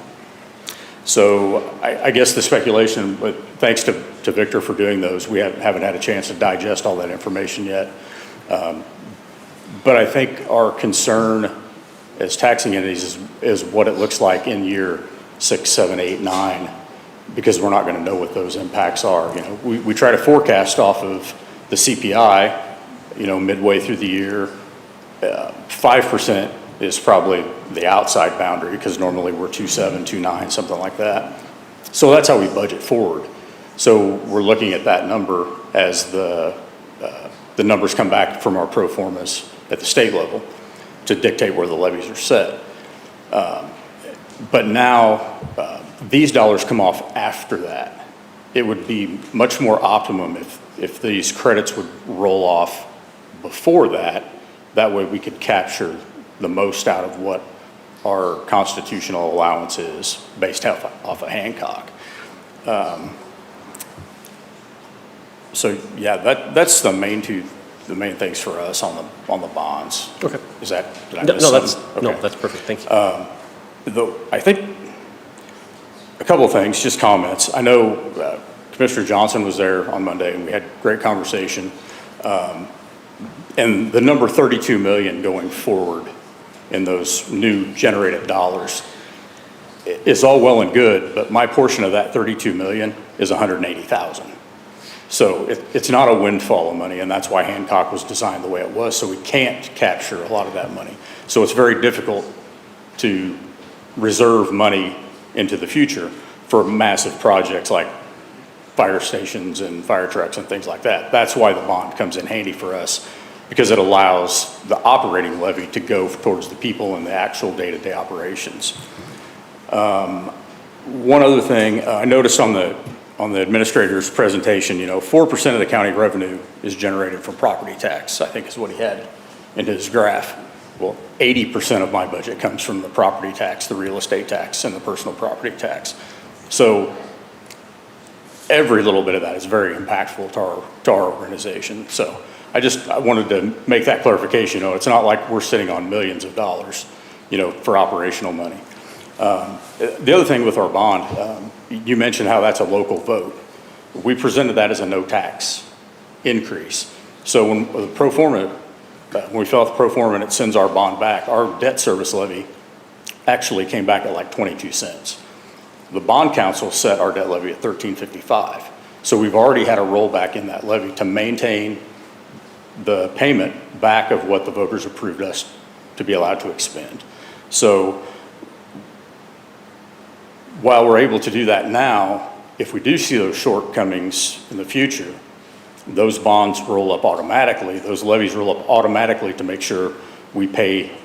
So I guess the speculation, but thanks to Victor for doing those, we haven't had a chance to digest all that information yet. But I think our concern as taxing entities is what it looks like in year 6, 7, 8, 9, because we're not going to know what those impacts are. You know, we try to forecast off of the CPI, you know, midway through the year. 5% is probably the outside boundary, because normally we're 2.7, 2.9, something like that. So that's how we budget forward. So we're looking at that number as the numbers come back from our pro formas at the state level to dictate where the levies are set. But now these dollars come off after that. It would be much more optimum if these credits would roll off before that. That way we could capture the most out of what our constitutional allowance is based off of Hancock. So yeah, that's the main things for us on the bonds. Okay. Is that, did I No, miss something? Okay. that's perfect. Thank you. I think a couple of things, just comments. I know Commissioner Johnson was there on Monday, and we had great conversation. And the number 32 million going forward in those new generated dollars is all well and good, but my portion of that 32 million is 180,000. So it's not a windfall of money, and that's why Hancock was designed the way it was, so we can't capture a lot of that money. So it's very difficult to reserve money into the future for massive projects like fire stations and fire trucks and things like that. That's why the bond comes in handy for us, because it allows the operating levy to go towards the people and the actual day-to-day operations. One other thing, I noticed on the administrator's presentation, 4% of the county revenue is generated from property tax, I think is what he had in his graph. Well, 80% of my budget comes from the property tax, the real estate tax, and the personal property tax. So every little bit of that is very impactful to our organization. So I wanted to make that clarification. It's not like we're sitting on millions of dollars, for operational money. The other thing with our bond, you mentioned how that's a local vote. We presented that as a no tax increase. So when the pro forma, when we fill out the pro forma and it sends our bond back, our debt service levy actually came back at like 22 cents. The bond council set our debt levy at $13.55. So we've already had a rollback in that levy to maintain the payment back of what the voters approved us to be allowed to expend. So while we're able to do that now, if we do see those shortcomings in the future, those bonds roll up automatically, those levies roll up automatically to make sure we pay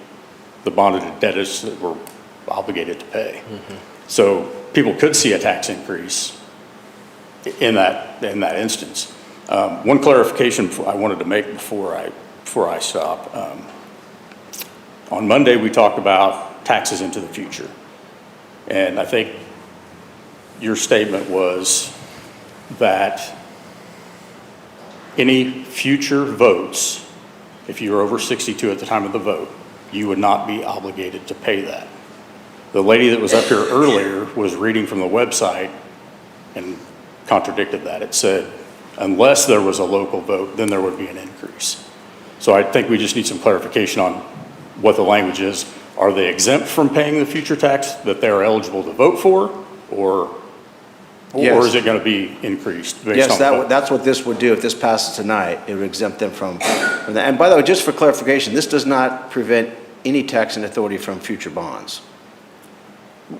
the bonded debtors that we're obligated to pay. So people could see a tax increase in that instance. One clarification I wanted to make before I stop. On Monday, we talked about taxes into the future. And I think your statement was that any future votes, if you were over 62 at the time of the vote, you would not be obligated to pay that. The lady that was up here earlier was reading from the website and contradicted that. It said, unless there was a local vote, then there would be an increase. So I think we just need some clarification on what the language is. Are they exempt from paying the future tax that they're eligible to vote for, or is it going to be increased based on vote? That's what this would do if this passes tonight. It would exempt them from that. And by the way, just for clarification, this does not prevent any taxing authority from future bonds.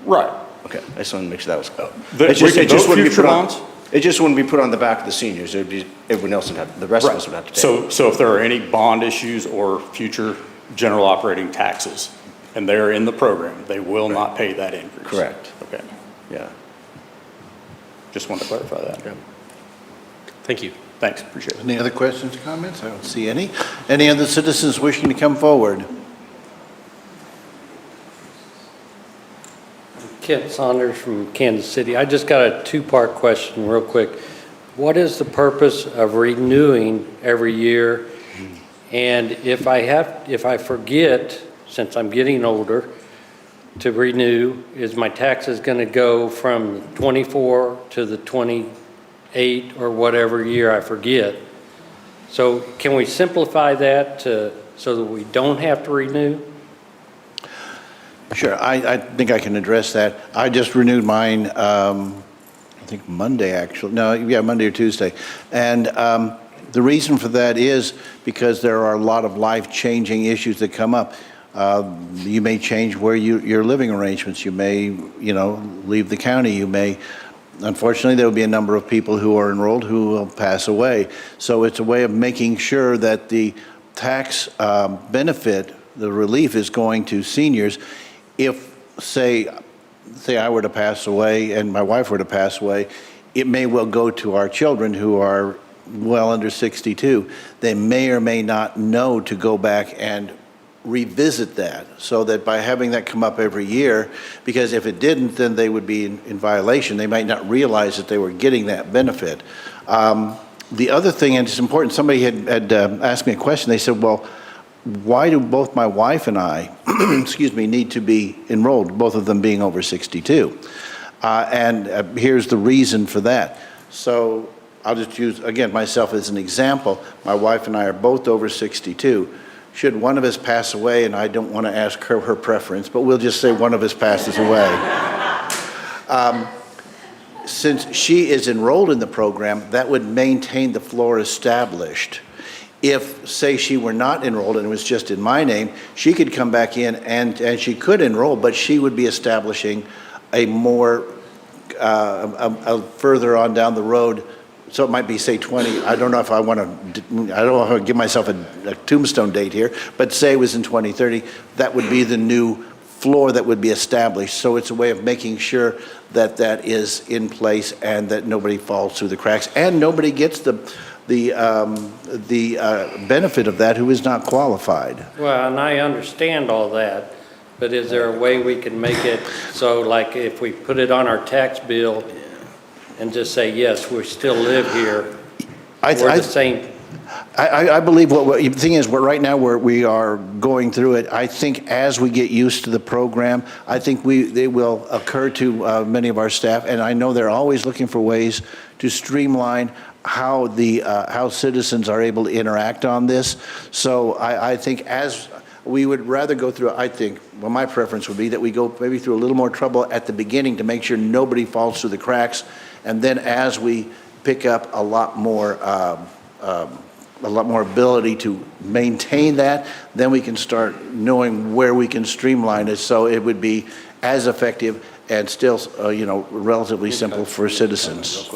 Right. Okay, I just wanted to make sure that was clear. We can vote future bonds? It just wouldn't be put on the back of the seniors. It would be, everyone else would have, the rest of us would have to pay. So if there are any bond issues or future general operating taxes, and they're in the program, they will not pay that increase? Correct. Okay. Yeah. Just wanted to clarify that. Thank you. Thanks, appreciate it. Any other questions, comments? I don't see any. Any other citizens wishing to come forward? Kent Saunders from Kansas City. I just got a two-part question real quick. What is the purpose of renewing every year? And if I forget, since I'm getting older, to renew, is my taxes going to go from 24 to the 28 or whatever year I forget? So can we simplify that so that we don't have to renew? Sure, I think I can address that. I just renewed mine, I think Monday, actually. No, yeah, Monday or Tuesday. And the reason for that is because there are a lot of life-changing issues that come up. You may change where your living arrangements. You may, leave the county. You may, unfortunately, there will be a number of people who are enrolled who will pass away. So it's a way of making sure that the tax benefit, the relief, is going to seniors. If, say I were to pass away and my wife were to pass away, it may well go to our children who are well under 62. They may or may not know to go back and revisit that, so that by having that come up every year, because if it didn't, then they would be in violation. They might not realize that they were getting that benefit. The other thing, and it's important, somebody had asked me a question. They said, well, why do both my wife and I, need to be enrolled, both of them being over 62? And here's the reason for that. So I'll just use, again, myself as an example. My wife and I are both over 62. Should one of us pass away, and I don't want to ask her preference, but we'll just say one of us passes away. Since she is enrolled in the program, that would maintain the floor established. If, say, she were not enrolled and it was just in my name, she could come back in and she could enroll, but she would be establishing a more, further on down the road. So it might be, say, 20, I don't know if I want to give myself a tombstone date here, but say it was in 2030, that would be the new floor that would be established. So it's a way of making sure that that is in place and that nobody falls through the cracks and nobody gets the benefit of that who is not qualified. Well, and I understand all that, but is there a way we can make it so, like, if we put it on our tax bill and just say, yes, we still live here, we're the same? I believe the thing is, right now we are going through it. I think as we get used to the program, I think they will occur to many of our staff, and I know they're always looking for ways to streamline how citizens are able to interact on this. So I think as we would rather go through, my preference would be that we go maybe through a little more trouble at the beginning to make sure nobody falls through the cracks. And then as we pick up a lot more ability to maintain that, then we can start knowing where we can streamline it so it would be as effective and still, relatively simple for citizens.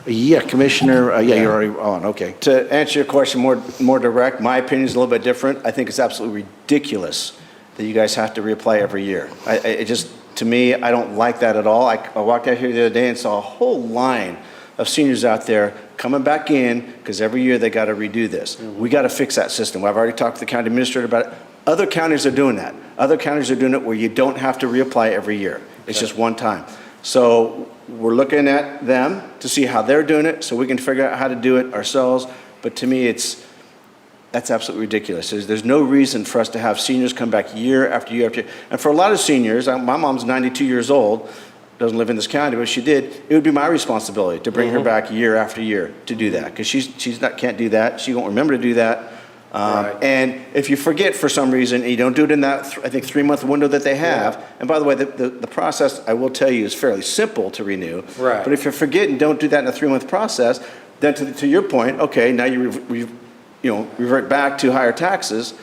Yeah, Commissioner, you're already on, okay. To answer your question more direct, my opinion is a little bit different. I think it's absolutely ridiculous that you guys have to reapply every year. It just, to me, I don't like that at all. I walked out here the other day and saw a whole line of seniors out there coming back in because every year they got to redo this. We got to fix that system. I've already talked to the county administrator about it. Other counties are doing that. Other counties are doing it where you don't have to reapply every year. It's just one time. So we're looking at them to see how they're doing it so we can figure out how to do it ourselves. But to me, that's absolutely ridiculous. There's no reason for us to have seniors come back year after year after year. And for a lot of seniors, my mom's 92 years old, doesn't live in this county, but if she did, it would be my responsibility to bring her back year after year to do that, because can't do that. She won't remember to do that. And if you forget for some reason, and you don't do it in that, I think, 3-month window that they have, and by the way, the process, I will tell you, is fairly simple to renew. Right. But if you forget and don't do that in a 3-month process, then to your point, okay, now you revert back to higher taxes.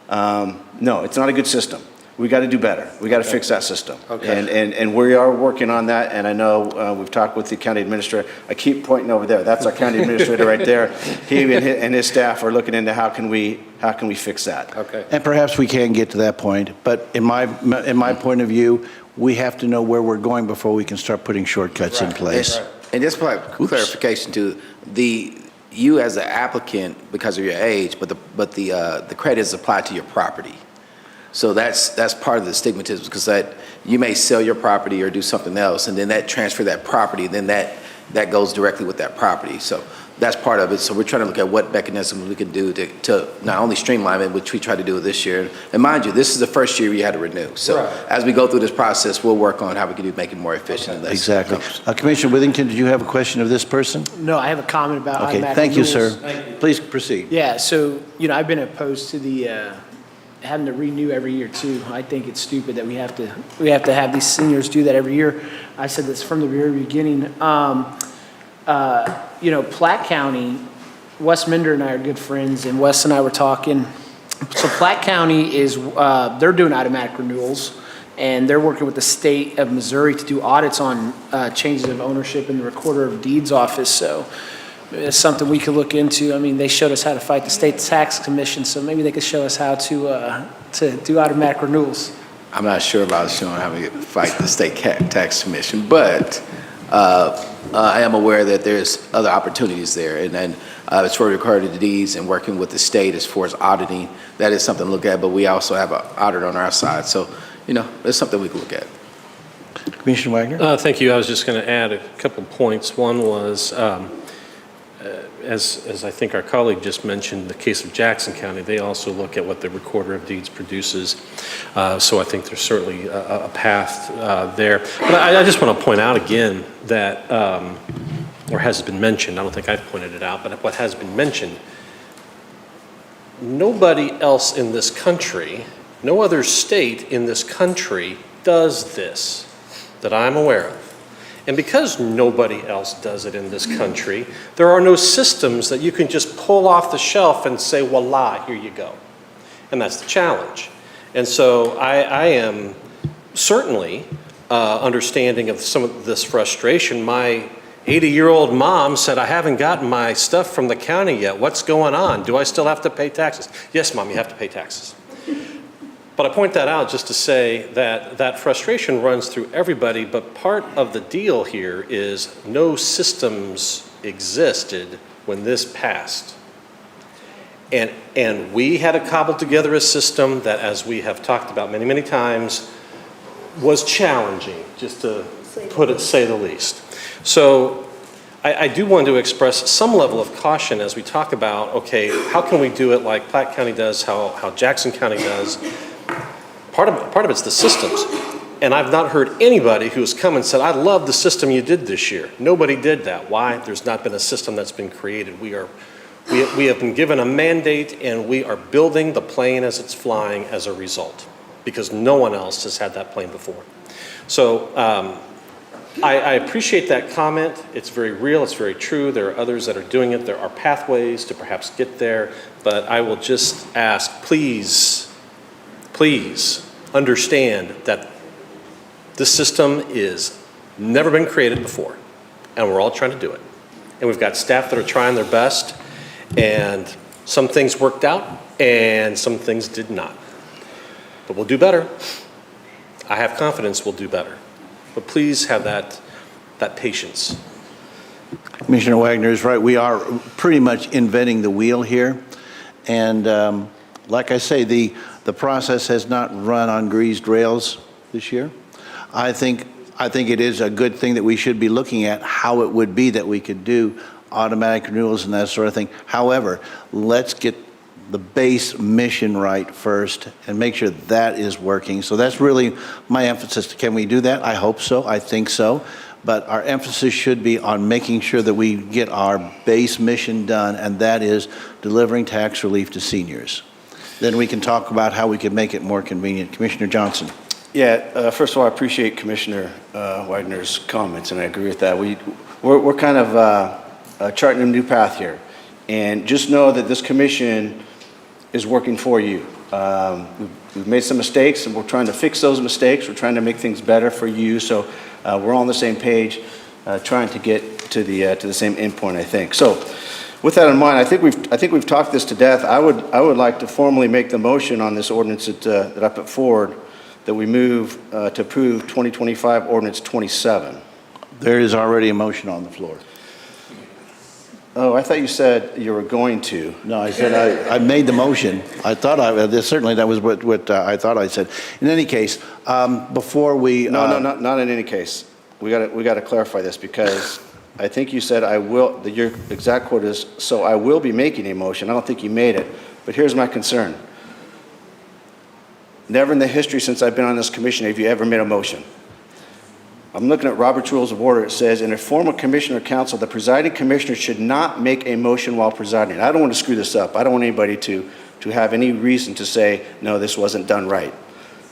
No, it's not a good system. We got to do better. We got to fix that system. Okay. And we are working on that. And I know we've talked with the county administrator. I keep pointing over there. That's our county administrator right there. He and his staff are looking into how can we fix that. Okay. And perhaps we can get to that point, but in my point of view, we have to know where we're going before we can start putting shortcuts in place. And just for clarification too, you as an applicant, because of your age, but the credit is applied to your property. So that's part of the stigmatism, because that you may sell your property or do something else, and then that transfer that property, then that goes directly with that property. So that's part of it. So we're trying to look at what mechanisms we can do to not only streamline it, which we try to do this year. And mind you, this is the first year we had to renew. So as we go through this process, we'll work on how we can make it more efficient. And less Exactly. Commissioner Withington, did you have a question of this person? No, I have a comment about Okay, automatic thank you, renewals. sir. Please proceed. Yeah, so, I've been opposed to the having to renew every year too. I think it's stupid that we have to have these seniors do that every year. I said this from the very beginning. Platte County, Wes Minder and I are good friends, and Wes and I were talking. So Platte County they're doing automatic renewals, and they're working with the state of Missouri to do audits on changes of ownership in the Recorder of Deeds office. So it's something we could look into. I mean, they showed us how to fight the state tax commission, so maybe they could show us how to do automatic renewals. I'm not sure about showing how we fight the state tax commission, but I am aware that there's other opportunities there. And then as for Recorder of Deeds and working with the state as far as auditing, that is something to look at, but we also have an auditor on our side. So, it's something we can look at. Commissioner Wagner? Thank you. I was just going to add a couple points. One was, as I think our colleague just mentioned, the case of Jackson County, they also look at what the Recorder of Deeds produces. So I think there's certainly a path there. But I just want to point out again that, or has been mentioned, I don't think I've pointed it out, but what has been mentioned, nobody else in this country, no other state in this country does this that I'm aware of. And because nobody else does it in this country, there are no systems that you can just pull off the shelf and say, voila, here you go. And that's the challenge. And so I am certainly understanding of some of this frustration. My 80-year-old mom said, I haven't gotten my stuff from the county yet. What's going on? Do I still have to pay taxes? Yes, Mom, you have to pay taxes. But I point that out just to say that that frustration runs through everybody, but part of the deal here is no systems existed when this passed. And we had to cobble together a system that, as we have talked about many, many times, was challenging, just to say the least. So I do want to express some level of caution as we talk about, okay, how can we do it like Platte County does, how Jackson County does? Part of it's the systems. And I've not heard anybody who's come and said, I love the system you did this year. Nobody did that. Why? There's not been a system that's been created. We have been given a mandate, and we are building the plane as it's flying as a result, because no one else has had that plane before. So I appreciate that comment. It's very real, it's very true. There are others that are doing it. There are pathways to perhaps get there. But I will just ask, please, please understand that this system is never been created before, and we're all trying to do it. And we've got staff that are trying their best, and some things worked out, and some things did not. But we'll do better. I have confidence we'll do better. But please have that patience. Commissioner Wagner is right. We are pretty much inventing the wheel here. And like I say, the process has not run on greased rails this year. I think it is a good thing that we should be looking at how it would be that we could do automatic renewals and that sort of thing. However, let's get the base mission right first and make sure that is working. So that's really my emphasis. Can we do that? I hope so. I think so. But our emphasis should be on making sure that we get our base mission done, and that is delivering tax relief to seniors. Then we can talk about how we can make it more convenient. Commissioner Johnson. Yeah, first of all, I appreciate Commissioner Wagner's comments, and I agree with that. We're kind of charting a new path here. And just know that this commission is working for you. We've made some mistakes, and we're trying to fix those mistakes. We're trying to make things better for you. So we're all on the same page, trying to get to the same endpoint, I think. So with that in mind, I think we've talked this to death. I would like to formally make the motion on this ordinance that I put forward, that we move to approve 2025 ordinance 27. There is already a motion on the floor. Oh, I thought you said you were going to. No, I said I made the motion. I thought certainly that was what I thought I said. In any case, before we No, not in any case. We got to clarify this, because I think you said I will. Your exact quote is, "So I will be making a motion." I don't think you made it, but here's my concern. Never in the history since I've been on this commission have you ever made a motion. I'm looking at Robert's Rules of Order. It says, in a formal commission or council, the presiding commissioner should not make a motion while presiding. I don't want to screw this up. I don't want anybody to have any reason to say, no, this wasn't done right.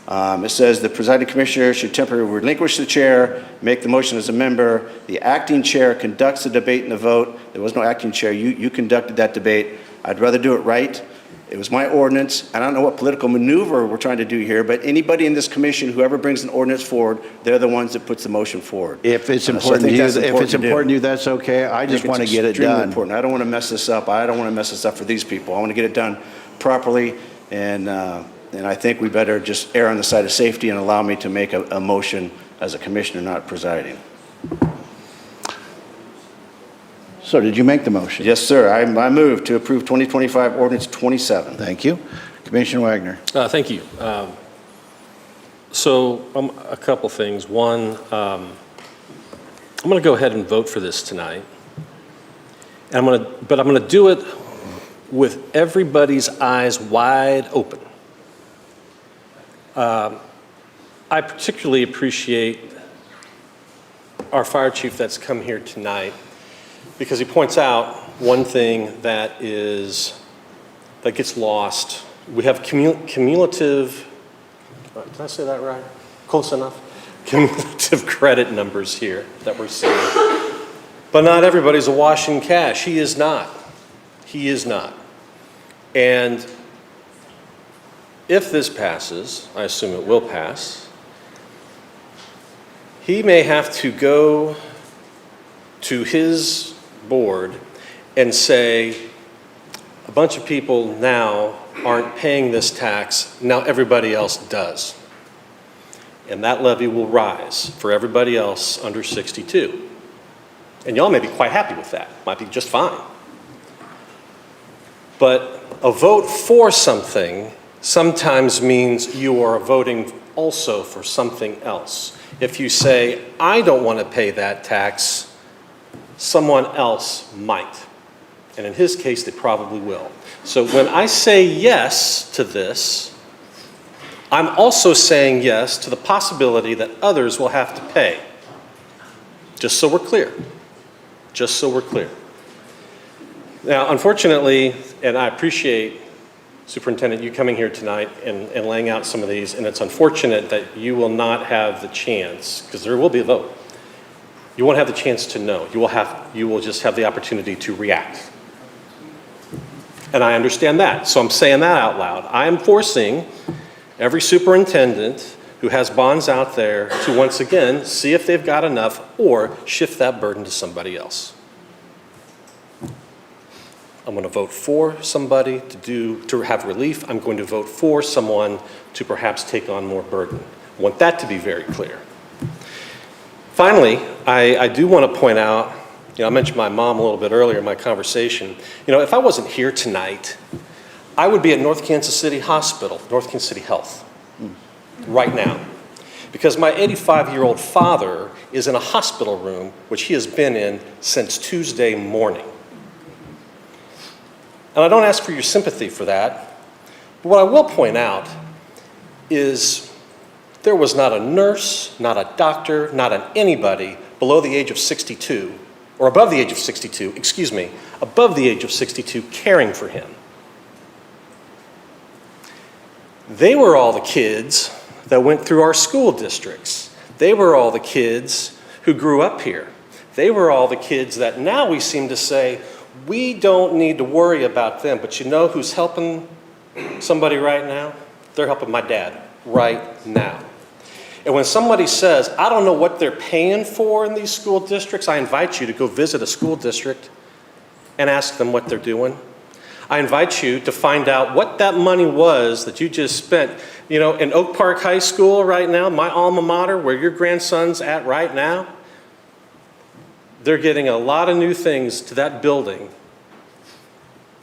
It says the presiding commissioner should temporarily relinquish the chair, make the motion as a member. The acting chair conducts the debate and the vote. There was no acting chair. You conducted that debate. I'd rather do it right. It was my ordinance. I don't know what political maneuver we're trying to do here, but anybody in this commission, whoever brings an ordinance forward, they're the ones that puts the motion forward. If it's important to you, that's okay. I just want to get it done. Important. I don't want to mess this up. I don't want to mess this up for these people. I want to get it done properly, and I think we better just err on the side of safety and allow me to make a motion as a commissioner, not presiding. So did you make the motion? Yes, sir. I move to approve 2025 ordinance 27. Thank you. Commissioner Wagner. Thank you. So a couple things. One, I'm going to go ahead and vote for this tonight. And but I'm going to do it with everybody's eyes wide open. I particularly appreciate our fire chief that's come here tonight, because he points out one thing that gets lost. We have cumulative, did I say that right? Close enough? Cumulative credit numbers here that we're seeing. But not everybody's awash in cash. He is not. He is not. And if this passes, I assume it will pass, he may have to go to his board and say, a bunch of people now aren't paying this tax, now everybody else does. And that levy will rise for everybody else under 62. And y'all may be quite happy with that, might be just fine. But a vote for something sometimes means you are voting also for something else. If you say, I don't want to pay that tax, someone else might. And in his case, they probably will. So when I say yes to this, I'm also saying yes to the possibility that others will have to pay. Just so we're clear. Just so we're clear. Now, unfortunately, and I appreciate, Superintendent, you coming here tonight and laying out some of these, and it's unfortunate that you will not have the chance, because there will be a vote, You won't have the chance to know. You will just have the opportunity to react. And I understand that, so I'm saying that out loud. I am forcing every superintendent who has bonds out there to once again see if they've got enough or shift that burden to somebody else. I'm going to vote for somebody to have relief. I'm going to vote for someone to perhaps take on more burden. I want that to be very clear. Finally, I do want to point out, I mentioned my mom a little bit earlier in my conversation. If I wasn't here tonight, I would be at North Kansas City Hospital, North Kansas City Health, right now. Because my 85-year-old father is in a hospital room, which he has been in since Tuesday morning. And I don't ask for your sympathy for that, but what I will point out is there was not a nurse, not a doctor, not an anybody below the age of 62, or above the age of 62, excuse me, above the age of 62 caring for him. They were all the kids that went through our school districts. They were all the kids who grew up here. They were all the kids that now we seem to say, we don't need to worry about them, but you know who's helping somebody right now? They're helping my dad right now. And when somebody says, I don't know what they're paying for in these school districts, I invite you to go visit a school district and ask them what they're doing. I invite you to find out what that money was that you just spent. In Oak Park High School right now, my alma mater, where your grandson's at right now, they're getting a lot of new things to that building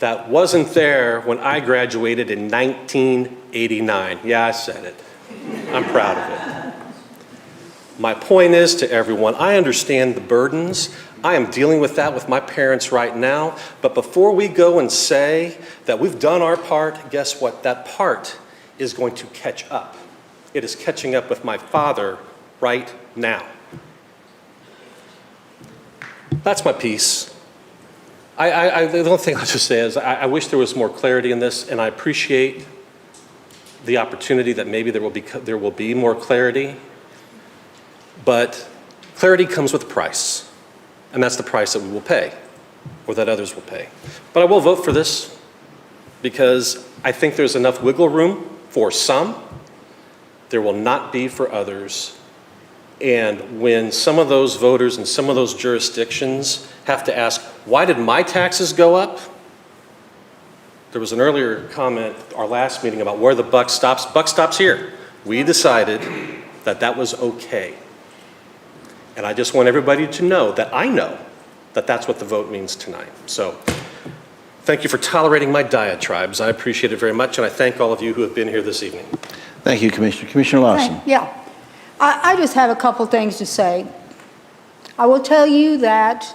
that wasn't there when I graduated in 1989. Yeah, I said it. I'm proud of it. My point is to everyone, I understand the burdens. I am dealing with that with my parents right now. But before we go and say that we've done our part, guess what? That part is going to catch up. It is catching up with my father right now. That's my piece. The only thing I'll just say is I wish there was more clarity in this, and I appreciate the opportunity that maybe there will be more clarity. But clarity comes with a price, and that's the price that we will pay, or that others will pay. But I will vote for this because I think there's enough wiggle room for some. There will not be for others. And when some of those voters in some of those jurisdictions have to ask, why did my taxes go up? There was an earlier comment, our last meeting, about where the buck stops. Buck stops here. We decided that that was okay. And I just want everybody to know that I know that that's what the vote means tonight. So thank you for tolerating my diatribes. I appreciate it very much, and I thank all of you who have been here this evening. Thank you, Commissioner. Commissioner Lawson. Yeah. I just have a couple things to say. I will tell you that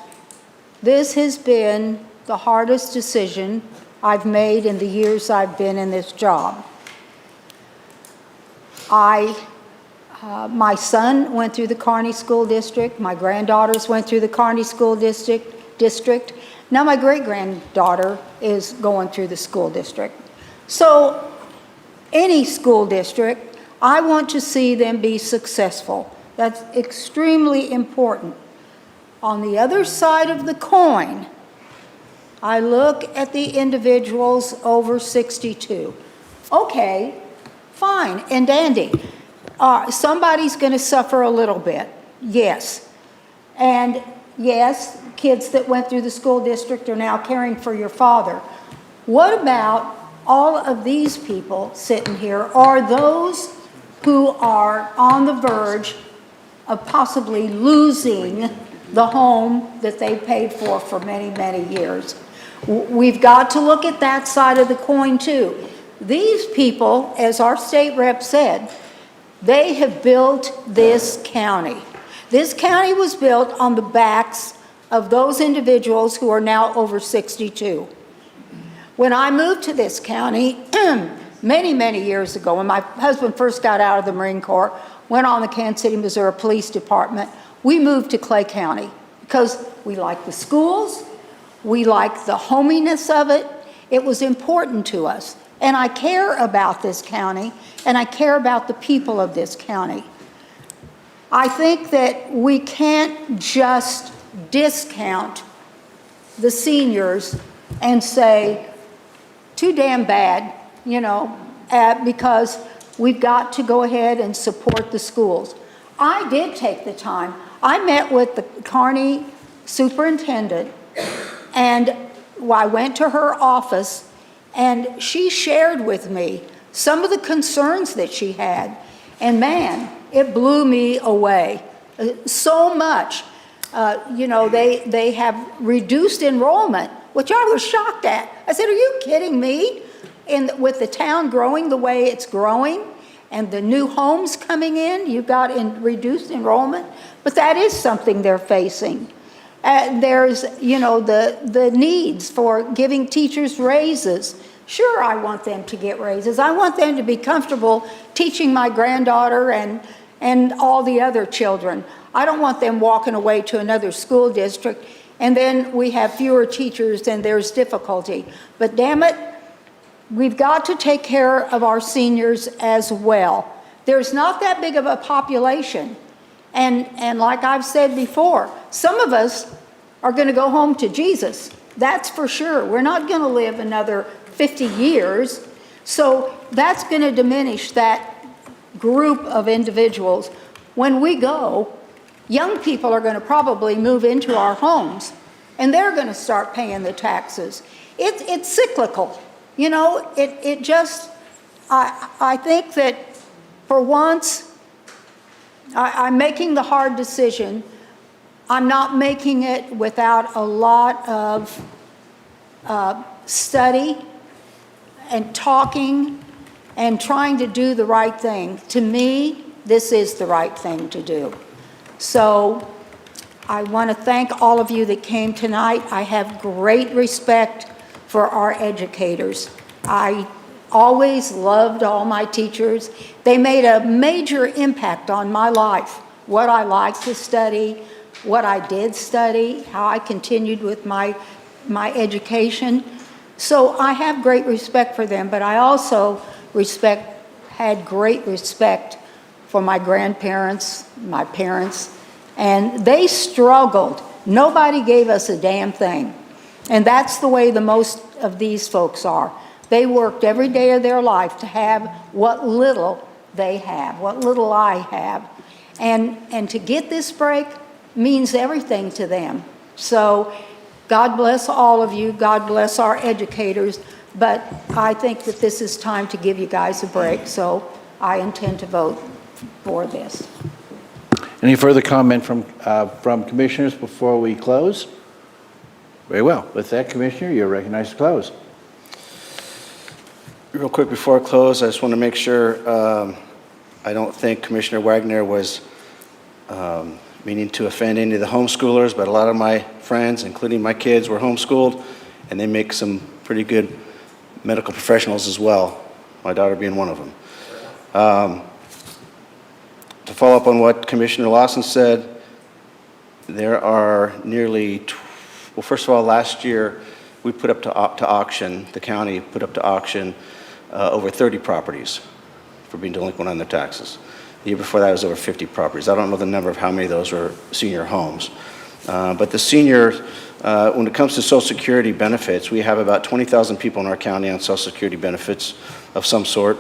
this has been the hardest decision I've made in the years I've been in this job. My son went through the Kearney School District. My granddaughters went through the Kearney School District. Now my great-granddaughter is going through the school district. So any school district, I want to see them be successful. That's extremely important. On the other side of the coin, I look at the individuals over 62. Okay, fine and dandy. Somebody's going to suffer a little bit, yes. And yes, kids that went through the school district are now caring for your father. What about all of these people sitting here, or those who are on the verge of possibly losing the home that they paid for many, many years? We've got to look at that side of the coin too. These people, as our state rep said, they have built this county. This county was built on the backs of those individuals who are now over 62. When I moved to this county many, many years ago, when my husband first got out of the Marine Corps, went on the Kansas City, Missouri Police Department, we moved to Clay County because we liked the schools, we liked the hominess of it. It was important to us. And I care about this county, and I care about the people of this county. I think that we can't just discount the seniors and say, too damn bad, because we've got to go ahead and support the schools. I did take the time. I met with the Kearney superintendent, and I went to her office, and she shared with me some of the concerns that she had. And man, it blew me away so much. They have reduced enrollment, which I was shocked at. I said, are you kidding me? And with the town growing the way it's growing and the new homes coming in, you've got reduced enrollment. But that is something they're facing. There's, the needs for giving teachers raises. Sure, I want them to get raises. I want them to be comfortable teaching my granddaughter and all the other children. I don't want them walking away to another school district and then we have fewer teachers and there's difficulty. But damn it, we've got to take care of our seniors as well. There's not that big of a population. And like I've said before, some of us are going to go home to Jesus. That's for sure. We're not going to live another 50 years. So that's going to diminish that group of individuals. When we go, young people are going to probably move into our homes, and they're going to start paying the taxes. It's cyclical. It just, I think that for once, I'm making the hard decision. I'm not making it without a lot of study and talking and trying to do the right thing. To me, this is the right thing to do. So I want to thank all of you that came tonight. I have great respect for our educators. I always loved all my teachers. They made a major impact on my life, what I liked to study, what I did study, how I continued with my education. So I have great respect for them, but I also had great respect for my grandparents, my parents, and they struggled. Nobody gave us a damn thing. And that's the way the most of these folks are. They worked every day of their life to have what little they have, what little I have. And to get this break means everything to them. So God bless all of you. God bless our educators. But I think that this is time to give you guys a break. So I intend to vote for this. Any further comment from commissioners before we close? Very well. With that, Commissioner, you're recognized to close. Real quick before I close, I just want to make sure I don't think Commissioner Wagner was meaning to offend any of the homeschoolers, but a lot of my friends, including my kids, were homeschooled, and they make some pretty good medical professionals as well, my daughter being one of them. To follow up on what Commissioner Lawson said, there are nearly, well, first of all, last year we put up to auction, the county put up to auction over 30 properties for being delinquent on their taxes. The year before that was over 50 properties. I don't know the number of how many of those were senior homes. But the seniors, when it comes to Social Security benefits, we have about 20,000 people in our county on Social Security benefits of some sort.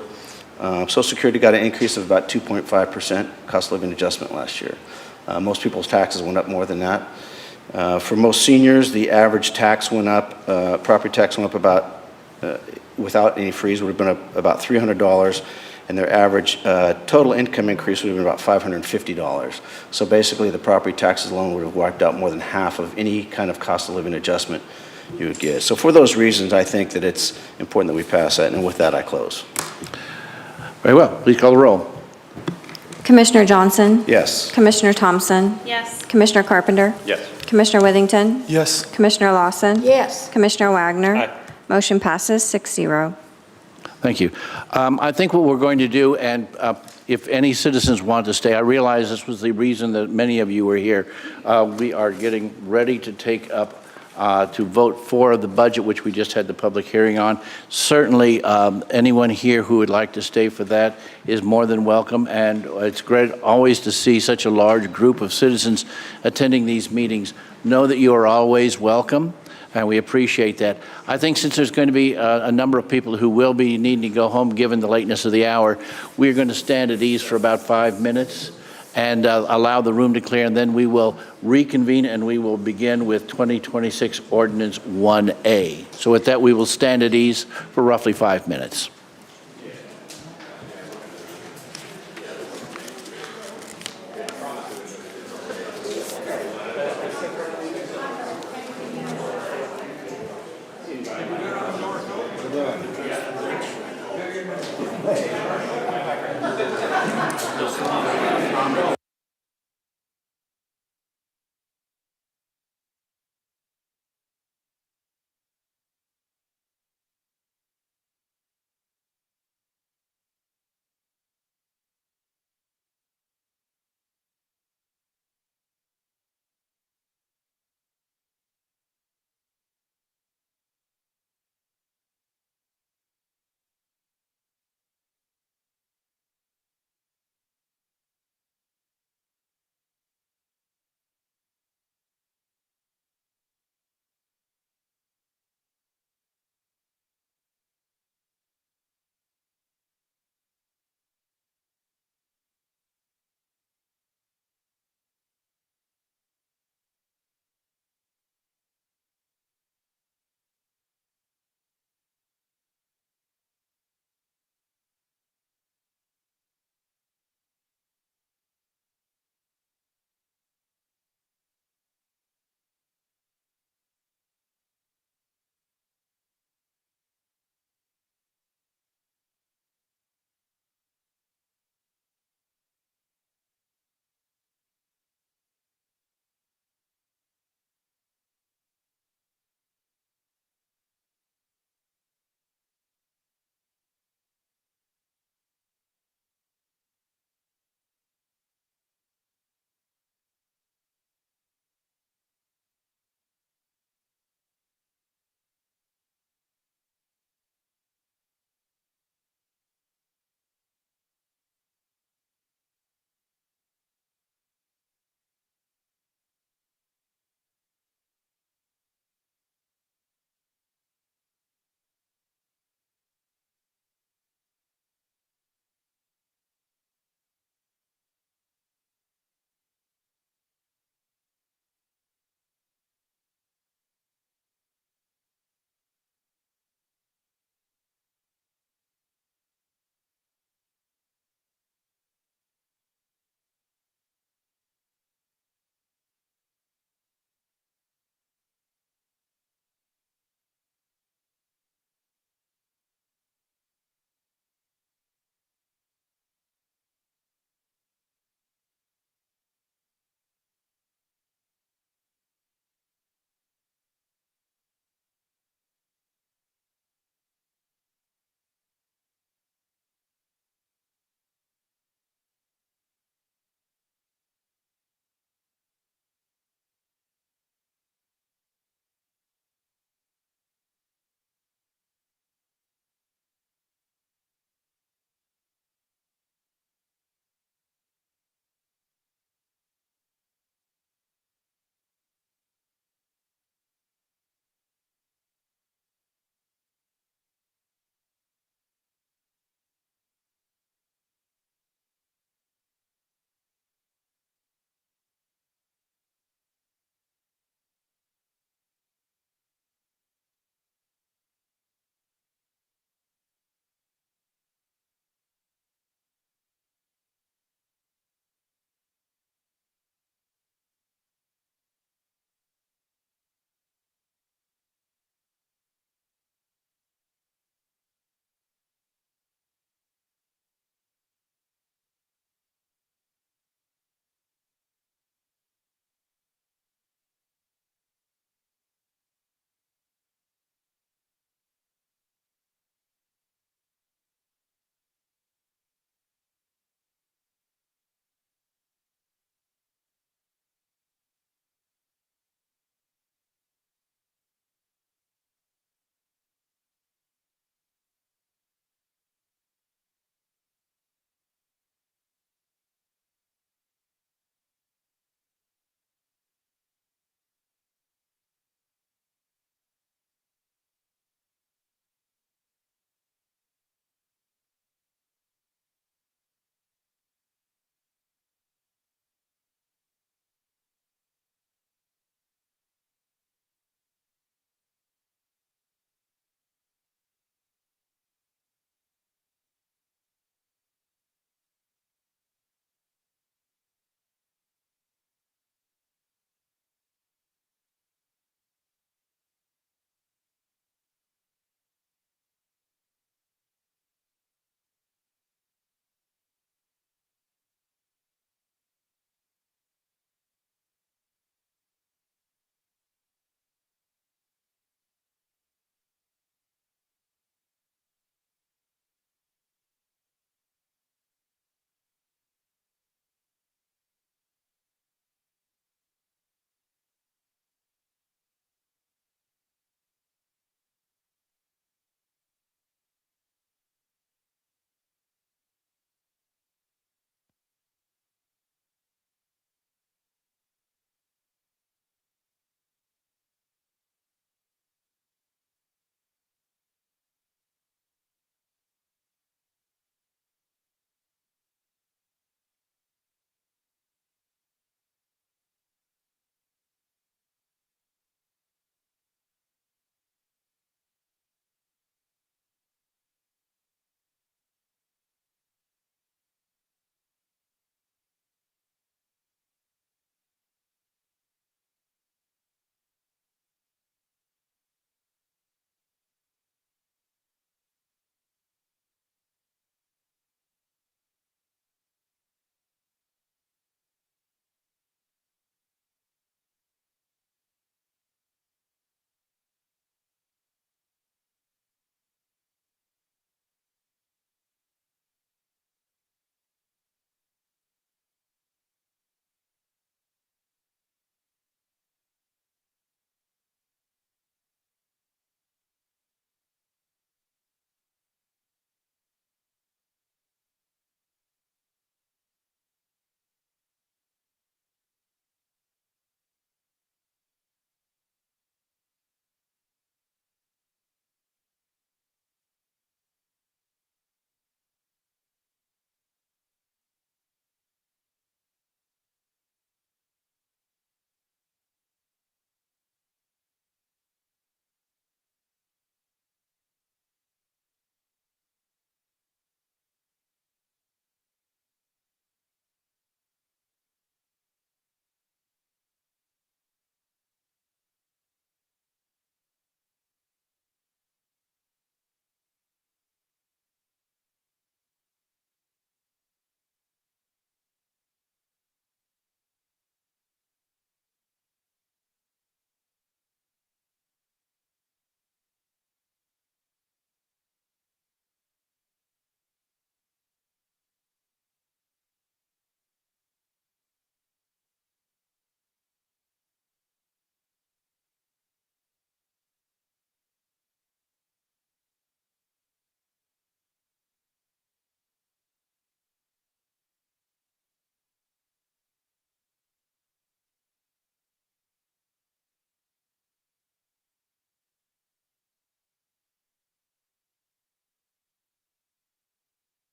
Social Security got an increase of about 2.5% cost of living adjustment last year. Most people's taxes went up more than that. For most seniors, the average tax went up, property tax went up about, without any freeze, would have been up about $300, and their average total income increase would have been about $550. So basically, the property taxes alone would have wiped out more than half of any kind of cost of living adjustment you would get. So for those reasons, I think that it's important that we pass that, and with that, I close. Very well. Please call the roll. Commissioner Johnson? Yes. Commissioner Thompson? Yes. Commissioner Carpenter? Yes. Commissioner Withington? Yes. Commissioner Lawson? Yes. Commissioner Wagner? Aye. Motion passes 6-0. Thank you. I think what we're going to do, and if any citizens want to stay, I realize this was the reason that many of you were here. We are getting ready to take up to vote for the budget, which we just had the public hearing on. Certainly, anyone here who would like to stay for that is more than welcome, and it's great always to see such a large group of citizens attending these meetings. Know that you are always welcome, and we appreciate that. I think since there's going to be a number of people who will be needing to go home given the lateness of the hour, we're going to stand at ease for about 5 minutes and allow the room to clear, and then we will reconvene and we will begin with 2026 Ordinance 1A. So with that, we will stand at ease for roughly 5 minutes.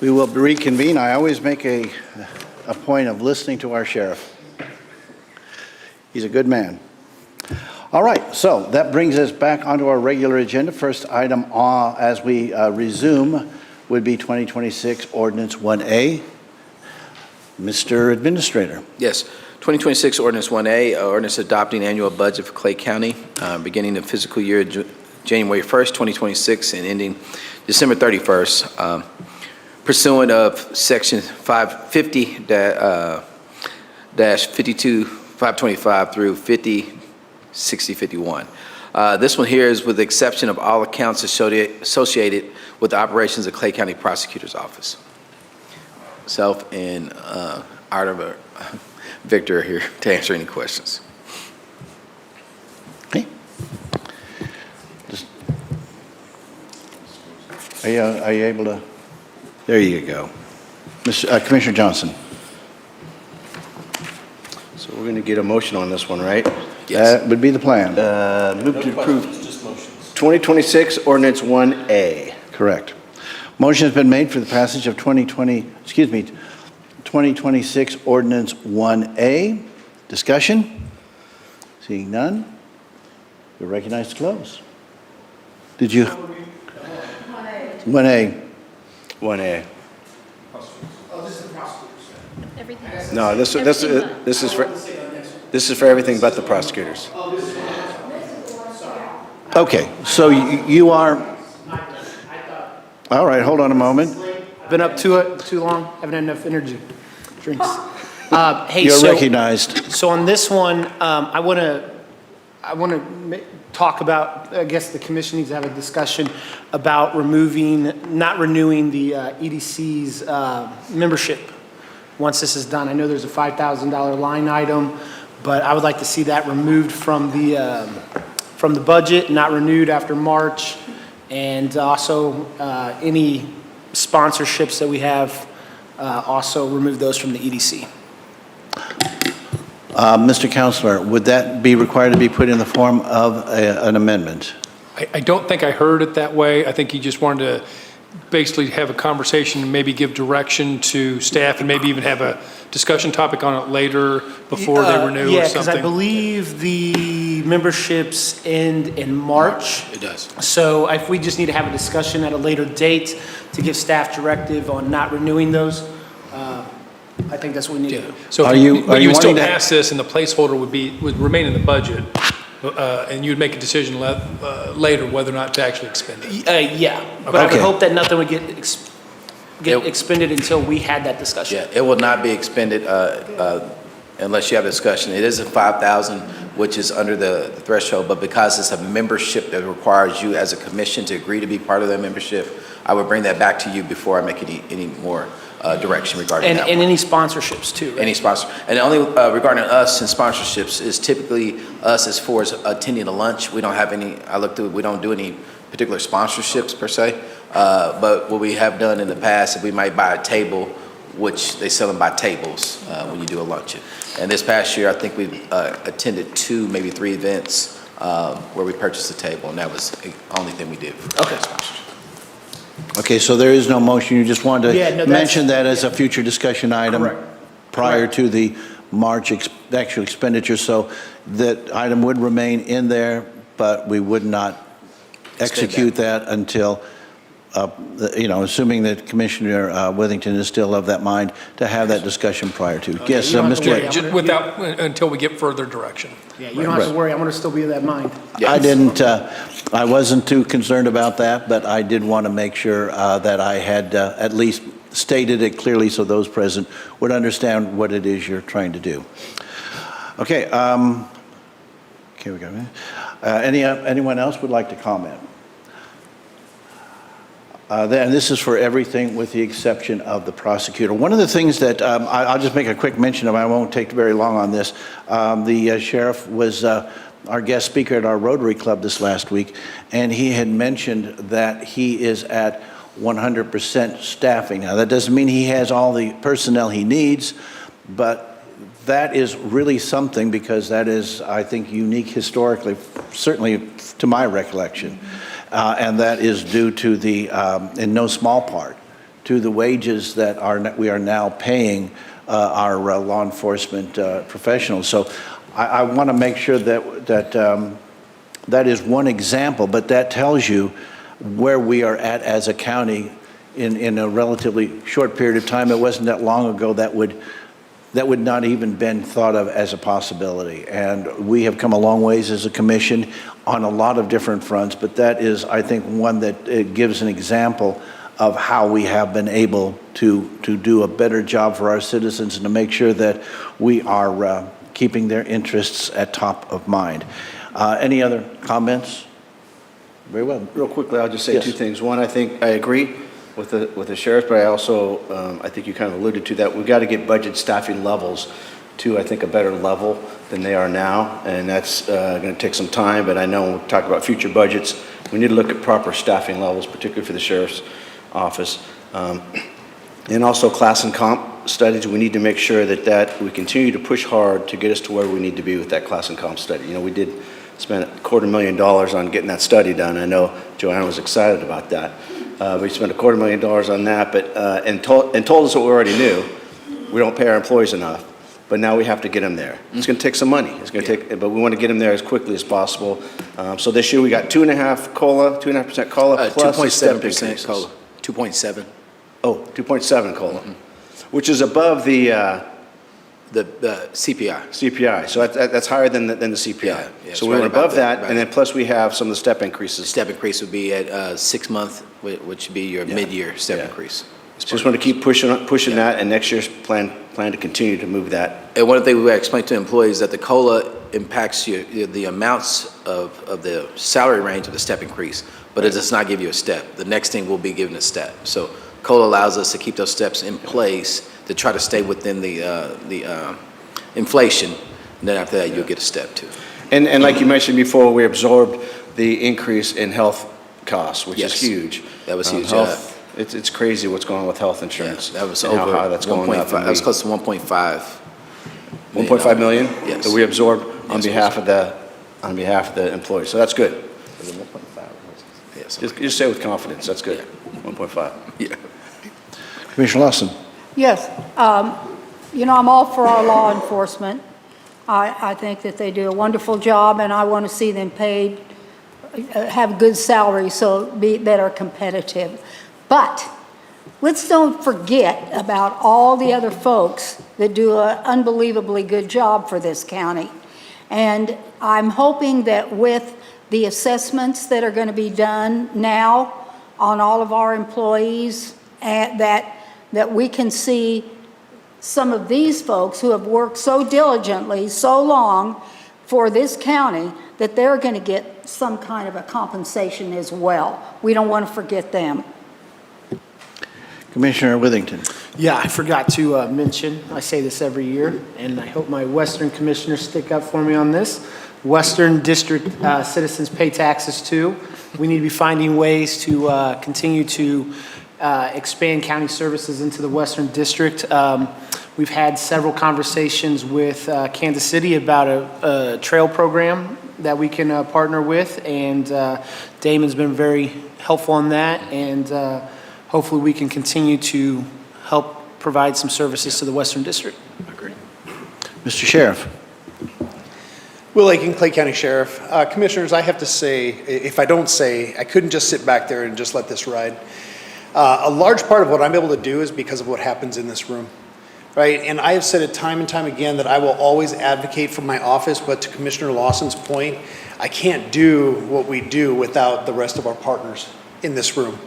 We will reconvene. I always make a point of listening to our sheriff. He's a good man. All right, so that brings us back onto our regular agenda. First item as we resume would be 2026 Ordinance 1A. Mr. Administrator. Yes, 2026 Ordinance 1A, ordinance adopting annual budget for Clay County, beginning the fiscal year January 1st, 2026, and ending December 31st, pursuant of Section 550-525 through 50-6051. This one here is with the exception of all accounts associated with the operations of Clay County Prosecutor's Office. Self and Art Victor are here to answer any questions. Okay. Are you able to? There you go. Commissioner Johnson. So we're going to get a motion on this one, right? Yes. That would be the plan. Move to approve 2026 Ordinance 1A. Correct. Motion has been made for the passage of 2026 Ordinance 1A. Discussion? Seeing none, you're recognized to close. Did you? 1A. 1A. Oh, this is the prosecutors. No, this is for everything but the prosecutors. Okay, so you are, all right, hold on a moment. Been up too long, haven't had enough energy drinks. Hey, You're so- recognized. So on this one, I want to talk about, I guess the commission needs to have a discussion about not renewing the EDC's membership once this is done. I know there's a $5,000 line item, but I would like to see that removed from the budget, not renewed after March, and also any sponsorships that we have, also remove those from the EDC. Mr. Counselor, would that be required to be put in the form of an amendment? I don't think I heard it that way. I think he just wanted to basically have a conversation and maybe give direction to staff and maybe even have a discussion topic on it later before they renew or Yeah, because I something. believe the memberships end in March. It does. So if we just need to have a discussion at a later date to give staff directive on not renewing those, I think that's what we need to do. So Are if you- but are you you would still wanting to- pass this and the placeholder would remain in the budget, and you'd make a decision later whether or not to actually expend it. Yeah, but I would Okay. hope that nothing would get expended until we had that discussion. Yeah, it will not be expended unless you have a discussion. It is a 5,000, which is under the threshold, but because it's a membership that requires you as a commission to agree to be part of that membership, I would bring that back to you before I make any more direction regarding that. And any sponsorships too, right? Any sponsor. And only regarding us and sponsorships is typically us as far as attending a lunch. We don't have any, we don't do any particular sponsorships per se. But what we have done in the past, is we might buy a table, which they sell them by tables when you do a luncheon. And this past year, I think we attended 2, maybe 3 events where we purchased a table, and that was the only thing we did for sponsorship. Okay, so there is no motion, you just wanted Yeah, no, to that's- mention that as a future discussion item Correct. prior to the March actual expenditure, so that item would remain in there, but we would not execute that until, assuming that Commissioner Withington is still of that mind, to have that discussion prior to. Yes, you don't have to Mr. worry. Yates. Just until we get further direction. Yeah, you don't have to worry, I'm going to still be of that mind. I wasn't too concerned about that, but I did want to make sure that I had at least stated it clearly so those present would understand what it is you're trying to do. Okay, we got it. Anyone else would like to comment? Then this is for everything with the exception of the prosecutor. One of the things that I'll just make a quick mention of, I won't take very long on this. The sheriff was our guest speaker at our Rotary Club this last week, and he had mentioned that he is at 100% staffing. Now, that doesn't mean he has all the personnel he needs, but that is really something because that is, I think, unique historically, certainly to my recollection. And that is due to in no small part, to the wages that we are now paying our law enforcement professionals. So I want to make sure that is one example, but that tells you where we are at as a county in a relatively short period of time. It wasn't that long ago that would not even been thought of as a possibility. And we have come a long ways as a commission on a lot of different fronts, but that is, I think, one that gives an example of how we have been able to do a better job for our citizens and to make sure that we are keeping their interests at top of mind. Any other comments? Very well. Real quickly, I'll just say Yes. two things. One, I think I agree with the sheriff, but I also, I think you kind of alluded to that. We've got to get budget staffing levels to, I think, a better level than they are now, and that's going to take some time, but I know when we talk about future budgets, we need to look at proper staffing levels, particularly for the sheriff's office. And also class and comp studies, we need to make sure that we continue to push hard to get us to where we need to be with that class and comp study. You know, we did spend $250,000 on getting that study done. I know Joanna was excited about that. We spent $250,000 on that, but and told us what we already knew. We don't pay our employees enough, but now we have to get them there. It's going to take some money. It's going to take, but we want to get them there as quickly as possible. So this year we got 2.5% COLA plus 2.7% COLA. 2.7. Oh, 2.7 COLA, which is above the CPI. CPI. So that's higher than the CPI. Yeah, it's so we right went about above that, that, right. and then plus we have some of the step increases. Step increase would be at 6 month, which would be your mid-year step increase. Just want to keep pushing that, and next year's plan to continue to move that. And one thing we explain to employees that the COLA impacts the amounts of the salary range of the step increase, but it does not give you a step. The next thing will be given a step. So COLA allows us to keep those steps in place to try to stay within the inflation. And then after that, you'll get a step too. And like you mentioned before, we absorbed the increase in health costs, which Yes. is huge. That was huge. Health, it's crazy what's going on with health insurance. That was and over how high that's going up. 1.5. That was close to 1.5. 1.5 million? Yes. That we absorbed on Yes, behalf of the employees. So that's good. Was it 1.5? Yes. Just say it with confidence. That's good. 1.5. Yeah. Commissioner Lawson. Yes, you know, I'm all for our law enforcement. I think that they do a wonderful job, and I want to see them paid, have good salaries that are competitive. But let's don't forget about all the other folks that do an unbelievably good job for this county. And I'm hoping that with the assessments that are going to be done now on all of our employees, that we can see some of these folks who have worked so diligently, so long for this county, that they're going to get some kind of a compensation as well. We don't want to forget them. Commissioner Withington. Yeah, I forgot to mention, I say this every year, and I hope my Western commissioners stick up for me on this. Western District citizens pay taxes too. We need to be finding ways to continue to expand county services into the Western District. We've had several conversations with Kansas City about a trail program that we can partner with, and Damon's been very helpful on that, and hopefully we can continue to help provide some services to the Western District. Agreed. Mr. Sheriff. Will Aiken, Clay County Sheriff. Commissioners, I have to say, if I don't say, I couldn't just sit back there and just let this ride. A large part of what I'm able to do is because of what happens in this room, right? And I have said it time and time again that I will always advocate for my office, but to Commissioner Lawson's point, I can't do what we do without the rest of our partners in this room.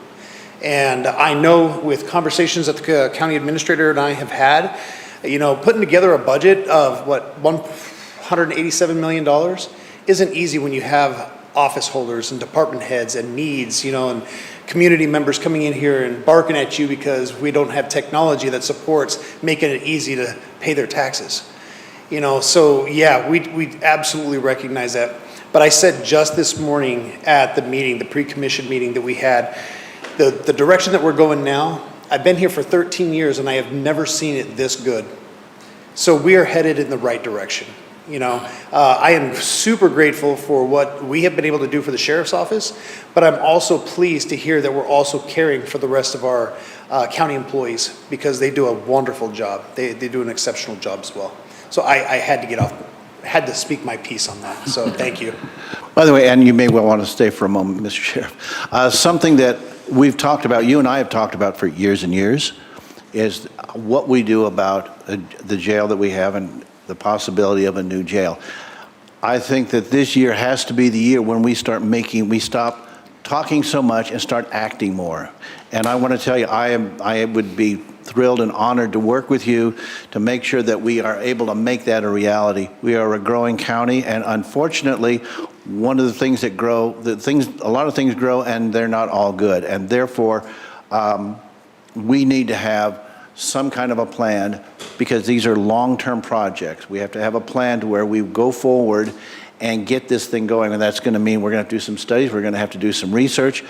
And I know with conversations that the county administrator and I have had, you know, putting together a budget of what, $187 million isn't easy when you have office holders and department heads and needs, you know, and community members coming in here and barking at you because we don't have technology that supports making it easy to pay their taxes. You know, so yeah, we absolutely recognize that. But I said just this morning at the meeting, the pre-commission meeting that we had, the direction that we're going now, I've been here for 13 years and I have never seen it this good. So we are headed in the right direction. You know, I am super grateful for what we have been able to do for the sheriff's office, but I'm also pleased to hear that we're also caring for the rest of our county employees because they do a wonderful job. They do an exceptional job as well. So I had to speak my piece on that. So thank you. By the way, and you may well want to stay for a moment, Mr. Sheriff. Something that we've talked about, you and I have talked about for years and years, is what we do about the jail that we have and the possibility of a new jail. I think that this year has to be the year when we stop talking so much and start acting more. And I want to tell you, I would be thrilled and honored to work with you to make sure that we are able to make that a reality. We are a growing county, and unfortunately, one of the things that grow, a lot of things grow, and they're not all good. And therefore, we need to have some kind of a plan, because these are long-term projects. We have to have a plan to where we go forward and get this thing going, and that's going to mean we're going to have to do some studies, we're going to have to do some research,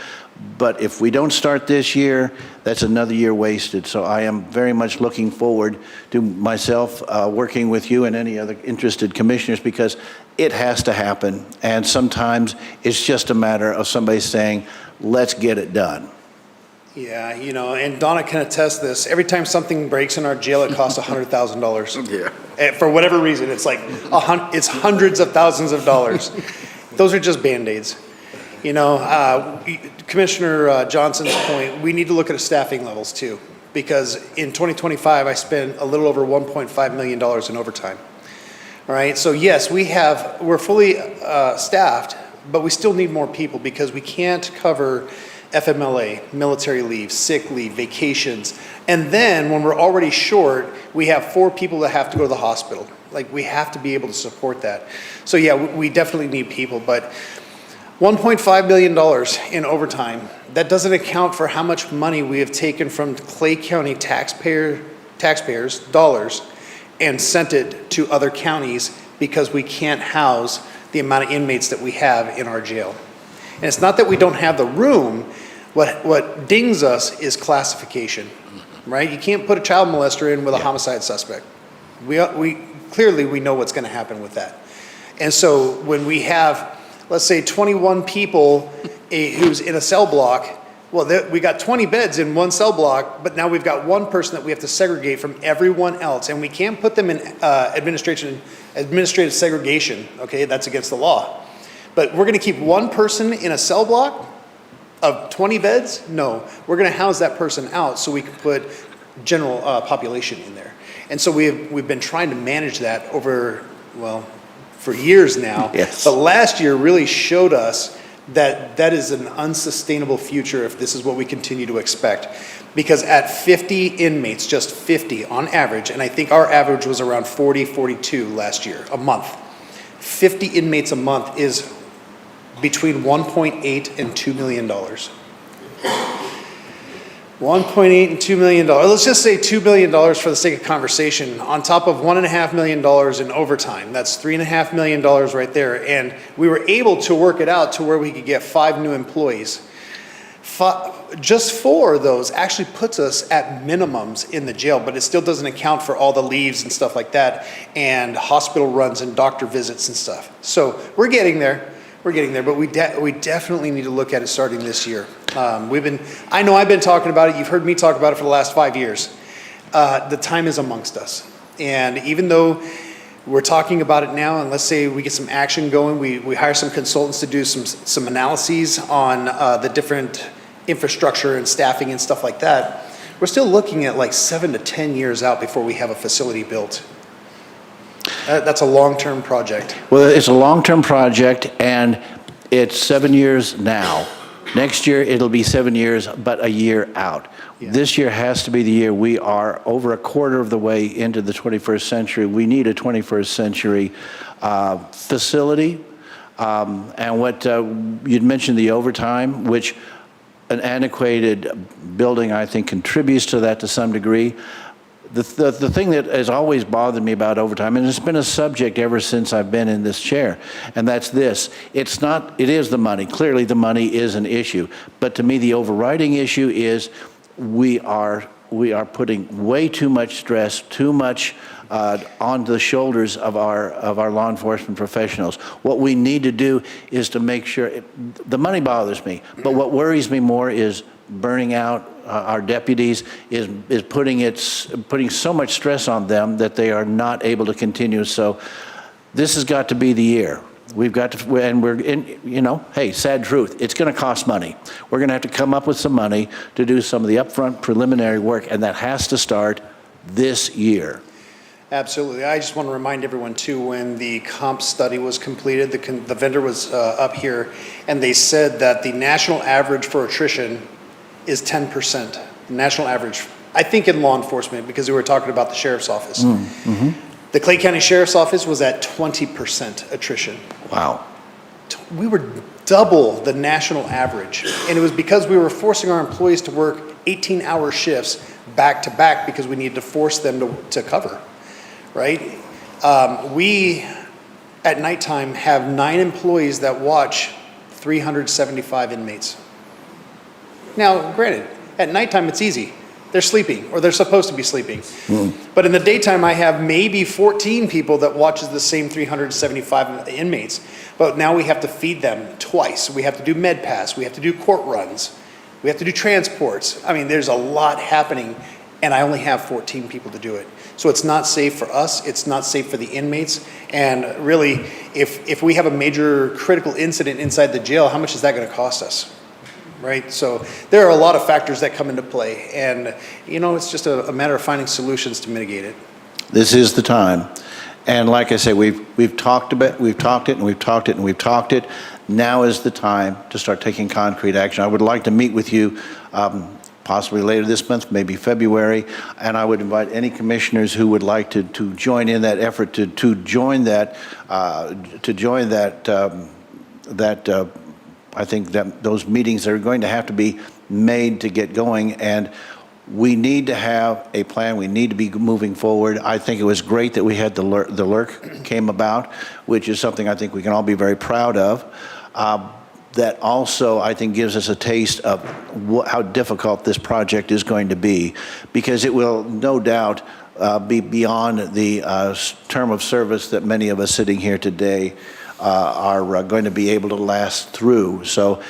but if we don't start this year, that's another year wasted. So I am very much looking forward to myself working with you and any other interested commissioners, because it has to happen, and sometimes it's just a matter of somebody saying, let's get it done. Yeah, you know, and Donna can attest this. Every time something breaks in our jail, it costs $100,000. Yeah. And for whatever reason, it's like it's hundreds of thousands of dollars. Those are just Band-Aids. You know, Commissioner Johnson's point, we need to look at staffing levels too, because in 2025, I spent a little over $1.5 million in overtime. All right, so yes, we're fully staffed, but we still need more people because we can't cover FMLA, military leave, sick leave, vacations. And then when we're already short, we have 4 people that have to go to the hospital. Like, we have to be able to support that. So yeah, we definitely need people, but $1.5 million in overtime, that doesn't account for how much money we have taken from Clay County taxpayers' dollars and sent it to other counties because we can't house the amount of inmates that we have in our jail. And it's not that we don't have the room. What dings us is classification, right? You can't put a child molester in with a homicide suspect. We clearly know what's going to happen with that. And so when we have, let's say, 21 people who's in a cell block, well, we got 20 beds in one cell block, but now we've got one person that we have to segregate from everyone else, and we can't put them in administrative segregation. Okay, that's against the law. But we're going to keep one person in a cell block of 20 beds? No, we're going to house that person out so we can put general population in there. And so we've been trying to manage that over, well, for years now. Yes. But last year really showed us that that is an unsustainable future if this is what we continue to expect. Because at 50 inmates, just 50 on average, and I think our average was around 40, 42 last year, a month. 50 inmates a month is between $1.8 and $2 million. 1.8 and $2 million. Let's just say $2 million for the sake of conversation, on top of $1.5 million in overtime. That's $3.5 million right there. And we were able to work it out to where we could get 5 new employees. Just 4 of those actually puts us at minimums in the jail, but it still doesn't account for all the leaves and stuff like that, and hospital runs and doctor visits and stuff. So we're getting there. We're getting there, but we definitely need to look at it starting this year. I know I've been talking about it. You've heard me talk about it for the last 5 years. The time is amongst us. And even though we're talking about it now, and let's say we get some action going, we hire some consultants to do some analyses on the different infrastructure and staffing and stuff like that, we're still looking at like 7 to 10 years out before we have a facility built. That's a long-term project. Well, it's a long-term project, and it's 7 years now. Next year, it'll be 7 years, but a year out. Yeah. This year has to be the year. We are over a quarter of the way into the 21st century. We need a 21st century facility. And what you'd mentioned, the overtime, which an antiquated building, I think, contributes to that to some degree. The thing that has always bothered me about overtime, and it's been a subject ever since I've been in this chair, and that's this. It is the money. Clearly the money is an issue. But to me, the overriding issue is we are we are putting way too much stress, too much on the shoulders of our law enforcement professionals. What we need to do is to make sure, the money bothers me, but what worries me more is burning out our deputies, is putting so much stress on them that they are not able to continue. So this has got to be the year. We've got to, and we're in, hey, sad truth, it's going to cost money. We're going to have to come up with some money to do some of the upfront preliminary work, and that has to start this year. Absolutely. I just want to remind everyone too, when the comp study was completed, the vendor was up here, and they said that the national average for attrition is 10%. The national average, I think, in law enforcement, because we were talking about the sheriff's office. The Clay County Sheriff's Office was at 20% attrition. Wow. We were double the national average. And it was because we were forcing our employees to work 18-hour shifts back to back because we needed to force them to cover, right? We, at nighttime, have 9 employees that watch 375 inmates. Now, granted, at nighttime it's easy. They're sleeping, or they're supposed to be sleeping. But in the daytime, I have maybe 14 people that watches the same 375 inmates. But now we have to feed them twice. We have to do med pass. We have to do court runs. We have to do transports. I mean, there's a lot happening, and I only have 14 people to do it. So it's not safe for us. It's not safe for the inmates. And really, if we have a major critical incident inside the jail, how much is that going to cost us? Right? So there are a lot of factors that come into play, and it's just a matter of finding solutions to mitigate it. This is the time. And like I say, we've talked it. Now is the time to start taking concrete action. I would like to meet with you possibly later this month, maybe February, and I would invite any commissioners who would like to join in that effort, to join that, I think that those meetings are going to have to be made to get going, and we need to have a plan. We need to be moving forward. I think it was great that we had the LRC came about, which is something I think we can all be very proud of. That also, I think, gives us a taste of how difficult this project is going to be, because it will no doubt be beyond the term of service that many of us sitting here today are going to be able to last through. So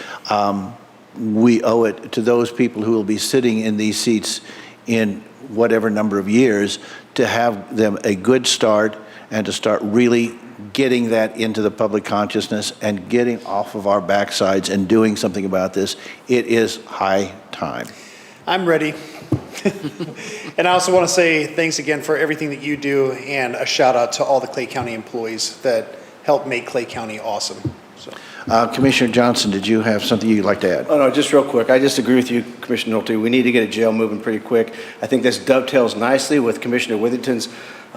we owe it to those people who will be sitting in these seats in whatever number of years to have them a good start and to start really getting that into the public consciousness and getting off of our backsides and doing something about this. It is high time. I'm ready. And I also want to say thanks again for everything that you do, and a shout out to all the Clay County employees that help make Clay County awesome. So. Commissioner Johnson, did you have something you'd like to add? Oh, no, just real quick. I just agree with you, Commissioner Nolte. We need to get a jail moving pretty quick. I think this dovetails nicely with Commissioner Withington's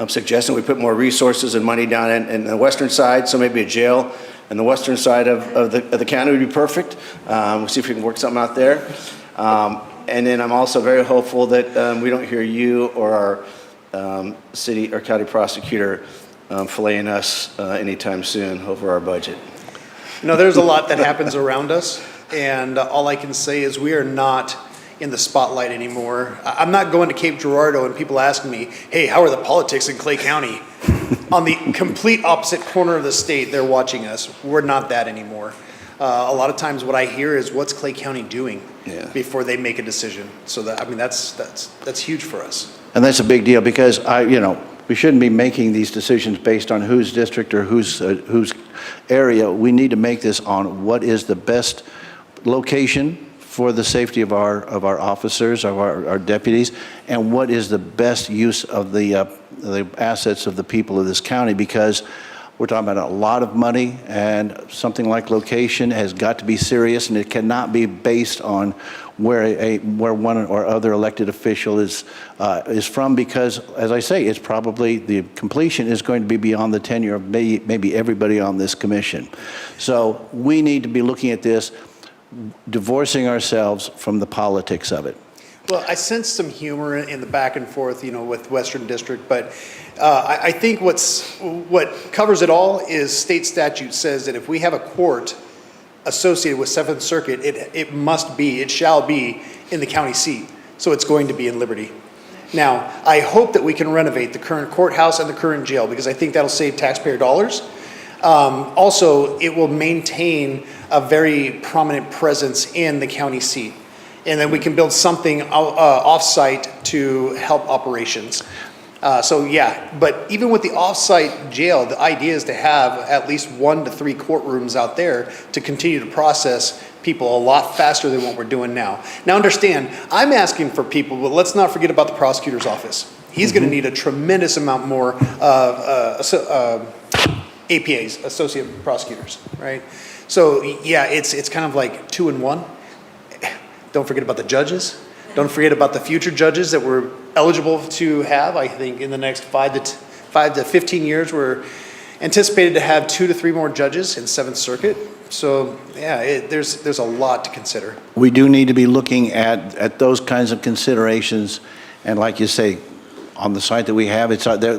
suggestion we put more resources and money down in the western side, so maybe a jail in the western side of the county would be perfect. We'll see if we can work something out there. And then I'm also very hopeful that we don't hear you or our city or county prosecutor filleting us anytime soon over our budget. There's a lot that happens around us, and all I can say is we are not in the spotlight anymore. I'm not going to Cape Girardeau and people asking me, hey, how are the politics in Clay County? On the complete opposite corner of the state, they're watching us. We're not that anymore. A lot of times what I hear is, what's Clay County doing before they make a decision? So that's huge for us. And that's a big deal, because we shouldn't be making these decisions based on whose district or whose area. We need to make this on what is the best location for the safety of our officers, of our deputies, and what is the best use of the assets of the people of this county, because we're talking about a lot of money, and something like location has got to be serious, and it cannot be based on where one or other elected official is from, because, as I say, it's probably the completion is going to be beyond the tenure of maybe everybody on this commission. So we need to be looking at this, divorcing ourselves from the politics of it. Well, I sense some humor in the back and forth, with Western District, but I think what covers it all is state statute says that if we have a court associated with 7th Circuit, it shall be in the county seat. so it's going to be in Liberty. Now, I hope that we can renovate the current courthouse and the current jail, because I think that'll save taxpayer dollars. Also, it will maintain a very prominent presence in the county seat. And then we can build something off-site to help operations. So yeah, but even with the off-site jail, the idea is to have at least 1 to 3 courtrooms out there to continue to process people a lot faster than what we're doing now. Now understand, I'm asking for people, but let's not forget about the prosecutor's office. He's gonna need a tremendous amount more APAs, associate prosecutors, right? So yeah, it's kind of like 2 in 1. Don't forget about the judges. Don't forget about the future judges that we're eligible to have. I think in the next 5 to 15 years, we're anticipated to have 2 to 3 more judges in 7th Circuit. So yeah, there's a lot to consider. We do need to be looking at those kinds of considerations, and like you say, on the site that we have,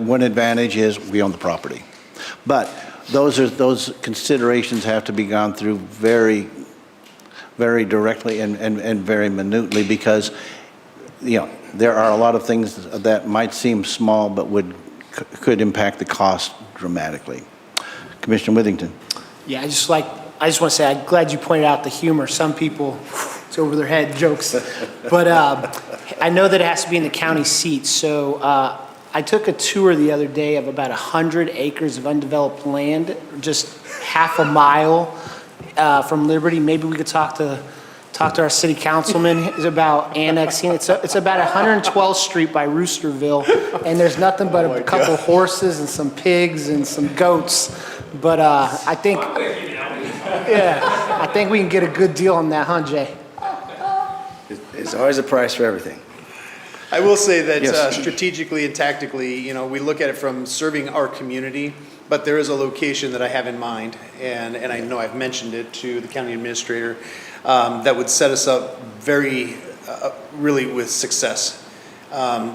one advantage is we own the property. But those considerations have to be gone through very, very directly and very minutely, because there are a lot of things that might seem small but could impact the cost dramatically. Commissioner Withington. Yeah, I just want to say, I'm glad you pointed out the humor. Some people, it's over their head jokes. But I know that it has to be in the county seat. So I took a tour the other day of about 100 acres of undeveloped land, just half a mile from Liberty. Maybe we could talk to our city councilman about annexing. It's about 112th Street by Roosterville, and there's nothing but a couple horses and some pigs and some goats. But I think we can get a good deal on that, huh, Jay? There's always a price for everything. I will say that Yes. strategically and tactically, we look at it from serving our community, but there is a location that I have in mind, and I know I've mentioned it to the county administrator, that would set us up very, really with success,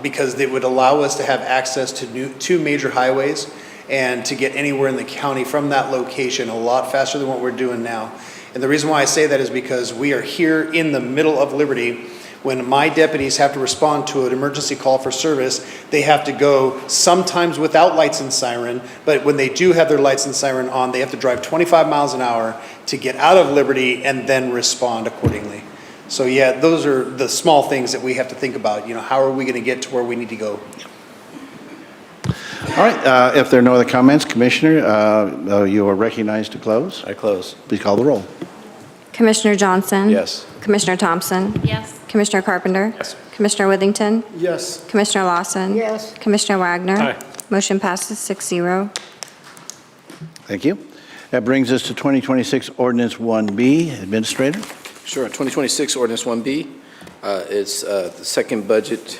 because they would allow us to have access to 2 major highways and to get anywhere in the county from that location a lot faster than what we're doing now. And the reason why I say that is because we are here in the middle of Liberty. When my deputies have to respond to an emergency call for service, they have to go sometimes without lights and siren, but when they do have their lights and siren on, they have to drive 25 miles an hour to get out of Liberty and then respond accordingly. So yeah, those are the small things that we have to think about. How are we going to get to where we need to go? All right, if there are no other comments, Commissioner, you are recognized to close. I close. Please call the roll. Commissioner Johnson? Yes. Commissioner Thompson? Yes. Commissioner Carpenter? Yes. Commissioner Withington? Yes. Commissioner Lawson? Yes. Commissioner Wagner? Aye. Motion passes 6-0. Thank you. That brings us to 2026 Ordinance 1B. Administrator? Sure, 2026 Ordinance 1B. It's the second budget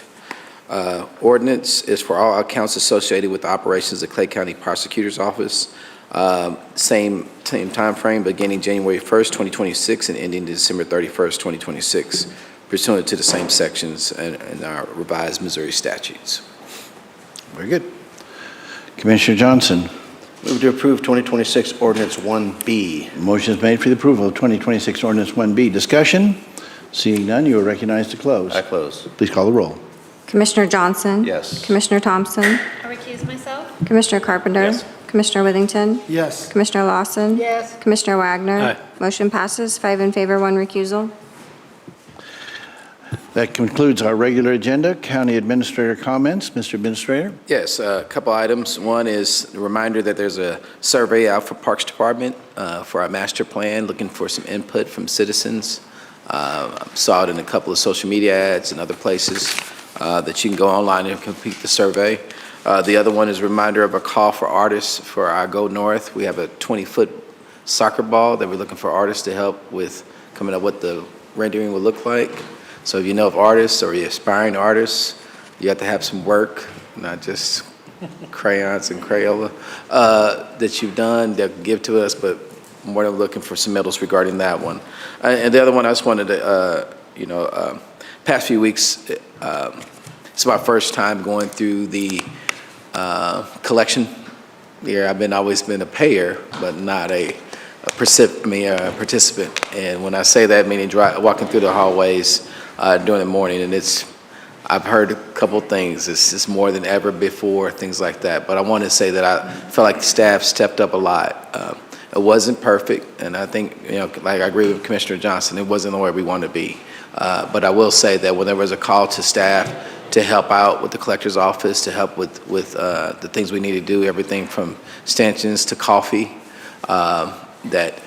ordinance is for all accounts associated with the operations of Clay County Prosecutor's Office. Same time frame, beginning January 1st, 2026 and ending December 31st, 2026, pursuant to the same sections in our revised Missouri statutes. Very good. Commissioner Johnson? Move to approve 2026 Ordinance 1B. Motion is made for the approval of 2026 Ordinance 1B. Discussion? Seeing none, you are recognized to close. I close. Please call the roll. Commissioner Johnson? Yes. Commissioner Thompson? I recuse myself. Commissioner Carpenter? Yes. Commissioner Withington? Yes. Commissioner Lawson? Yes. Commissioner Wagner? Aye. Motion passes 5 in favor, 1 recusal. That concludes our regular agenda. County Administrator comments. Mr. Administrator? Yes, a couple items. One is a reminder that there's a survey out for Parks Department for our master plan, looking for some input from citizens. Saw it in a couple of social media ads and other places that you can go online and complete the survey. The other one is a reminder of a call for artists for our Go North. We have a 20-foot soccer ball that we're looking for artists to help with coming up with what the rendering would look like. So if you know of artists or you're aspiring artists, you have to have some work, not just crayons and Crayola, that you've done that give to us, but more than looking for some medals regarding that one. And the other one I just wanted to, past few weeks, it's my first time going through the collection here. I've always been a payer, but not a participant. And when I say that, meaning walking through the hallways, during the morning, and I've heard a couple things. It's more than ever before, things like that. But I want to say that I felt like the staff stepped up a lot. It wasn't perfect, and I think, like I agree with Commissioner Johnson, it wasn't where we wanted to be. But I will say that when there was a call to staff to help out with the collector's office, to help with the things we need to do, everything from stanchions to coffee, that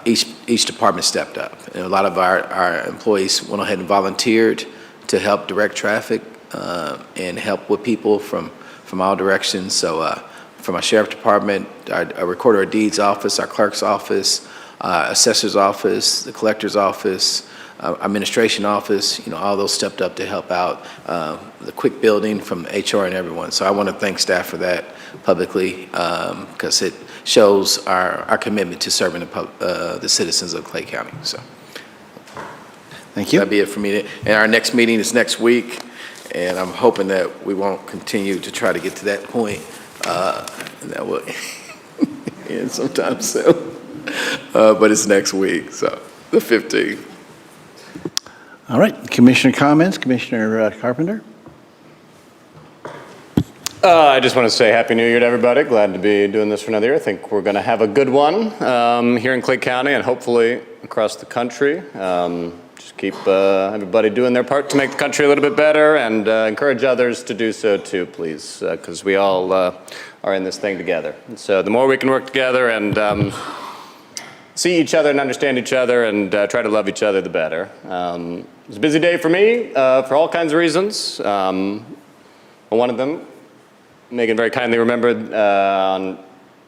each department stepped up. And a lot of our employees went ahead and volunteered to help direct traffic and help with people from all directions. So from our sheriff department, our recorder of deeds office, our clerk's office, assessor's office, the collector's office, administration office, all those stepped up to help out, the quick building from HR and everyone. So I want to thank staff for that publicly, because it shows our commitment to serving the citizens of Clay County. So Thank you. that'd be it for me. And our next meeting is next week, and I'm hoping that we won't continue to try to get to that point, and that will end sometime soon. But it's next week, so the 15th. All right, Commissioner comments, Commissioner Carpenter? I just want to say Happy New Year to everybody. Glad to be doing this for another year. I think we're going to have a good one here in Clay County and hopefully across the country. Just keep everybody doing their part to make the country a little bit better, and encourage others to do so too, please, because we all are in this thing together. And so the more we can work together and see each other and understand each other and try to love each other, the better. It's a busy day for me for all kinds of reasons. One of them, Megan very kindly remembered, on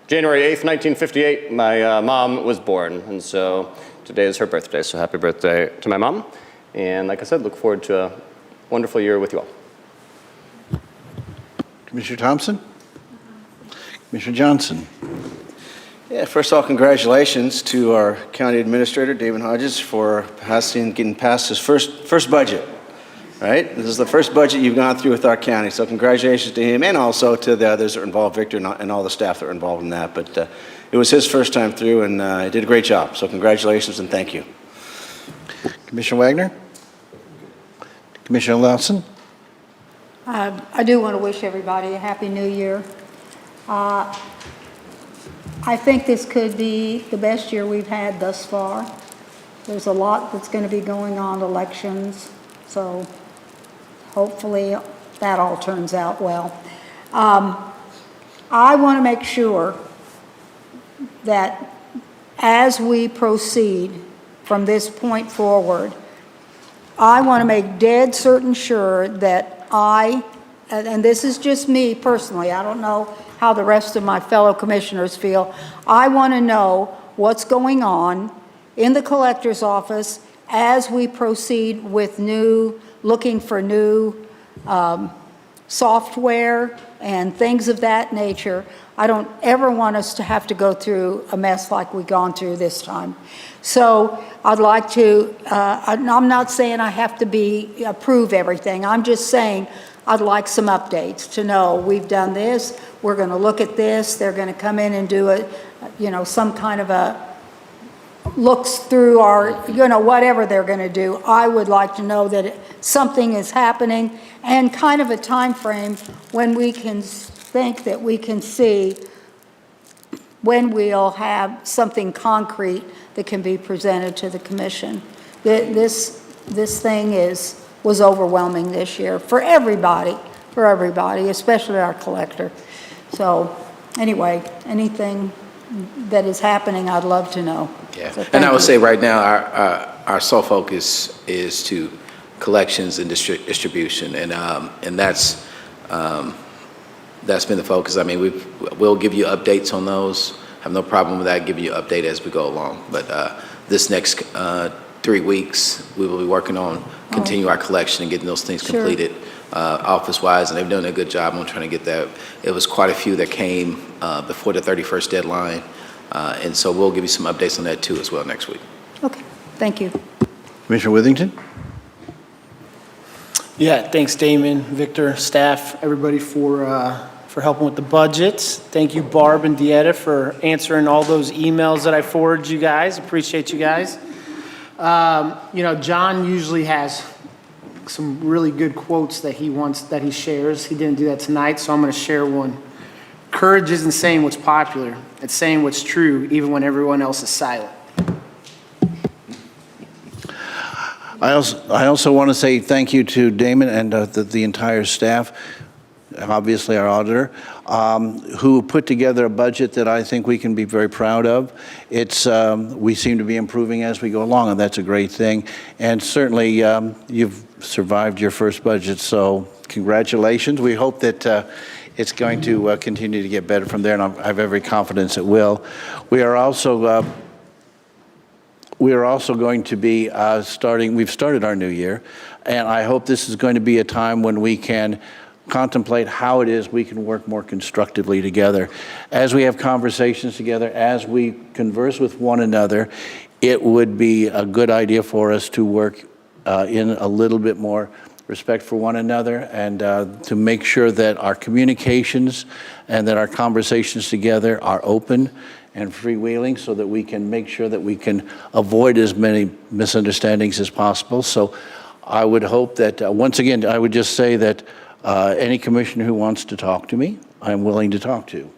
January 8th, 1958, my mom was born. And so today is her birthday, so happy birthday to my mom. And like I said, look forward to a wonderful year with you all. Commissioner Thompson? Commissioner Johnson? Yeah, first of all, congratulations to our county administrator, David Hodges, for getting past his first budget, right? This is the first budget you've gone through with our county, so congratulations to him, and also to the others that are involved, Victor and all the staff that were involved in that. But it was his first time through, and he did a great job, so congratulations and thank you. Commissioner Wagner? Commissioner Lawson? I do want to wish everybody a Happy New Year. I think this could be the best year we've had thus far. There's a lot that's going to be going on, elections, so hopefully that all turns out well. I want to make sure that as we proceed from this point forward, I want to make dead certain sure that and this is just me personally, I don't know how the rest of my fellow commissioners feel. I want to know what's going on in the collector's office as we proceed with looking for new software and things of that nature. I don't ever want us to have to go through a mess like we've gone through this time. So I'd like to, I'm not saying I have to approve everything. I'm just saying I'd like some updates to know we've done this, we're going to look at this, they're going to come in and do some kind of a looks through our, whatever they're going to do. I would like to know that something is happening and kind of a time frame when we can think that we can see when we'll have something concrete that can be presented to the commission. This thing was overwhelming this year for everybody, especially our collector. So anyway, anything that is happening, I'd love to know. Yeah, So and I would thank say you. right now, our sole focus is to collections and distribution, and that's been the focus. I mean, we'll give you updates on those. Have no problem with that, give you an update as we go along. But this next 3 weeks, we will be working on continue our collection and getting those things Sure. completed office-wise, and they've done a good job on trying to get that. It was quite a few that came before the 31st deadline, and so we'll give you some updates on that too as well next week. Okay, thank you. Commissioner Withington? Yeah, thanks Damon, Victor, staff, everybody for helping with the budgets. Thank you Barb and Dieta for answering all those emails that I forwarded you guys. Appreciate you guys. John usually has some really good quotes that he shares. He didn't do that tonight, so I'm going to share one. Courage isn't saying what's popular. It's saying what's true, even when everyone else is silent. I also want to say thank you to Damon and the entire staff, obviously our auditor, who put together a budget that I think we can be very proud of. We seem to be improving as we go along, and that's a great thing. And certainly, you've survived your first budget, so congratulations. We hope that it's going to continue to get better from there, and I have every confidence it will. We are also going to be we've started our new year, and I hope this is going to be a time when we can contemplate how it is we can work more constructively together. As we have conversations together, as we converse with one another, it would be a good idea for us to work in a little bit more respect for one another, and to make sure that our communications and that our conversations together are open and freewheeling, so that we can make sure that we can avoid as many misunderstandings as possible. So I would hope that, once again, I would just say that any commissioner who wants to talk to me, I'm willing to talk to.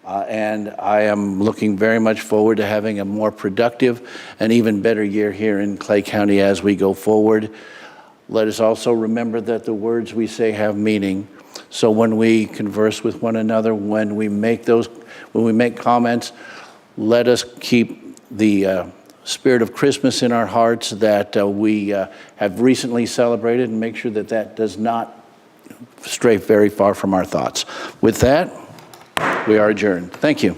And I am looking very much forward to having a more productive and even better year here in Clay County as we go forward. Let us also remember that the words we say have meaning. So when we converse with one another, when we make comments, let us keep the spirit of Christmas in our hearts that we have recently celebrated, and make sure that that does not stray very far from our thoughts. With that, we are adjourned. Thank you.